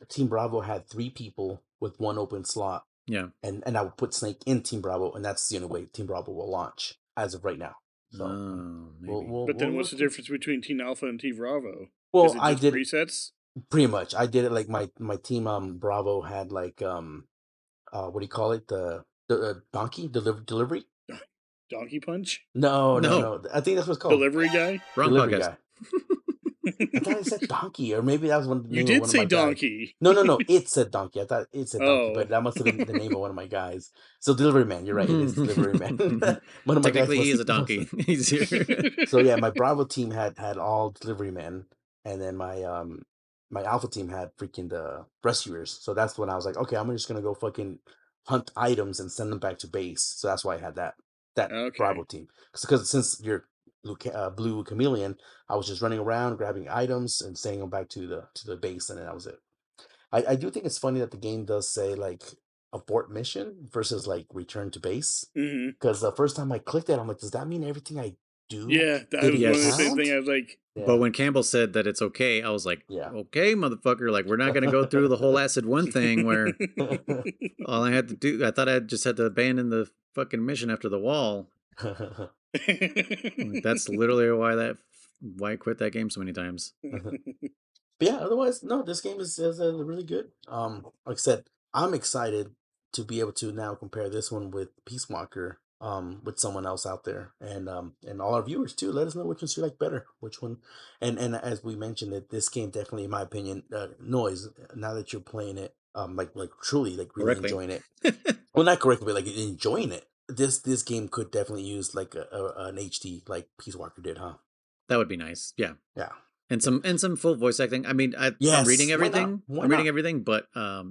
Team Bravo had 3 people with 1 open slot, Yeah. and I would put Snake in Team Bravo, and that's the only way Team Bravo will launch as of right now. So Oh, we'll maybe. we'll But then we'll what's the look. difference between Team Alpha and Team Bravo? Is Well, it I just did it presets? pretty much. I did it like my team Bravo had like what do you call it, the donkey delivery. Donkey Punch? No, No. I think that's what it's called. Delivery guy? wrong Delivery podcast. guy. I thought it said donkey, or maybe that was the You name of did one of say my guys. donkey. No, it said donkey. I thought it said donkey, Oh. but that must have been the name of one of my guys. So delivery man, you're right. It is delivery man. One of my guys Technically, he is a must. donkey. He's here. So yeah, my Bravo team had all delivery men, and then my Alpha team had freaking the rescuers. So that's when I was like, okay, I'm just gonna go fucking hunt items and send them back to base. So that's why I had that Bravo Okay. team. Because since you're blue chameleon, I was just running around grabbing items and sending them back to the base, and then that was it. I do think it's funny that the game does say like abort mission versus like return to base. Hmm. Because the first time I clicked it, I'm like, does that mean everything I do Yeah, I was didn't wondering the same count? thing. I was like, But Yeah, when Campbell said that it's okay, I was like, yeah. okay, motherfucker. Like, we're not going to go through the whole acid one thing where all I had to do, I thought I just had to abandon the fucking mission after the wall. Like, that's literally why I quit that game so many times. But yeah, otherwise, no, this game is really good. Like I said, I'm excited to be able to now compare this one with Peace Walker, with someone else out there, and all our viewers too. Let us know which ones you like better, which one, and as we mentioned, that this game definitely, in my opinion, noise. Now that you're playing it, like truly, like really Correctly. enjoying it. Well, not correctly, but like enjoying it. This game could definitely use like an HD like Peace Walker did, huh? That would be nice. Yeah. Yeah. And Yeah. some full voice acting. I mean, I'm reading Yes. Why not? everything. Why I'm reading not? everything, but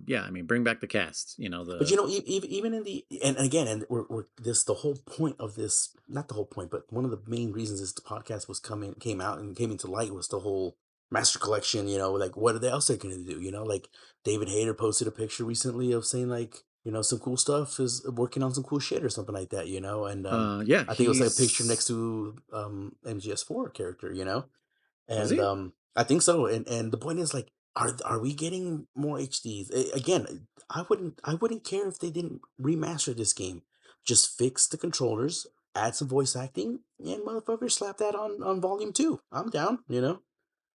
yeah, I mean, bring back the cast. You know, But the you know, even in the and again, and we're this the whole point of this, not the whole point, but one of the main reasons this podcast came out and came into light was the whole master collection. You know, like what are they else they going to do? You know, like David Hayter posted a picture recently of saying like, you know, some cool stuff is working on some cool shit or something like that. You know, and yeah, I think it was like a picture next he's to MGS4 character. You know, was and he? I think so. And the point is like, are we getting more HDs? Again, I wouldn't care if they didn't remaster this game. Just fix the controllers, add some voice acting, and motherfucker slap that on volume 2. I'm down. You know.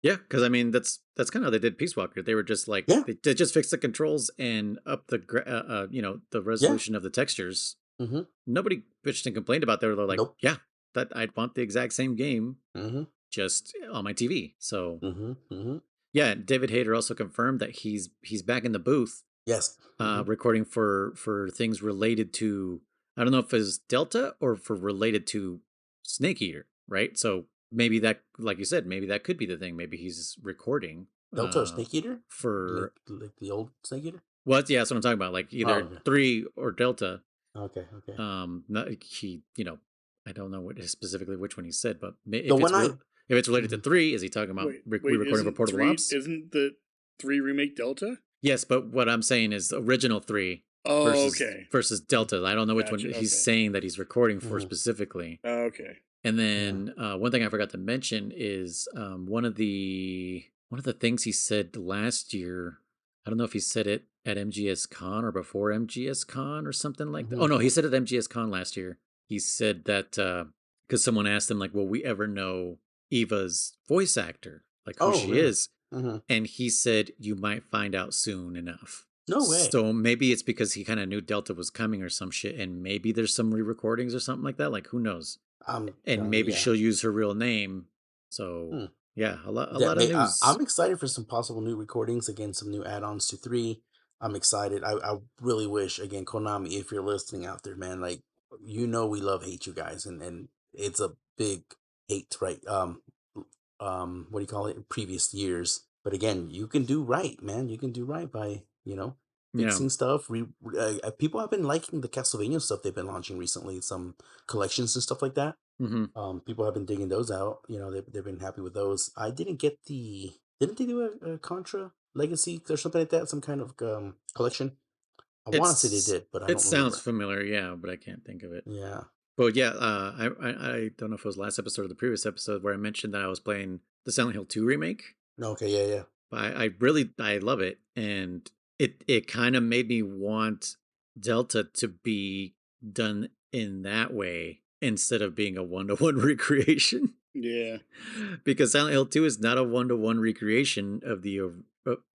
Yeah, because I mean that's kind of how they did Peace Walker. They were just like Yeah. they just fixed the controls and up the the Yeah. resolution of the textures. Mm-hmm. Nobody bitched and complained about that. They're like, Nope. yeah, that I'd want the exact same game Mm-hmm. just on my TV. So Mm-hmm. Mm-hmm. yeah, David Hayter also confirmed that he's back in the booth, Yes. Mm-hmm. recording for things related to, I don't know if it's Delta or for related to Snake Eater, right? So maybe that, like you said, maybe that could be the thing. Maybe he's recording Delta or Snake Eater? for Like the old Snake Eater? yeah, that's what I'm talking about. Like Oh, either 3 or Delta. okay. Okay. Not, he, I don't know what specifically which one he said, but The one I. if it's related to Mhm. 3, is he talking about wait, re-recording for Portable Ops? isn't the 3 remake Delta? Yes, but what I'm saying is the original 3 Oh, versus okay. Delta. I don't know which one Gotcha. he's Okay. saying that he's recording for Mhm. specifically. Okay. And then one thing I forgot to mention is one of the things he said last year. I don't know if he said it at MGS Con or before MGS Con or something like that. Oh Mhm. no, he said it at MGS Con last year. He said that because someone asked him like, "Will we ever know Eva's voice actor, like who Oh, she really? is?" Mhm. And he said, "You might find out soon enough." No way. So maybe it's because he kind of knew Delta was coming or some shit, and maybe there's some re-recordings or something like that. Like who knows? I'm And maybe yeah. she'll use her real name. So Hmm. yeah, a That lot of may news. I'm excited for some possible new recordings. Again, some new add-ons to 3. I'm excited. I really wish, again, Konami, if you're listening out there, man, like, you know, we love hate you guys, and it's a big 8, right? What do you call it? Previous years. But again, you can do right, man. You can do right by, Yeah. fixing stuff. People have been liking the Castlevania stuff they've been launching recently, some collections and stuff like that. Hmm. People have been digging those out. They've been happy with those. I didn't get didn't they do a Contra Legacy or something like that? Some kind of collection? I want to say they did, but I It don't sounds remember. familiar, yeah, but I can't think of it. Yeah. But yeah, I don't know if it was last episode or the previous episode where I mentioned that I was playing the Silent Hill 2 remake. No, okay, yeah, yeah. But I love it, and it kind of made me want Delta to be done in that way instead of being a 1-to-1 recreation. Yeah. Because Silent Hill 2 is not a 1-to-1 recreation of the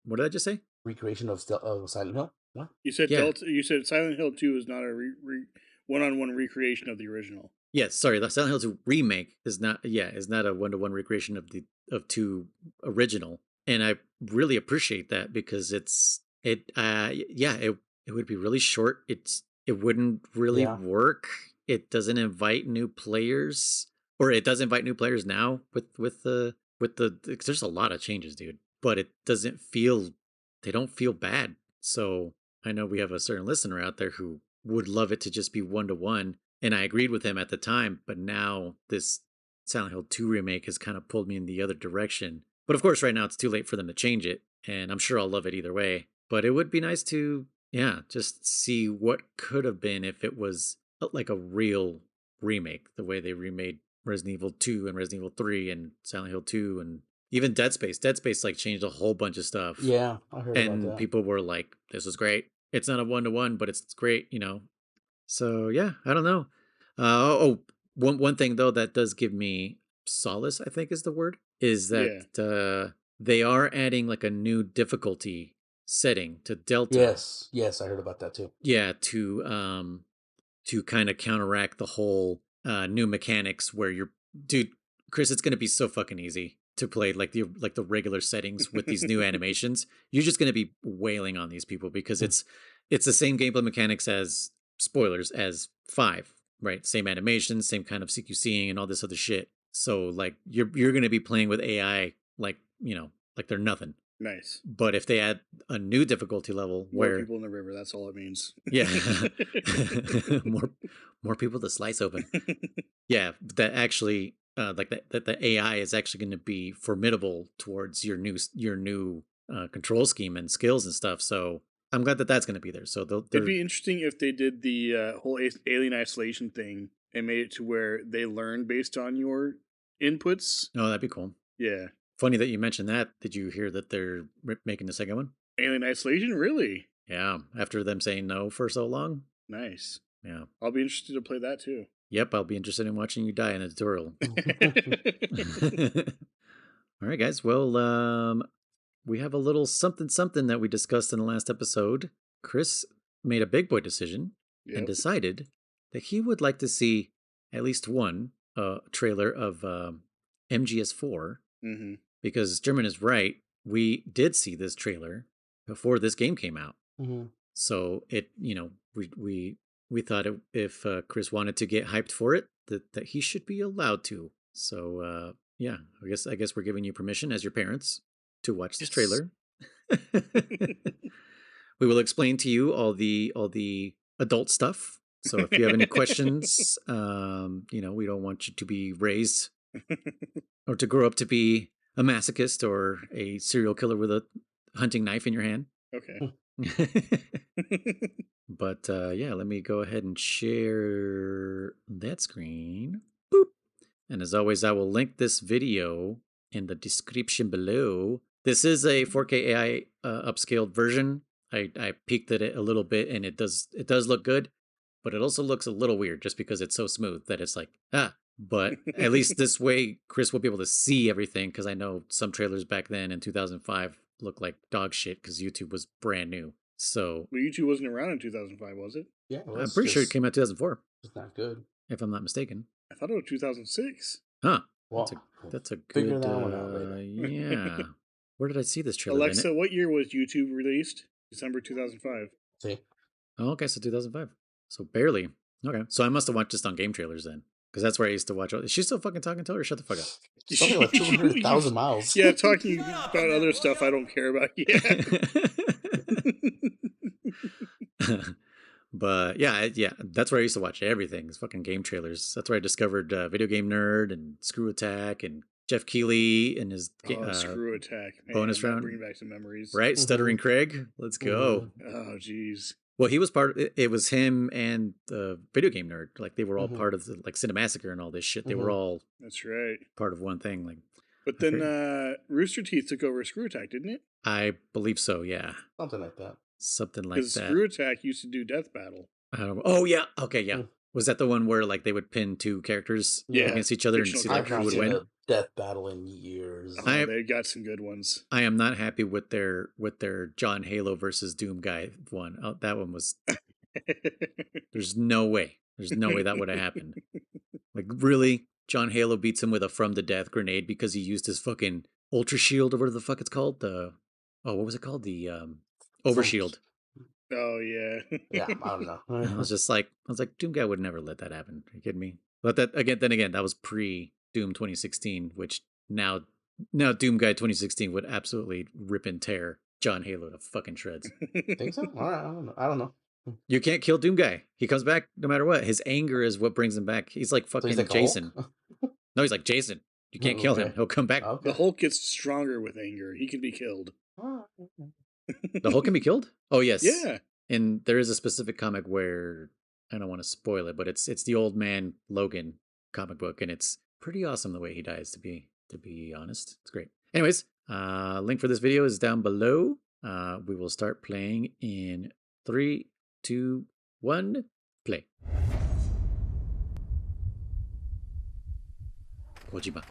what did I just say? Recreation of Silent Hill? What? You said Yeah. Delta. You said Silent Hill 2 is not a one-on-one recreation of the original. Yes, sorry, the Silent Hill 2 remake is not a 1-to-1 recreation of the 2 original. And I really appreciate that because it would be really short. It wouldn't really Yeah. work. It doesn't invite new players, or it does invite new players now with the there's a lot of changes, dude. But it doesn't feel they don't feel bad. So I know we have a certain listener out there who would love it to just be 1-to-1, and I agreed with him at the time. But now this Silent Hill 2 remake has kind of pulled me in the other direction. But of course, right now it's too late for them to change it, and I'm sure I'll love it either way. But it would be nice to, yeah, just see what could have been if it was like a real remake, the way they remade Resident Evil 2 and Resident Evil 3 and Silent Hill 2 and even Dead Space. Dead Space like changed a whole bunch of stuff. Yeah, I heard about And that. people were like, this is great. It's not a 1-to-1, but it's great. So yeah, I don't know. One thing though that does give me solace, I think is the word, is that they are adding like a new difficulty setting to Delta. Yes, I heard about that too. Yeah, to kind of counteract the whole new mechanics where dude, Chris, it's gonna be so fucking easy to play like the regular settings with these new animations. You're just gonna be wailing on these people because it's the same gameplay mechanics as spoilers as 5, right? Same animations, same kind of CQCing and all this other shit. So like you're gonna be playing with AI like like they're nothing. Nice. But if they add a new difficulty level more where people in the river, that's all it means. yeah, more people to slice open. Yeah, that actually like that the AI is actually going to be formidable towards your new control scheme and skills and stuff. So I'm glad that that's going to be there. So it'd be interesting if they did the whole alien isolation thing and made it to where they learn based on your inputs. Oh, that'd be cool. Yeah. Funny that you mentioned that. Did you hear that they're making the second one? Alien isolation, really? Yeah, after them saying no for so long. Nice. Yeah, I'll be interested to play that too. Yep, I'll be interested in watching you die in a tutorial. All right, guys. Well, we have a little something that we discussed in the last episode. Chris made a big boy decision and decided that he would like to see at least one trailer of MGS4 because German is right. We did see this trailer before this game came out, so we thought if Chris wanted to get hyped for it, that he should be allowed to. So yeah, I guess we're giving you permission as your parents to watch this trailer. We will explain to you all the adult stuff. So if you have any questions, we don't want you to be raised or to grow up to be a masochist or a serial killer with a hunting knife in your hand. Okay. But yeah, let me go ahead and share that screen. Boop. And as always, I will link this video in the description below. This is a 4K AI upscaled version. I peeked at it a little bit, and it does look good, but it also looks a little weird just because it's so smooth that it's like But at least this way, Chris will be able to see everything because I know some trailers back then in 2005 looked like dog shit because YouTube was brand new. So well, YouTube wasn't around in 2005, was it? Yeah, I'm pretty sure it came out 2004. It's not good, if I'm not mistaken. I thought it was 2006. Huh? Well, that's a good. Figure that one out later. Yeah. Where did I see this trailer? Alexa, what year was YouTube released? December 2005. See? Oh, okay, so 2005. So barely. Okay, so I must have watched just on game trailers then. Because that's where I used to watch. Is she still fucking talking? Tell her shut the fuck up. Something like 200,000 miles. Yeah, talking about other stuff I don't care about. Yeah. But yeah, that's where I used to watch everything. It's fucking game trailers. That's where I discovered Video Game Nerd and Screw Attack and Jeff Keighley and his Screw Attack. Man, bonus round. Bring back some memories. Right? Stuttering Craig. Let's go. Oh, jeez. Well, he was it was him and Video Game Nerd. Like, they were all part of the, like, Cinemassacre and all this shit. They were all... That's right. Part of one thing. Like, but then Rooster Teeth took over Screw Attack, didn't it? I believe so, yeah. Something like that. Something like that. Because Screw Attack used to do Death Battle. Oh, yeah. Okay, yeah. Was that the one where, like, they would pin two characters against each other and see who would win? Death Battle in years. Oh, they got some good ones. I am not happy with their John Halo versus Doom guy one. Oh, that one was... There's no way that would have happened. Like, really? John Halo beats him with a from the death grenade because he used his fucking Ultra Shield or whatever the fuck it's called. What was it called? The Overshield. Oh yeah. Yeah, I don't know. I was like, Doom guy would never let that happen. Are you kidding me? But that again, that was pre Doom 2016, which now Doom guy 2016 would absolutely rip and tear John Halo to fucking shreds. Think so? All right, I don't know. You can't kill Doom guy. He comes back no matter what. His anger is what brings him back. He's like fucking Jason. No, he's like Jason. You can't kill him. He'll come back. Okay. The Hulk gets stronger with anger. He can be killed. The Hulk can be killed? Oh, yes. Yeah. And there is a specific comic where, I don't want to spoil it, but it's the Old Man Logan comic book, and it's pretty awesome the way he dies, to be honest. It's great. Anyways, link for this video is down below. We will start playing in 3, 2, 1, play. Kojima.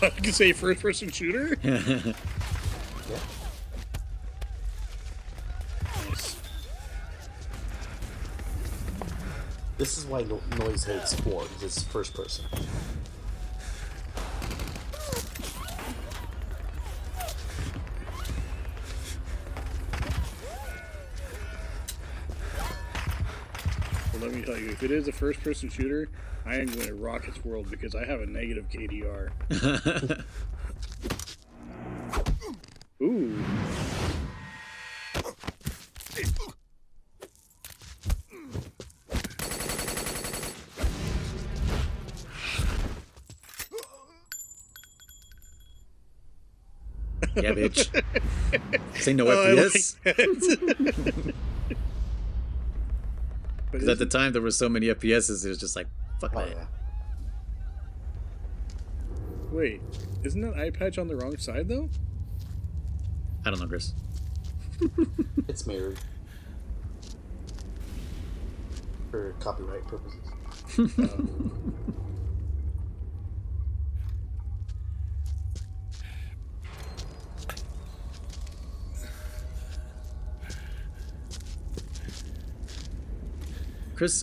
I can say first-person shooter. Yeah. This is why Noise hates 4, because it's first person. Well, let me tell you, if it is a first-person shooter, I am going to rock its world because I have a negative KDR. Ooh. Yeah, bitch. Say no FPS. Because at the time there were so many FPSs, it was just like, fuck that. Yeah. Wait, isn't that eye patch on the wrong side though? I don't know, Chris. It's mirrored. For copyright purposes.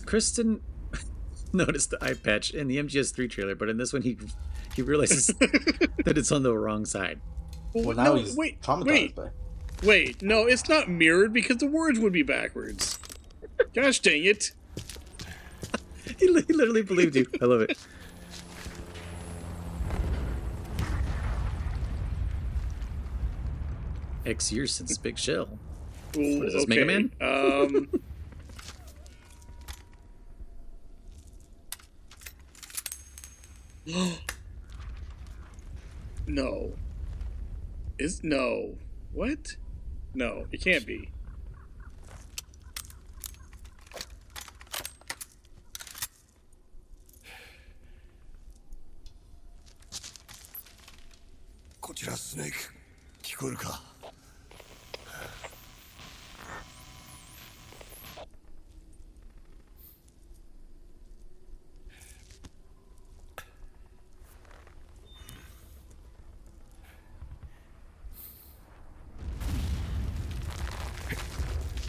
Chris didn't notice the eye patch in the MGS3 trailer, but in this one he realizes that it's on the wrong side. Well, now he's traumatized by it. Wait, no, it's not mirrored because the words would be backwards. Gosh dang it. He literally believed you. I love it. X years since Big Shell. Ooh, What is this, okay. Mega Man? No. No. What? No, it can't be. Snake. 聞こえるか?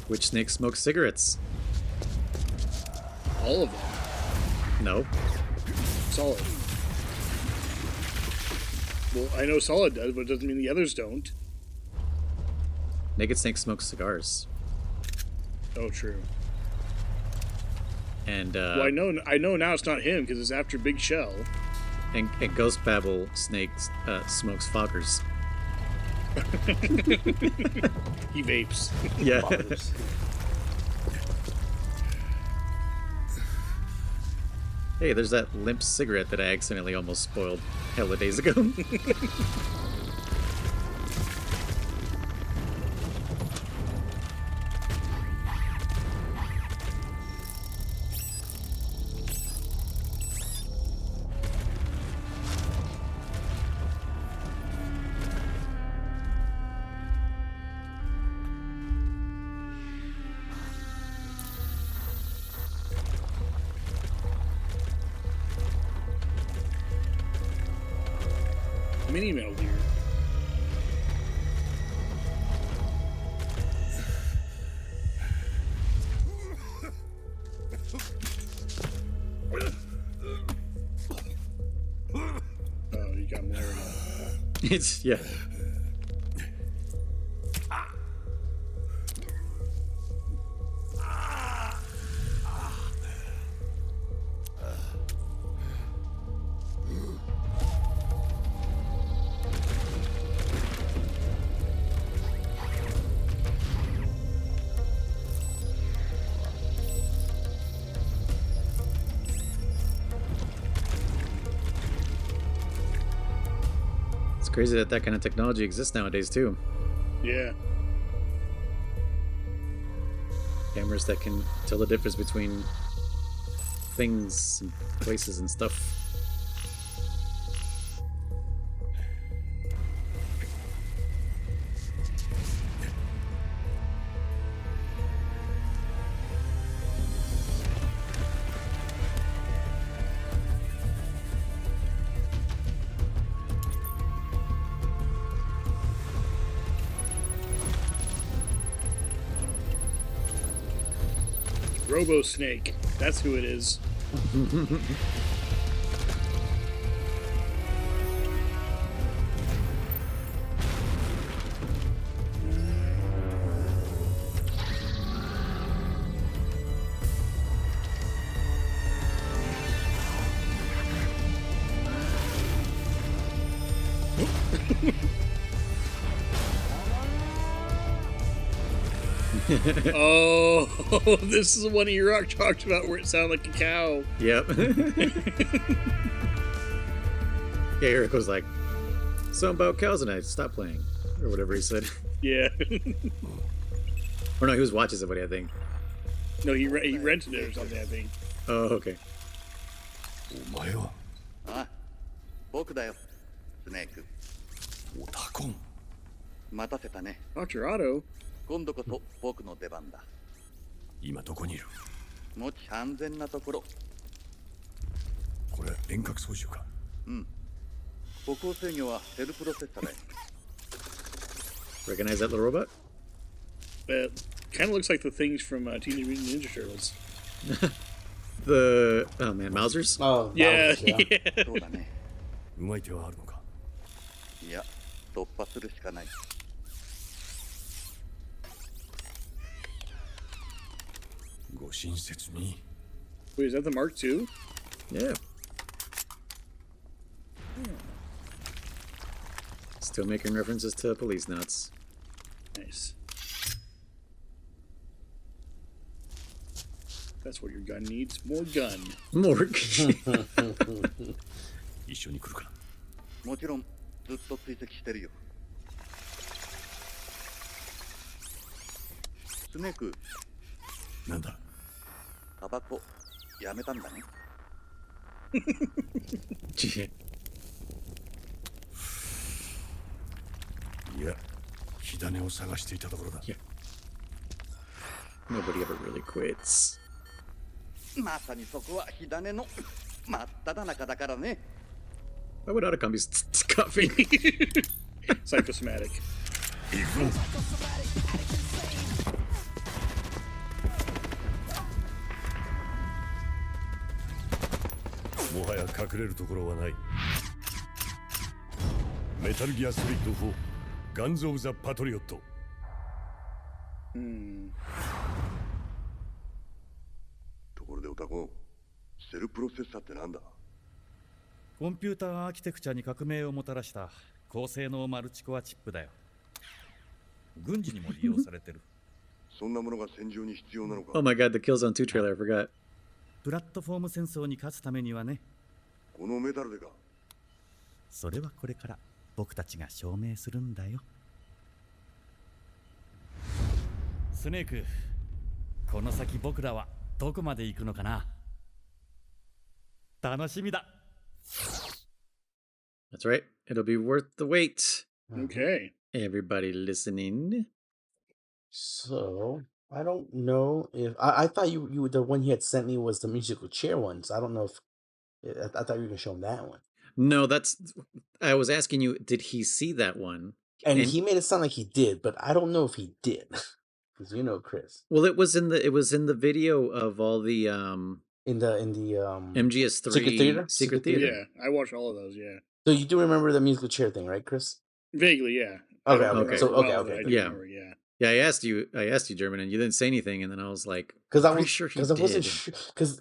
Which snake smokes cigarettes? All of them. No. Solid. Well, I know Solid does, but it doesn't mean the others don't. Naked Snake smokes cigars. Oh, true. And Well, I know now it's not him because it's after Big Shell. and Ghost Babel Snake smokes foggers. He vapes. Yeah. Fathers. Hey, there's that limp cigarette that I accidentally almost spoiled hella days ago. Mini Metal Gear. Oh, you got malaria. It's yeah. It's crazy that kind of technology exists nowadays too. Yeah. Cameras that can tell the difference between things and places and stuff. Robo Snake. That's who it is. Oh, this is the one E-Rock talked about where it sounded like a cow. Yep. Yeah, Eric was like, something about cows and I stopped playing. Or whatever he said. Yeah. Or no, he was watching somebody, I think. No, he rented it or something, I think. Oh, okay. お前はあ、僕だよ、スネーク。オタコン。待たせたね。 Dr. Otto? 今度こそ僕の出番だ。今どこにいる？もち安全なところ。これ遠隔操縦か。うん。歩行制御はセルプロセッサだよ。Recognize that little robot? Kind of looks like the things from Teenage Mutant Ninja Turtles. Oh man, Mausers? Oh, Yeah, yeah. yeah. そうだね。うまい手はあるのか。いや、突破するしかない。ご親切に。 Wait, is that the Mark II? Yeah. Still making references to police nuts. Nice. That's what your gun needs. More gun. More. 一緒に来るか。もちろんずっと追跡してるよ。スネーク、なんだ。タバコやめたんだね。いや、火種を探していたところだ。 Nobody ever really quits. まさにそこは火種の真っ只中だからね。 Why would Otacon be coughing? Psychosomatic. もはや隠れるところはない。メタルギアソリッド4ガンズ・オブ・ザ・パトリオット。ところでオタコン、セルプロセッサーってなんだ？コンピューターアーキテクチャに革命をもたらした高性能マルチコアチップだよ。軍事にも利用されてる。そんなものが戦場に必要なのか？ Oh my god, the Killzone 2 trailer, I forgot. プラットフォーム戦争に勝つためにはね。このメタルでか？それはこれから僕たちが証明するんだよ。スネーク、この先僕らはどこまで行くのかな。楽しみだ。That's right. It'll be worth the wait. Okay. Everybody listening. So I don't know if I thought you the one you had sent me was the musical chair ones. I don't know if I thought you were gonna show him that one. No, I was asking you, did he see that one? And he made it sound like he did, but I don't know if he did. Because you know Chris. Well, it was in the video of all the in the MGS3 Secret Theater. Yeah, I watched all of those. Yeah. So you do remember the musical chair thing, right, Chris? Vaguely, yeah. Okay. So okay. Yeah. Remember, yeah. Yeah, I asked you, German, and you didn't say anything, and then I was like, because I wasn't sure because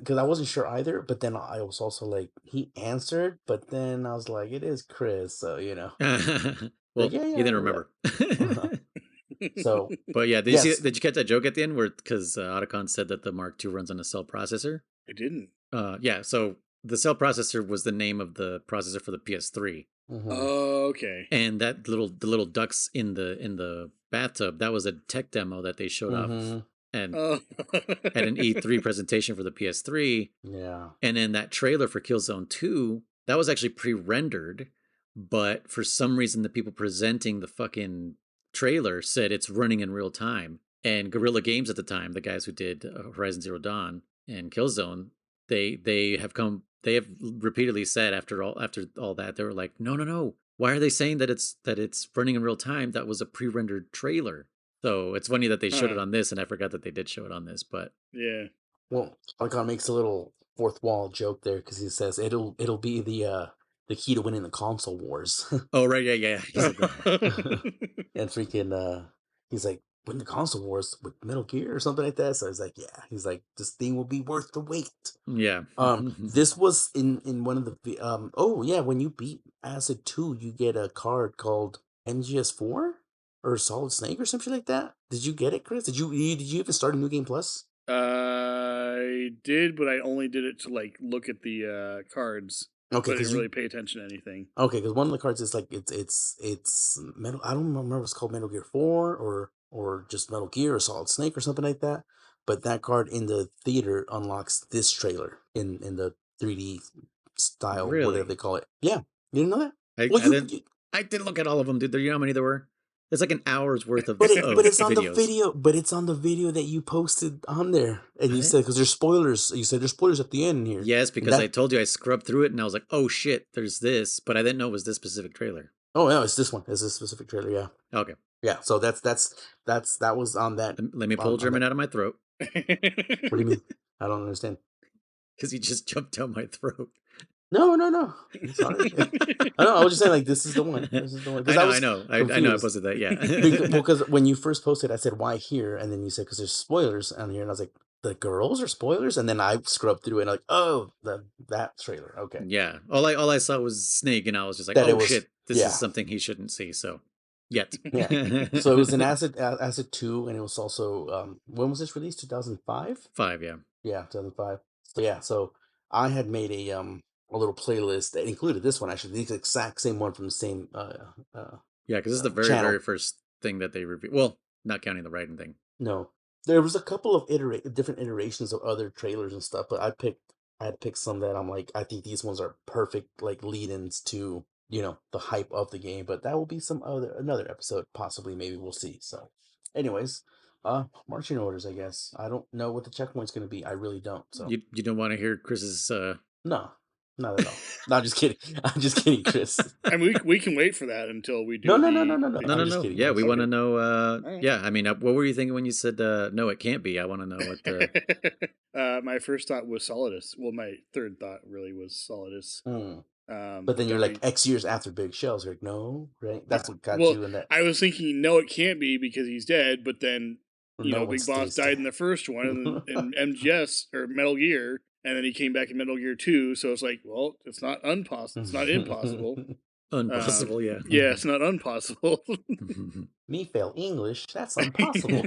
I wasn't sure either. But then I was also like, he answered, but then I was like, it is Chris, so you know. Well, you didn't remember. So, but yeah, did you catch that joke at the end where because Otacon said that the Mark II runs on a cell processor? I didn't. Yeah, so the cell processor was the name of the processor for the PS3. Oh, okay. And that the little ducks in the bathtub, that was a tech demo that they showed off and at an E3 presentation for the PS3. Yeah. And then that trailer for Killzone 2, that was actually pre-rendered, but for some reason the people presenting the fucking trailer said it's running in real time. And Guerrilla Games at the time, the guys who did Horizon Zero Dawn and Killzone, they have repeatedly said after all that, they were like, no, why are they saying that it's running in real time? That was a pre-rendered trailer. So it's funny that they showed it on this, and I forgot that they did show it on this. But yeah, well, Icon makes a little fourth wall joke there because he says it'll be the key to winning the console wars. Oh right, yeah. And freaking he's like, win the console wars with Metal Gear or something like that. So he's like, yeah. He's like, this thing will be worth the wait. Yeah. This was in one of the when you beat Acid 2, you get a card called MGS4 or Solid Snake or something like that. Did you get it, Chris? Did you even start a New Game Plus? I did, but I only did it to like look at the cards. Okay, I didn't really pay attention to anything. Okay, because one of the cards is like it's Metal. I don't remember if it's called Metal Gear 4 or just Metal Gear or Solid Snake or something like that. But that card in the theater unlocks this trailer in the 3D style, whatever they call it. Yeah, you didn't know that? I did look at all of them, dude. You know how many there were? It's like an hour's worth of but it's on videos. the video. But it's on the video that you posted on there, and you said because there's spoilers. You said there's spoilers at the end here. Yes, because I told you I scrubbed through it, and I was like, oh shit, there's this, but I didn't know it was this specific trailer. Oh no, it's this one. It's this specific trailer. Yeah. Okay. Yeah. So that was on that. Let me pull German out of my throat. What do you mean? I don't understand. Because he just jumped down my throat. No. Sorry. I was just saying, like, this is the one. This is the one. I know. I posted that, yeah. Because when you first posted, I said, why here? And then you said, because there's spoilers on here. And I was like, the girls are spoilers? And then I scrubbed through it and like, oh, that trailer. Okay. Yeah. All I saw was Snake, and I was just like, shit, this is something he shouldn't see, so yet. Yeah. So it was an Acid 2, and it was also, when was this released? 2005? 5, yeah. Yeah, 2005. So yeah, so I had made a little playlist that included this one, actually, the exact same one from the same yeah, because this is the very first thing that they reviewed. Well, not counting the writing thing. No, there was a couple of different iterations of other trailers and stuff, but I had picked some that I'm like, I think these ones are perfect, like lead-ins to the hype of the game. But that will be another episode, possibly, maybe we'll see. So, anyways, marching orders, I guess. I don't know what the checkpoint's going to be. I really don't. So you don't want to hear Chris's No. Not at all. No, I'm just kidding. I'm just kidding, Chris. I mean, we can wait for that until we do. No. No. Yeah, we want to know. Yeah, I mean, what were you thinking when you said no? It can't be. I want to know what the. My first thought was Solidus. Well, my third thought really was Solidus. But then you're like definitely. X years after Big Shell's. You're like, no, right? That's what got Well, you in that. I was thinking, no, it can't be because he's dead. But then, No one Big Boss stays died in dead. the first one, and in MGS or Metal Gear, and then he came back in Metal Gear 2. So it's like, well, it's not It's not impossible. Impossible, yeah. Yeah, it's not impossible. Me fail English. That's impossible.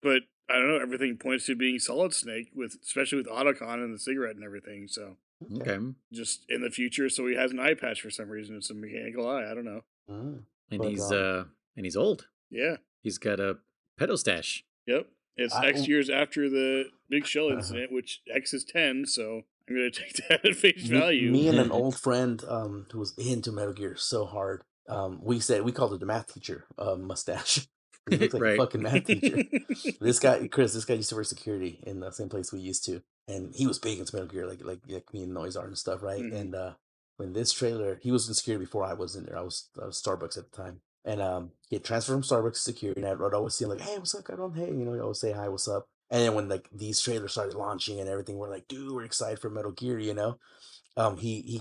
But I don't know. Everything points to being Solid Snake, especially with Otacon and the cigarette and everything. So Okay. just in the future, so he has an eye patch for some reason. It's a mechanical eye. I don't know. Mm. And But, he's old. Yeah. He's got a pedo stash. Yep. It's X years after the Big Shell incident, which X is 10. So I'm gonna take that at face value. Me and an old friend who was into Metal Gear so hard. We called it the math teacher mustache. He looks like a fucking math teacher. This guy used to work security in the same place we used to, and he was big into Metal Gear, like me and Noise Art and stuff, right? Mhm. And when this trailer, he was in security before I was in there. I was Starbucks at the time, and he had transferred from Starbucks to security, and I'd always see him like, hey, what's up, Garon? Hey, I always say hi, what's up? And then when like these trailers started launching and everything, we're like, dude, we're excited for Metal Gear, he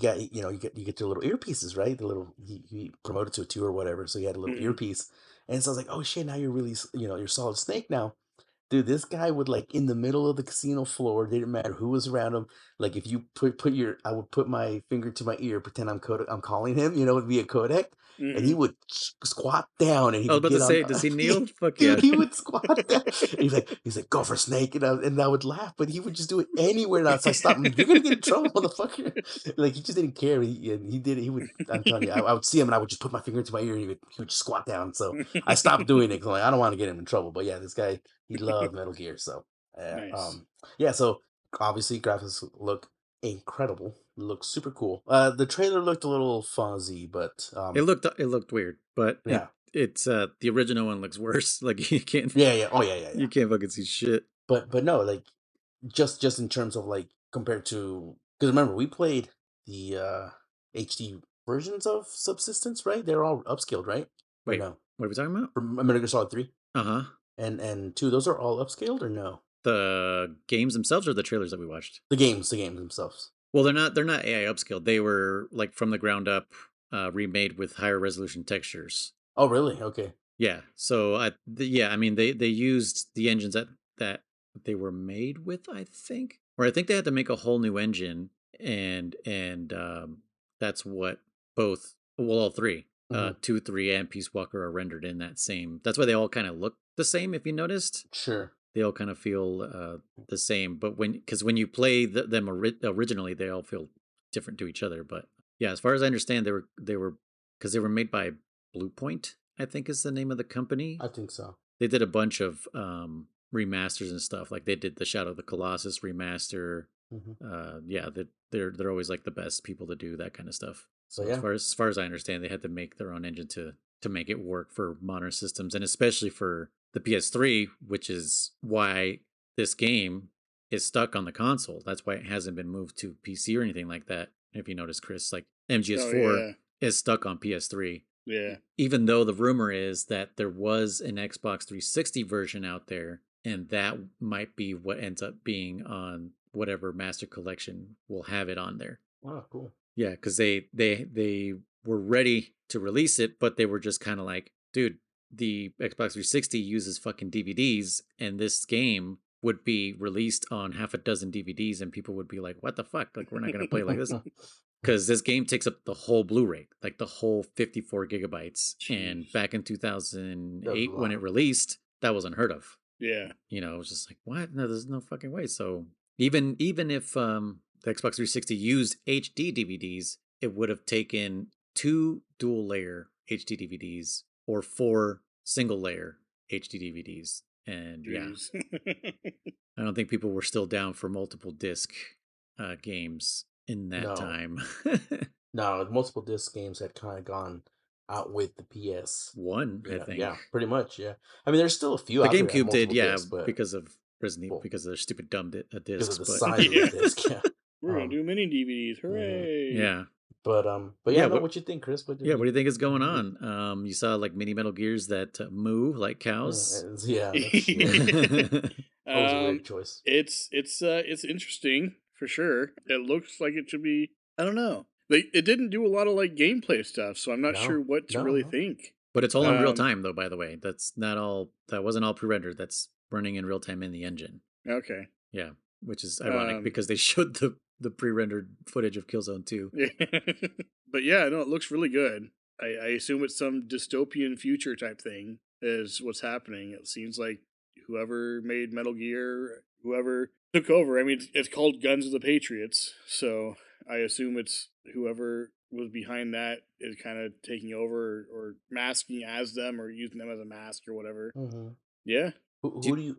got you get your little earpieces, right? The little he promoted to a 2 or whatever, so he had a little earpiece, and so I was like, oh shit, now you're really you're Solid Snake now. Dude, this guy would like in the middle of the casino floor, didn't matter who was around him. Like if you I would put my finger to my ear, pretend I'm calling him, via codec, and he would squat down and he I was would about to get on. say, does he kneel? Fuck yeah. Dude, he would squat down. He's like, go for Snake, and I would laugh, but he would just do it anywhere. Now, so I stopped him. You're gonna get in trouble, motherfucker. Like he just didn't care. He did it. He would. I'm telling you, I would see him and I would just put my finger to my ear and he would just squat down. So I stopped doing it because like, I don't want to get him in trouble. But yeah, this guy. He loved Metal Gear, so Nice. yeah. So obviously, graphics look incredible. Look super cool. The trailer looked a little fuzzy, but it looked weird. But yeah, it's the original one looks worse. Like you can't. Yeah. Oh yeah. You can't fucking see shit. But no, like just in terms of like compared to, because remember we played the HD versions of Subsistence, right? They're all upscaled, right? Or Wait, no? what are we talking about? Metal Gear Solid 3 Uh-huh. and 2. Those are all upscaled or no? The games themselves or the trailers that we watched? The games themselves. Well, they're not AI upscaled. They were like from the ground up remade with higher resolution textures. Oh, really? Okay. Yeah. So I mean they used the engines that they were made with, I think. Or I think they had to make a whole new engine and that's what all three, 2, 3 and Peace Walker are rendered in that same. That's why they all kind of look the same if you noticed. Sure. They all kind of feel the same, but when you play them originally, they all feel different to each other. But yeah, as far as I understand, they were because they were made by Blue Point, I think is the name of the company. I think so. They did a bunch of remasters and stuff. Like they did the Shadow of the Colossus remaster. Yeah, they're always like the best people to do that kind of stuff. So yeah. as far as I understand, they had to make their own engine to make it work for modern systems, and especially for the PS3, which is why this game is stuck on the console. That's why it hasn't been moved to PC or anything like that. If you notice, Chris, like MGS4 is stuck on PS3. Yeah. Even though the rumor is that there was an Xbox 360 version out there, and that might be what ends up being on whatever Master Collection will have it on there. Wow, cool. Yeah, because they were ready to release it, but they were just kind of like, dude, the Xbox 360 uses fucking DVDs, and this game would be released on half a dozen DVDs, and people would be like, what the fuck? Like, we're not going to play like this. Because this game takes up the whole Blu-ray, like the whole 54 gigabytes. Jeez. And back in 2008, when it released, that was unheard of. Yeah. It was just like, what? No, there's no fucking way. So even if the Xbox 360 used HD DVDs, it would have taken 2 dual layer HD DVDs or 4 single layer HD DVDs. And jeez. Yeah, I don't think people were still down for multiple disc games in that time. No, multiple disc games had kind of gone out with the PS1, I think. Yeah, pretty much. Yeah, I mean, there's still a few. The out GameCube there did, yeah, discs, but because of Resident Evil, because of their stupid dumb discs. Because of the size of the disc. Yeah, we're gonna do mini DVDs. Hooray! Yeah. But yeah, what you think, Chris? What do you think is going on? You saw like mini Metal Gears that moo like cows. Yeah, that was a weird choice. It's interesting for sure. It looks like it should be I don't know. It didn't do a lot of like gameplay stuff, so I'm not sure what to really think. But it's all in real time, though. By the way, that's not all. That wasn't all pre-rendered. That's running in real time in the engine. Okay. Yeah, which is ironic because they showed the pre-rendered footage of Killzone 2. But yeah, no, it looks really good. I assume it's some dystopian future type thing is what's happening. It seems like whoever made Metal Gear, whoever took over. I mean, it's called Guns of the Patriots, so I assume it's whoever was behind that is kind of taking over or masking as them or using them as a mask or whatever. Yeah. Who do you?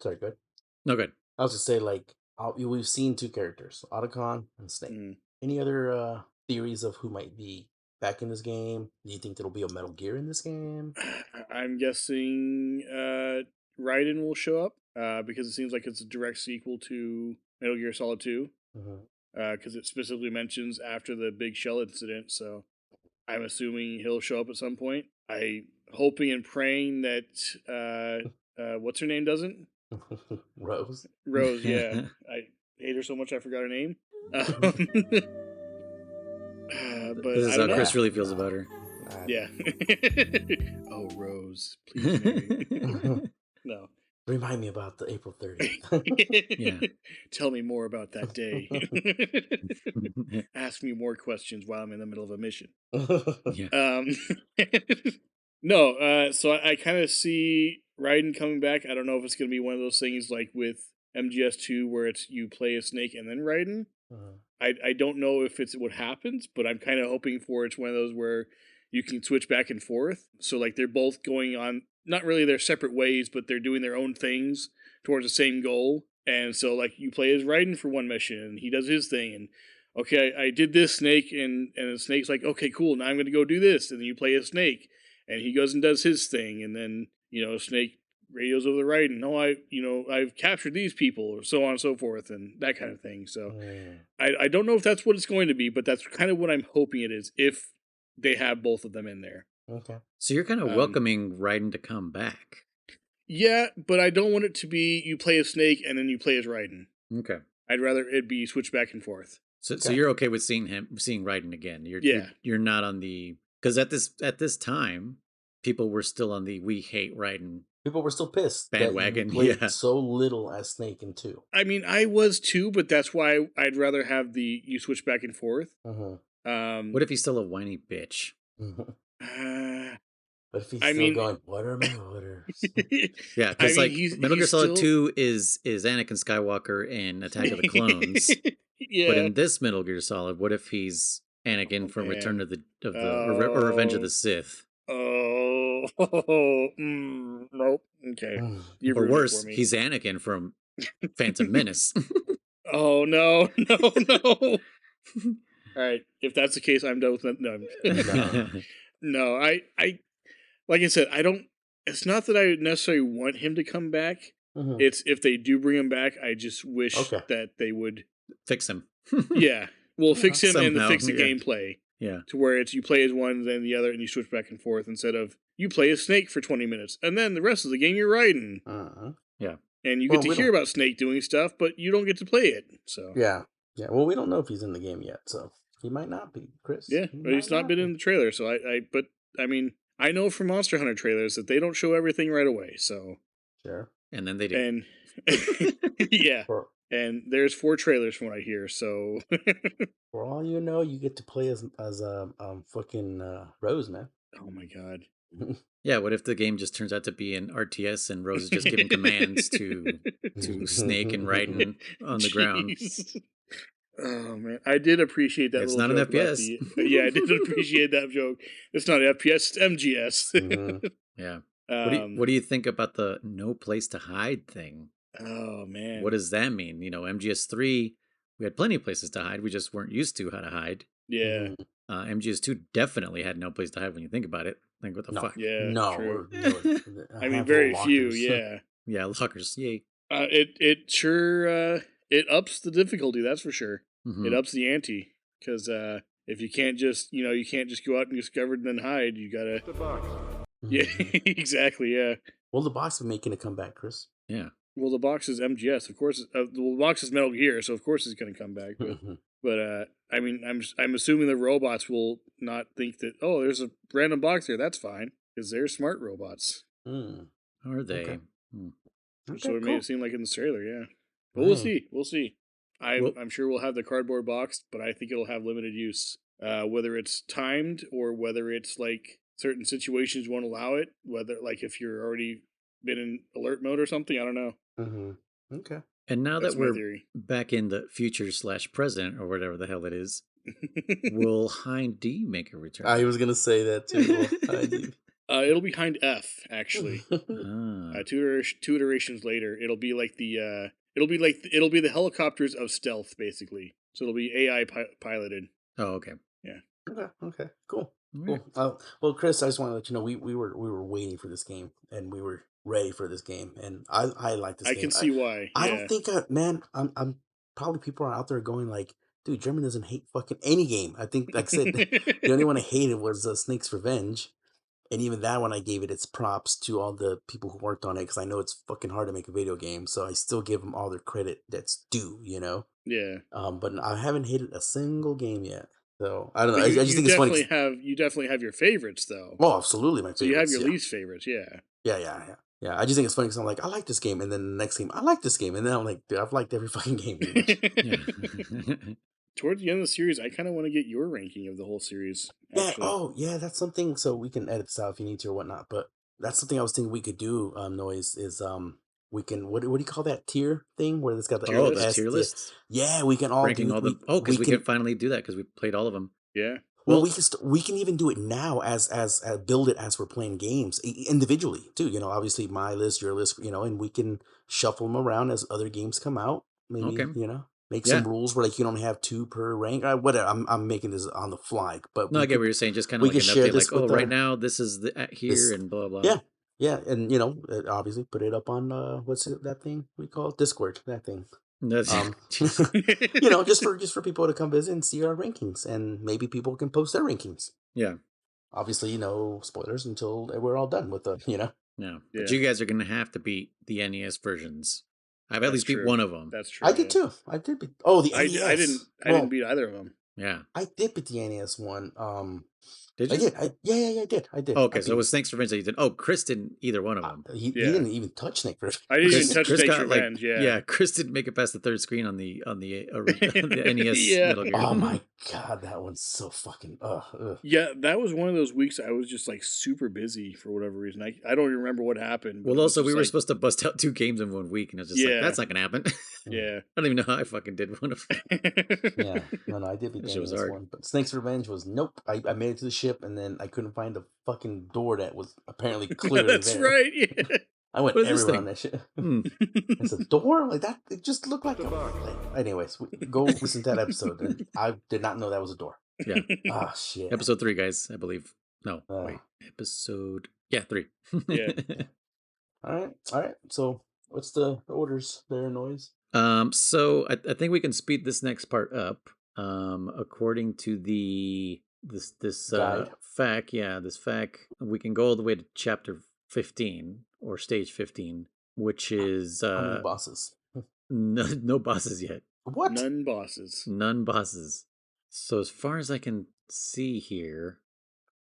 Sorry, go ahead. No good. I was just say like we've seen two characters, Otacon and Snake. Any other theories of who might be back in this game? Do you think there'll be a Metal Gear in this game? I'm guessing Raiden will show up because it seems like it's a direct sequel to Metal Gear Solid 2 because it specifically mentions after the big shell incident, so I'm assuming he'll show up at some point. I hoping and praying that what's her name doesn't? Rose, yeah. I hate her so much I forgot her name. But this is how Chris really feels about her. Yeah. Oh, Rose, please marry. No. Remind me about the April 30th. Yeah. Tell me more about that day. Ask me more questions while I'm in the middle of a mission. Yeah. No, so I kind of see Raiden coming back. I don't know if it's going to be one of those things like with MGS2 where it's you play a Snake and then Raiden. I don't know if it's what happens, but I'm kind of hoping for it's one of those where you can switch back and forth. So like they're both going on, not really their separate ways, but they're doing their own things towards the same goal. And so like you play as Raiden for one mission and he does his thing and okay, I did this Snake and the Snake's like, okay, cool, now I'm going to go do this. And then you play as Snake and he goes and does his thing. And then, Snake radios over the Raiden. No, I've captured these people or so on and so forth and that kind of thing. So I don't know if that's what it's going to be, but that's kind of what I'm hoping it is if they have both of them in there. Okay. So you're kind of welcoming Raiden to come back. Yeah, but I don't want it to be you play as Snake and then you play as Raiden. Okay. I'd rather it be switched back and forth. So you're okay with seeing Raiden again? You're not on the because at this time people were still on the we hate Raiden. People were still pissed bandwagon. That you played so little as Snake in 2. I mean, I was too, but that's why I'd rather have you switch back and forth. What if he's still a whiny bitch? But if he's still going, what are my orders? Yeah, because Metal Gear Solid 2 is Anakin Skywalker in Attack of the Clones. Yeah. But in this Metal Gear Solid, what if he's Anakin from Return of the or Revenge of the Sith? Oh, nope. Okay. Or worse, he's Anakin from Phantom Menace. Oh no! All right, if that's the case, I'm done with that. No, I like I said, I don't. It's not that I necessarily want him to come back. It's if they do bring him back, I just wish that they would fix him. Yeah, well, fix him somehow, and fix the gameplay. Yeah, to where it's you play as one, then the other, and you switch back and forth instead of you play as Snake for 20 minutes, and then the rest of the game you're Raiden. Yeah, and you get to hear about Snake doing stuff, but you don't get to play it. So yeah. Well, we don't know if he's in the game yet, so he might not be, Chris. Yeah, but he's not been in the trailer. So but I mean, I know from Monster Hunter trailers that they don't show everything right away. So sure, and then they do. And yeah. And there's 4 trailers from what I hear, so for all you know, you get to play as fucking Rose, man. Oh my god. Yeah, what if the game just turns out to be an RTS and Rose is just giving commands to Snake and Raiden on the ground? Oh man, I did appreciate that. It's not an FPS. Yeah, I did appreciate that joke. It's not an FPS, it's MGS. Yeah. What do you think about the no place to hide thing? Oh man, what does that mean? MGS3, we had plenty of places to hide. We just weren't used to how to hide. Yeah. MGS2 definitely had no place to hide when you think about it. Like, what the fuck? Yeah. No. True. I mean, very few. Yeah. Yeah, lockers. Yay. It sure it ups the difficulty. That's for sure. It ups the ante because if you can't just go out and discover and then hide, you gotta. The box. Yeah. Exactly. Yeah. Well, the box is making a comeback, Chris. Yeah. Well, the box is MGS, of course. The box is Metal Gear, so of course it's going to come back. But I mean, I'm assuming the robots will not think that, oh, there's a random box here. That's fine, because they're smart robots. Are they? Okay. That's what it made it seem like in the trailer, yeah. But Right. we'll see. We'll see. Well- I'm sure we'll have the cardboard box, but I think it'll have limited use. Whether it's timed or whether it's like certain situations won't allow it. Whether like if you're already been in alert mode or something, I don't know. Mm-hmm. Okay. And now That's that my we're theory. back in the future/present or whatever the hell it is, will Hind D make a return? I was gonna say that too. It'll be behind F actually. Ah. Two iterations later, it'll be like the helicopters of stealth basically. So it'll be AI piloted. Oh, okay. Okay. Cool. All right. Cool. Well, Chris, I just want to let you know we were waiting for this game and we were ready for this game, and I like this I game. can see why. I Yeah. don't think I'm probably people are out there going like, dude, German doesn't hate fucking any game. I think, like I said, the only one I hated was Snake's Revenge. And even that one, I gave it its props to all the people who worked on it, because I know it's fucking hard to make a video game. So I still give them all their credit that's due, you know? Yeah. But I haven't hated a single game yet. So I don't know. But I just think it's funny. You definitely have your favorites though. Oh, absolutely, my favorites. So you have your yeah. least favorites, yeah. Yeah. I just think it's funny because I'm like, I like this game, and then the next game, I like this game, and then I'm like, dude, I've liked every fucking game. Towards the end of the series, I kind of want to get your ranking of the whole series. Actually. Yeah. That's something. So we can edit this out if you need to or whatnot. But that's something I was thinking we could do. Noise is we can what do you call that tier thing where it's got the the tier lists. Yeah, we can all ranking do all the. Because we can finally do that because we played all of them. Yeah. Well, we can even do it now as build it as we're playing games individually too. You know, obviously my list, your list, you know, and we can shuffle them around as other games come out. Maybe you know, make some rules where like you don't have 2 per rank. Whatever. I'm making this on the fly, but no, I get what you're saying. Just kind of like an update, like right now this is here and blah blah. Yeah, and you know, obviously put it up on what's it, that thing we call it? Discord. That thing. You know, just for people to come visit and see our rankings, and maybe people can post their rankings. Yeah. Obviously, you know, spoilers until we're all done with the, you know. Yeah. But you guys are gonna have to beat the NES versions. I've at least beat true. one of them. That's true. I did too. I did beat. Oh, the NES. I didn't beat either of them. Yeah. I did beat the NES one. Did you? I did. I did. I did. Okay, so it was Snake's Revenge that you did. Oh, Chris didn't either one of them. He didn't even touch Snake Revenge. I didn't even touch Chris Snake's got, Revenge. yeah, Chris didn't make it past the third screen on the NES. Yeah. Metal Gear. Oh my god, that one's so fucking. Ugh. Yeah, that was one of those weeks I was just like super busy for whatever reason. I don't even remember what happened. Well, also we were supposed to bust out 2 games in 1 week, and I was just like, that's not gonna happen. Yeah. I don't even know how I fucking did one of them. Yeah, no, I did beat the NES one, but Snake's Revenge was nope. I made it to the ship, and then I couldn't find the fucking door that was apparently clearly That's there. right. Yeah. I went everywhere on that shit. It's a door like that. It just looked like a. Like, anyways, go listen to that episode. And I did not know that was a door. Yeah. Ah, shit. Episode 3, guys, I believe. No, wait. Episode 3. Yeah. All right. So, what's the orders there, Noise? So I think we can speed this next part up. According to this FAQ, this FAQ, we can go all the way to chapter 15 or stage 15, which is how many bosses? No bosses yet. What? None bosses. So as far as I can see here,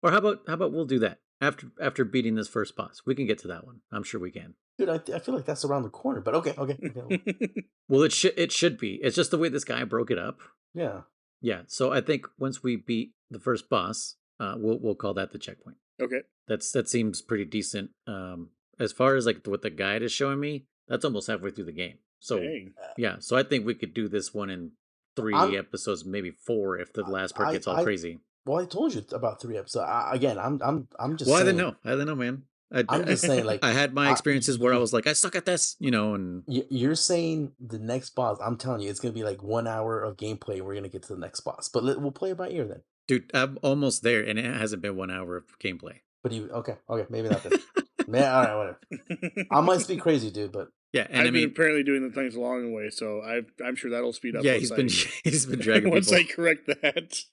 or how about we'll do that after beating this first boss. We can get to that one. I'm sure we can. Dude, I feel like that's around the corner, but okay. Well, it should be. It's just the way this guy broke it up. Yeah. Yeah. So I think once we beat the first boss, we'll call that the checkpoint. Okay. That seems pretty decent. As far as like what the guide is showing me, that's almost halfway through the game. So yeah. So I think we could do this one in 3 episodes, maybe 4 if the last part gets all crazy. Well, I told you about 3 episodes. Again, I'm just. Well, saying, I didn't know, man. I'm just saying, like, I had my experiences where I was like, I suck at this, you know, and you're saying the next boss. I'm telling you, it's gonna be like 1 hour of gameplay. We're gonna get to the next boss, but we'll play it by ear then. Dude, I'm almost there, and it hasn't been 1 hour of gameplay. But okay, maybe not then. Man, all right, whatever. I might be crazy, dude, but yeah, and I've been apparently doing the things along the way, so I'm sure that'll speed up. Yeah, he's been dragging once people. I correct that.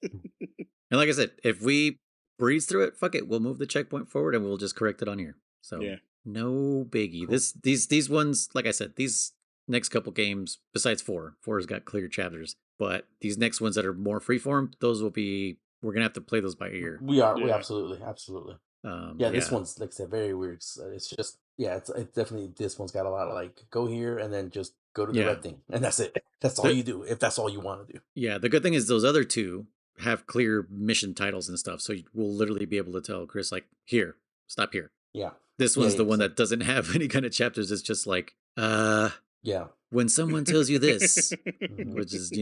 And like I said, if we breeze through it, fuck it, we'll move the checkpoint forward and we'll just correct it on here. So no biggie. Cool. These ones, like I said, these next couple games, besides 4 has got clear chapters. But these next ones that are more freeform, those will be, we're going to have to play those by ear. We Yeah. absolutely. Yeah, this Yeah. one's like I said, very weird. It's just it's definitely this one's got a lot of like go here and then just go to the Yeah. red thing and that's it. That's all you do if that's all you want to do. Yeah, the good thing is those other two have clear mission titles and stuff, so we'll literally be able to tell Chris like, here, stop here. Yeah. This one's the one that doesn't have any kind of chapters. It's just like, yeah, when someone tells you this, which is,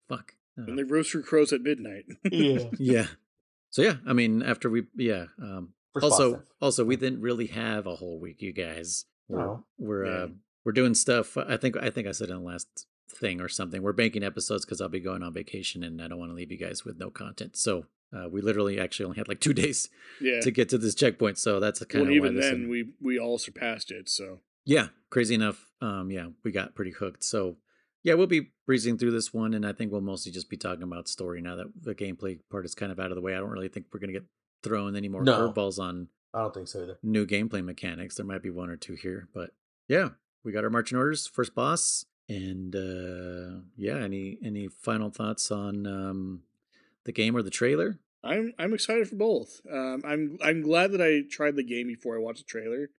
fuck. And the rooster crows at midnight. Yeah. Yeah. So yeah, I mean, after we, First boss, then. also we didn't really have a whole week, you guys. No. We're doing stuff. I think I said in the last thing or something. We're banking episodes because I'll be going on vacation and I don't want to leave you guys with no content. So we literally actually only had like 2 days to get to this checkpoint. So that's kind of why even then we all surpassed it. So yeah, crazy enough. We got pretty hooked. So yeah, we'll be breezing through this one, and I think we'll mostly just be talking about story now that the gameplay part is kind of out of the way. I don't really think we're gonna get thrown any more curveballs on. I don't think so either. New gameplay mechanics. There might be 1 or 2 here, but yeah, we got our marching orders, first boss, and any final thoughts on the game or the trailer? I'm excited for both. I'm glad that I tried the game before I watched the trailer.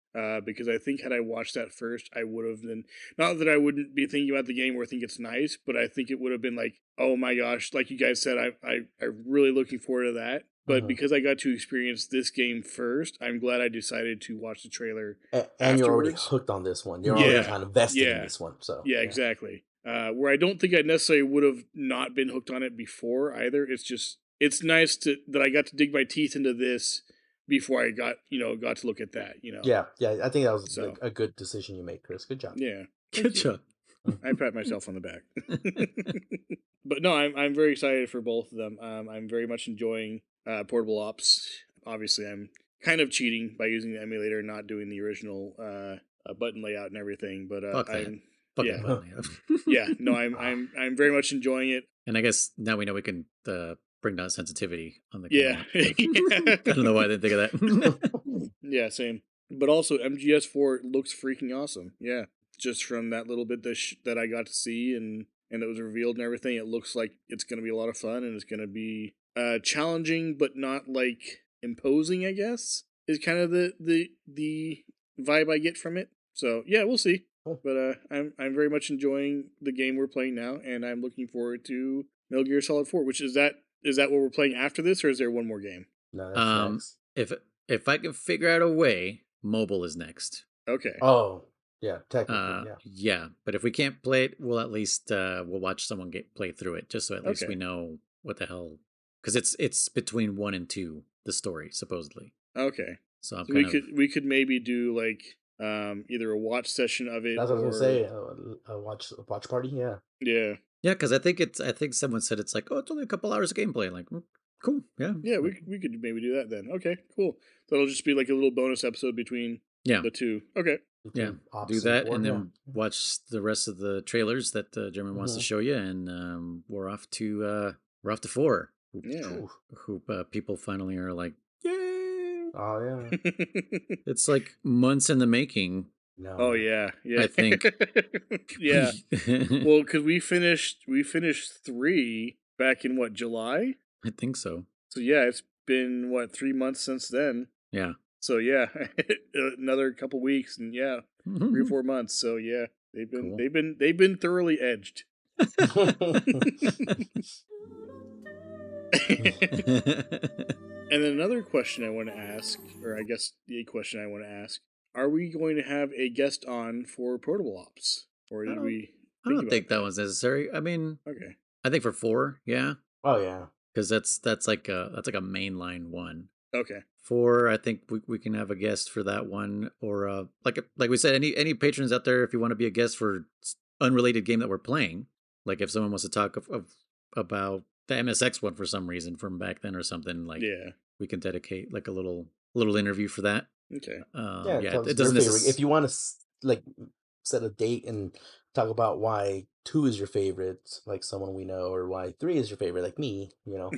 Because I think had I watched that first, I would have been, not that I wouldn't be thinking about the game or think it's nice, but I think it would have been like, oh my gosh, like you guys said, I'm really looking forward to that. But because I got to experience this game first, I'm glad I decided to watch the trailer. And you're already hooked on this one. You're already kind of vested in this one. So yeah, exactly. Where I don't think I necessarily would have not been hooked on it before either. It's nice that I got to dig my teeth into this before I got to look at that, Yeah, I think that was a good decision you made, Chris. Good job. Yeah. Good job. I pat myself on the back. But no, I'm very excited for both of them. I'm very much enjoying Portable Ops. Obviously, I'm kind of cheating by using the emulator and not doing the original button layout and everything, but I'm very much enjoying it. And I guess now we know we can bring down sensitivity on the camera. I don't know why I didn't think of that. Yeah, same. But also MGS4 looks freaking awesome. Yeah, just from that little bit that I got to see and it was revealed and everything, it looks like it's going to be a lot of fun and it's going to be challenging but not like imposing, I guess, is kind of the vibe I get from it. So yeah, we'll see. Cool. But I'm very much enjoying the game we're playing now, and I'm looking forward to Metal Gear Solid 4. Which is that what we're playing after this, or is there one more game? No, that's next. If I can figure out a way, mobile is next. Okay. Oh, yeah, technically, yeah. Yeah, but if we can't play it, we'll at least we'll watch someone play through it, just so at least we know what the hell, because it's between 1 and 2, the story supposedly. Okay. So we could maybe do like either a watch session of it. That's what I was gonna say. A watch party. Yeah. Yeah. Yeah, because I think someone said it's like, oh, it's only a couple hours of gameplay. Like, cool. Yeah. Yeah, we could maybe do that then. Okay, cool. That'll just be like a little bonus episode between the two. Okay. Yeah, do that and then watch the rest of the trailers that Jeremy wants to show you, and we're off to 4. Who people finally are like, yay! Oh yeah. It's like months in the making. No. Oh yeah. I think. Yeah. Well, because we finished 3 back in July? I think so. So yeah, it's been 3 months since then. Yeah. So yeah, another couple weeks, and 3 or 4 months. So yeah, they've been thoroughly edged. And then another question I want to ask, or I guess the question I want to ask: are we going to have a guest on for Portable Ops, or did we? I don't think that was necessary. I mean, okay. I think for 4, yeah. Oh yeah. Because that's like a mainline one. Okay. 4, I think we can have a guest for that one, or like we said, any patrons out there, if you want to be a guest for unrelated game that we're playing, like if someone wants to talk about the MSX one for some reason from back then or something, like we can dedicate like a little interview for that. Okay. It doesn't if you want to like set a date and talk about why 2 is your favorite, like someone we know, or why 3 is your favorite, like me, or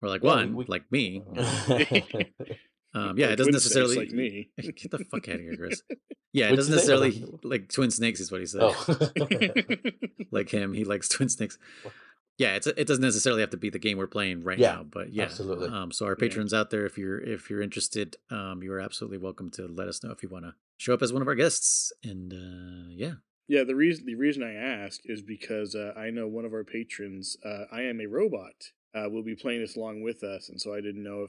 like 1, like me. It doesn't necessarily like me. Get the fuck out of here, Chris. Yeah, it What'd doesn't you say? Hold necessarily on. like twin snakes is what he said. Oh. Like him, he likes twin snakes. Yeah, it doesn't necessarily have to be the game we're playing right Yeah, now, but yeah. absolutely. So our patrons out there, if you're interested, you are absolutely welcome to let us know if you want to show up as one of our guests. And yeah. Yeah, the reason I ask is because I know one of our patrons, I Am a Robot, will be playing this along with us, and so I didn't know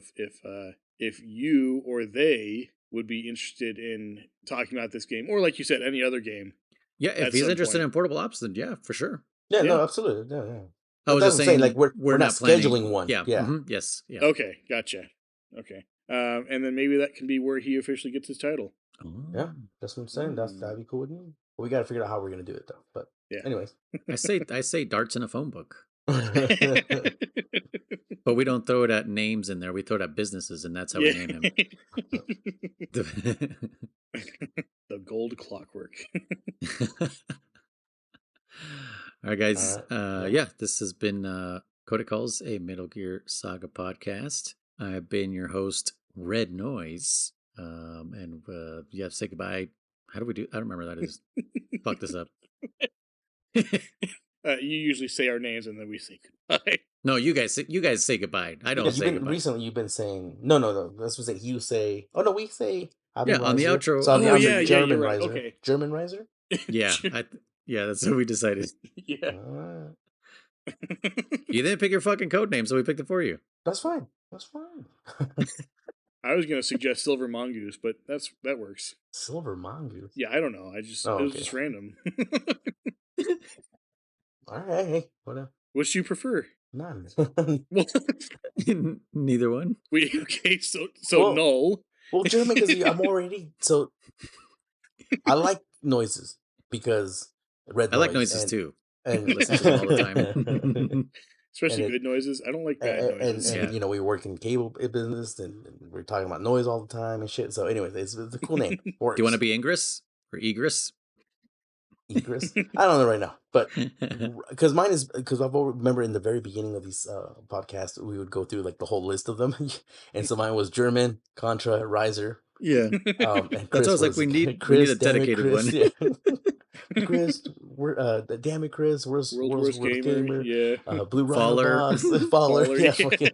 if you or they would be interested in talking about this game, or like you said, any other game. Yeah, if At he's some interested point. in portable ops, then yeah, for sure. Yeah, Yeah. no, absolutely. Yeah, yeah. I was That's just what I'm saying. saying Like we're not planning. scheduling one. Yeah. Yeah. Yes. Yeah. Okay, gotcha. Okay, and then maybe that can be where he officially gets his title. Yeah, that's what I'm saying. That'd be cool with me. But we got to figure out how we're gonna do it though. But Yeah. anyways, I say darts in a phone book. But we don't throw it at names in there. We throw it at businesses, and that's how we name him. The gold clockwork. All right, guys. All right. Yeah, this has been Codec Calls, a Metal Gear Saga podcast. I've been your host, Red Noise. And yeah, say goodbye. How do we do? I don't remember that. I just fuck this up. You usually say our names and then we say goodbye. No, you guys say goodbye. I don't say goodbye. Recently you've been saying no. That's what I'm saying. You say we say yeah on the outro. So on the outro, yeah, German you're right. riser. Okay. German riser. Yeah, yeah, that's what we decided. Yeah. You didn't pick your fucking code name, so we picked it for you. That's fine. That's fine. I was gonna suggest Silver Mongoose, but that works. Silver Mongoose. Yeah, I don't know. It was just random. All right, hey, whatever. Which do you prefer? None. Neither one. So null. Well, German because I'm already so. I like noises because I like noises too. And listen to them all the time. Especially good noises. I don't like bad noises. And you know, we work in cable business and we're talking about noise all the time and shit. So, anyways, it's a cool name. Do you want to be Ingress or Egress? Egress? I don't know right now, but because mine is because I remember in the very beginning of these podcasts, we would go through like the whole list of them, and so mine was German, Contra, Riser. Yeah, and that's what I was like. We need a dedicated one. Yeah. Chris, damn it, Chris, World's worst gamer. Yeah, Blue Faller. Faller. Yeah, fucking.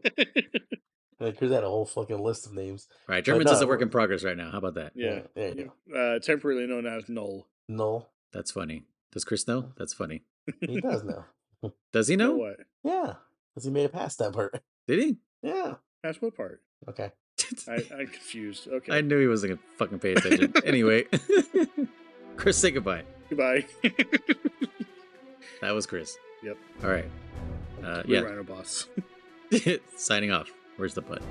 Chris had a whole fucking list of names. Right, German's is a work in progress right now. How about that? Yeah, there you go. Temporarily known as Null. Null. That's funny. Does Chris know? That's funny. He does know. Does he know? What? Yeah, because he made it past that part. Did he? Yeah. Past what part? Okay. I'm confused. Okay. I knew he wasn't gonna fucking pay attention. Anyway, Chris, say goodbye. Goodbye. That was Chris. Yep. All right. Blue Rhino Boss. Signing off. Where's the button?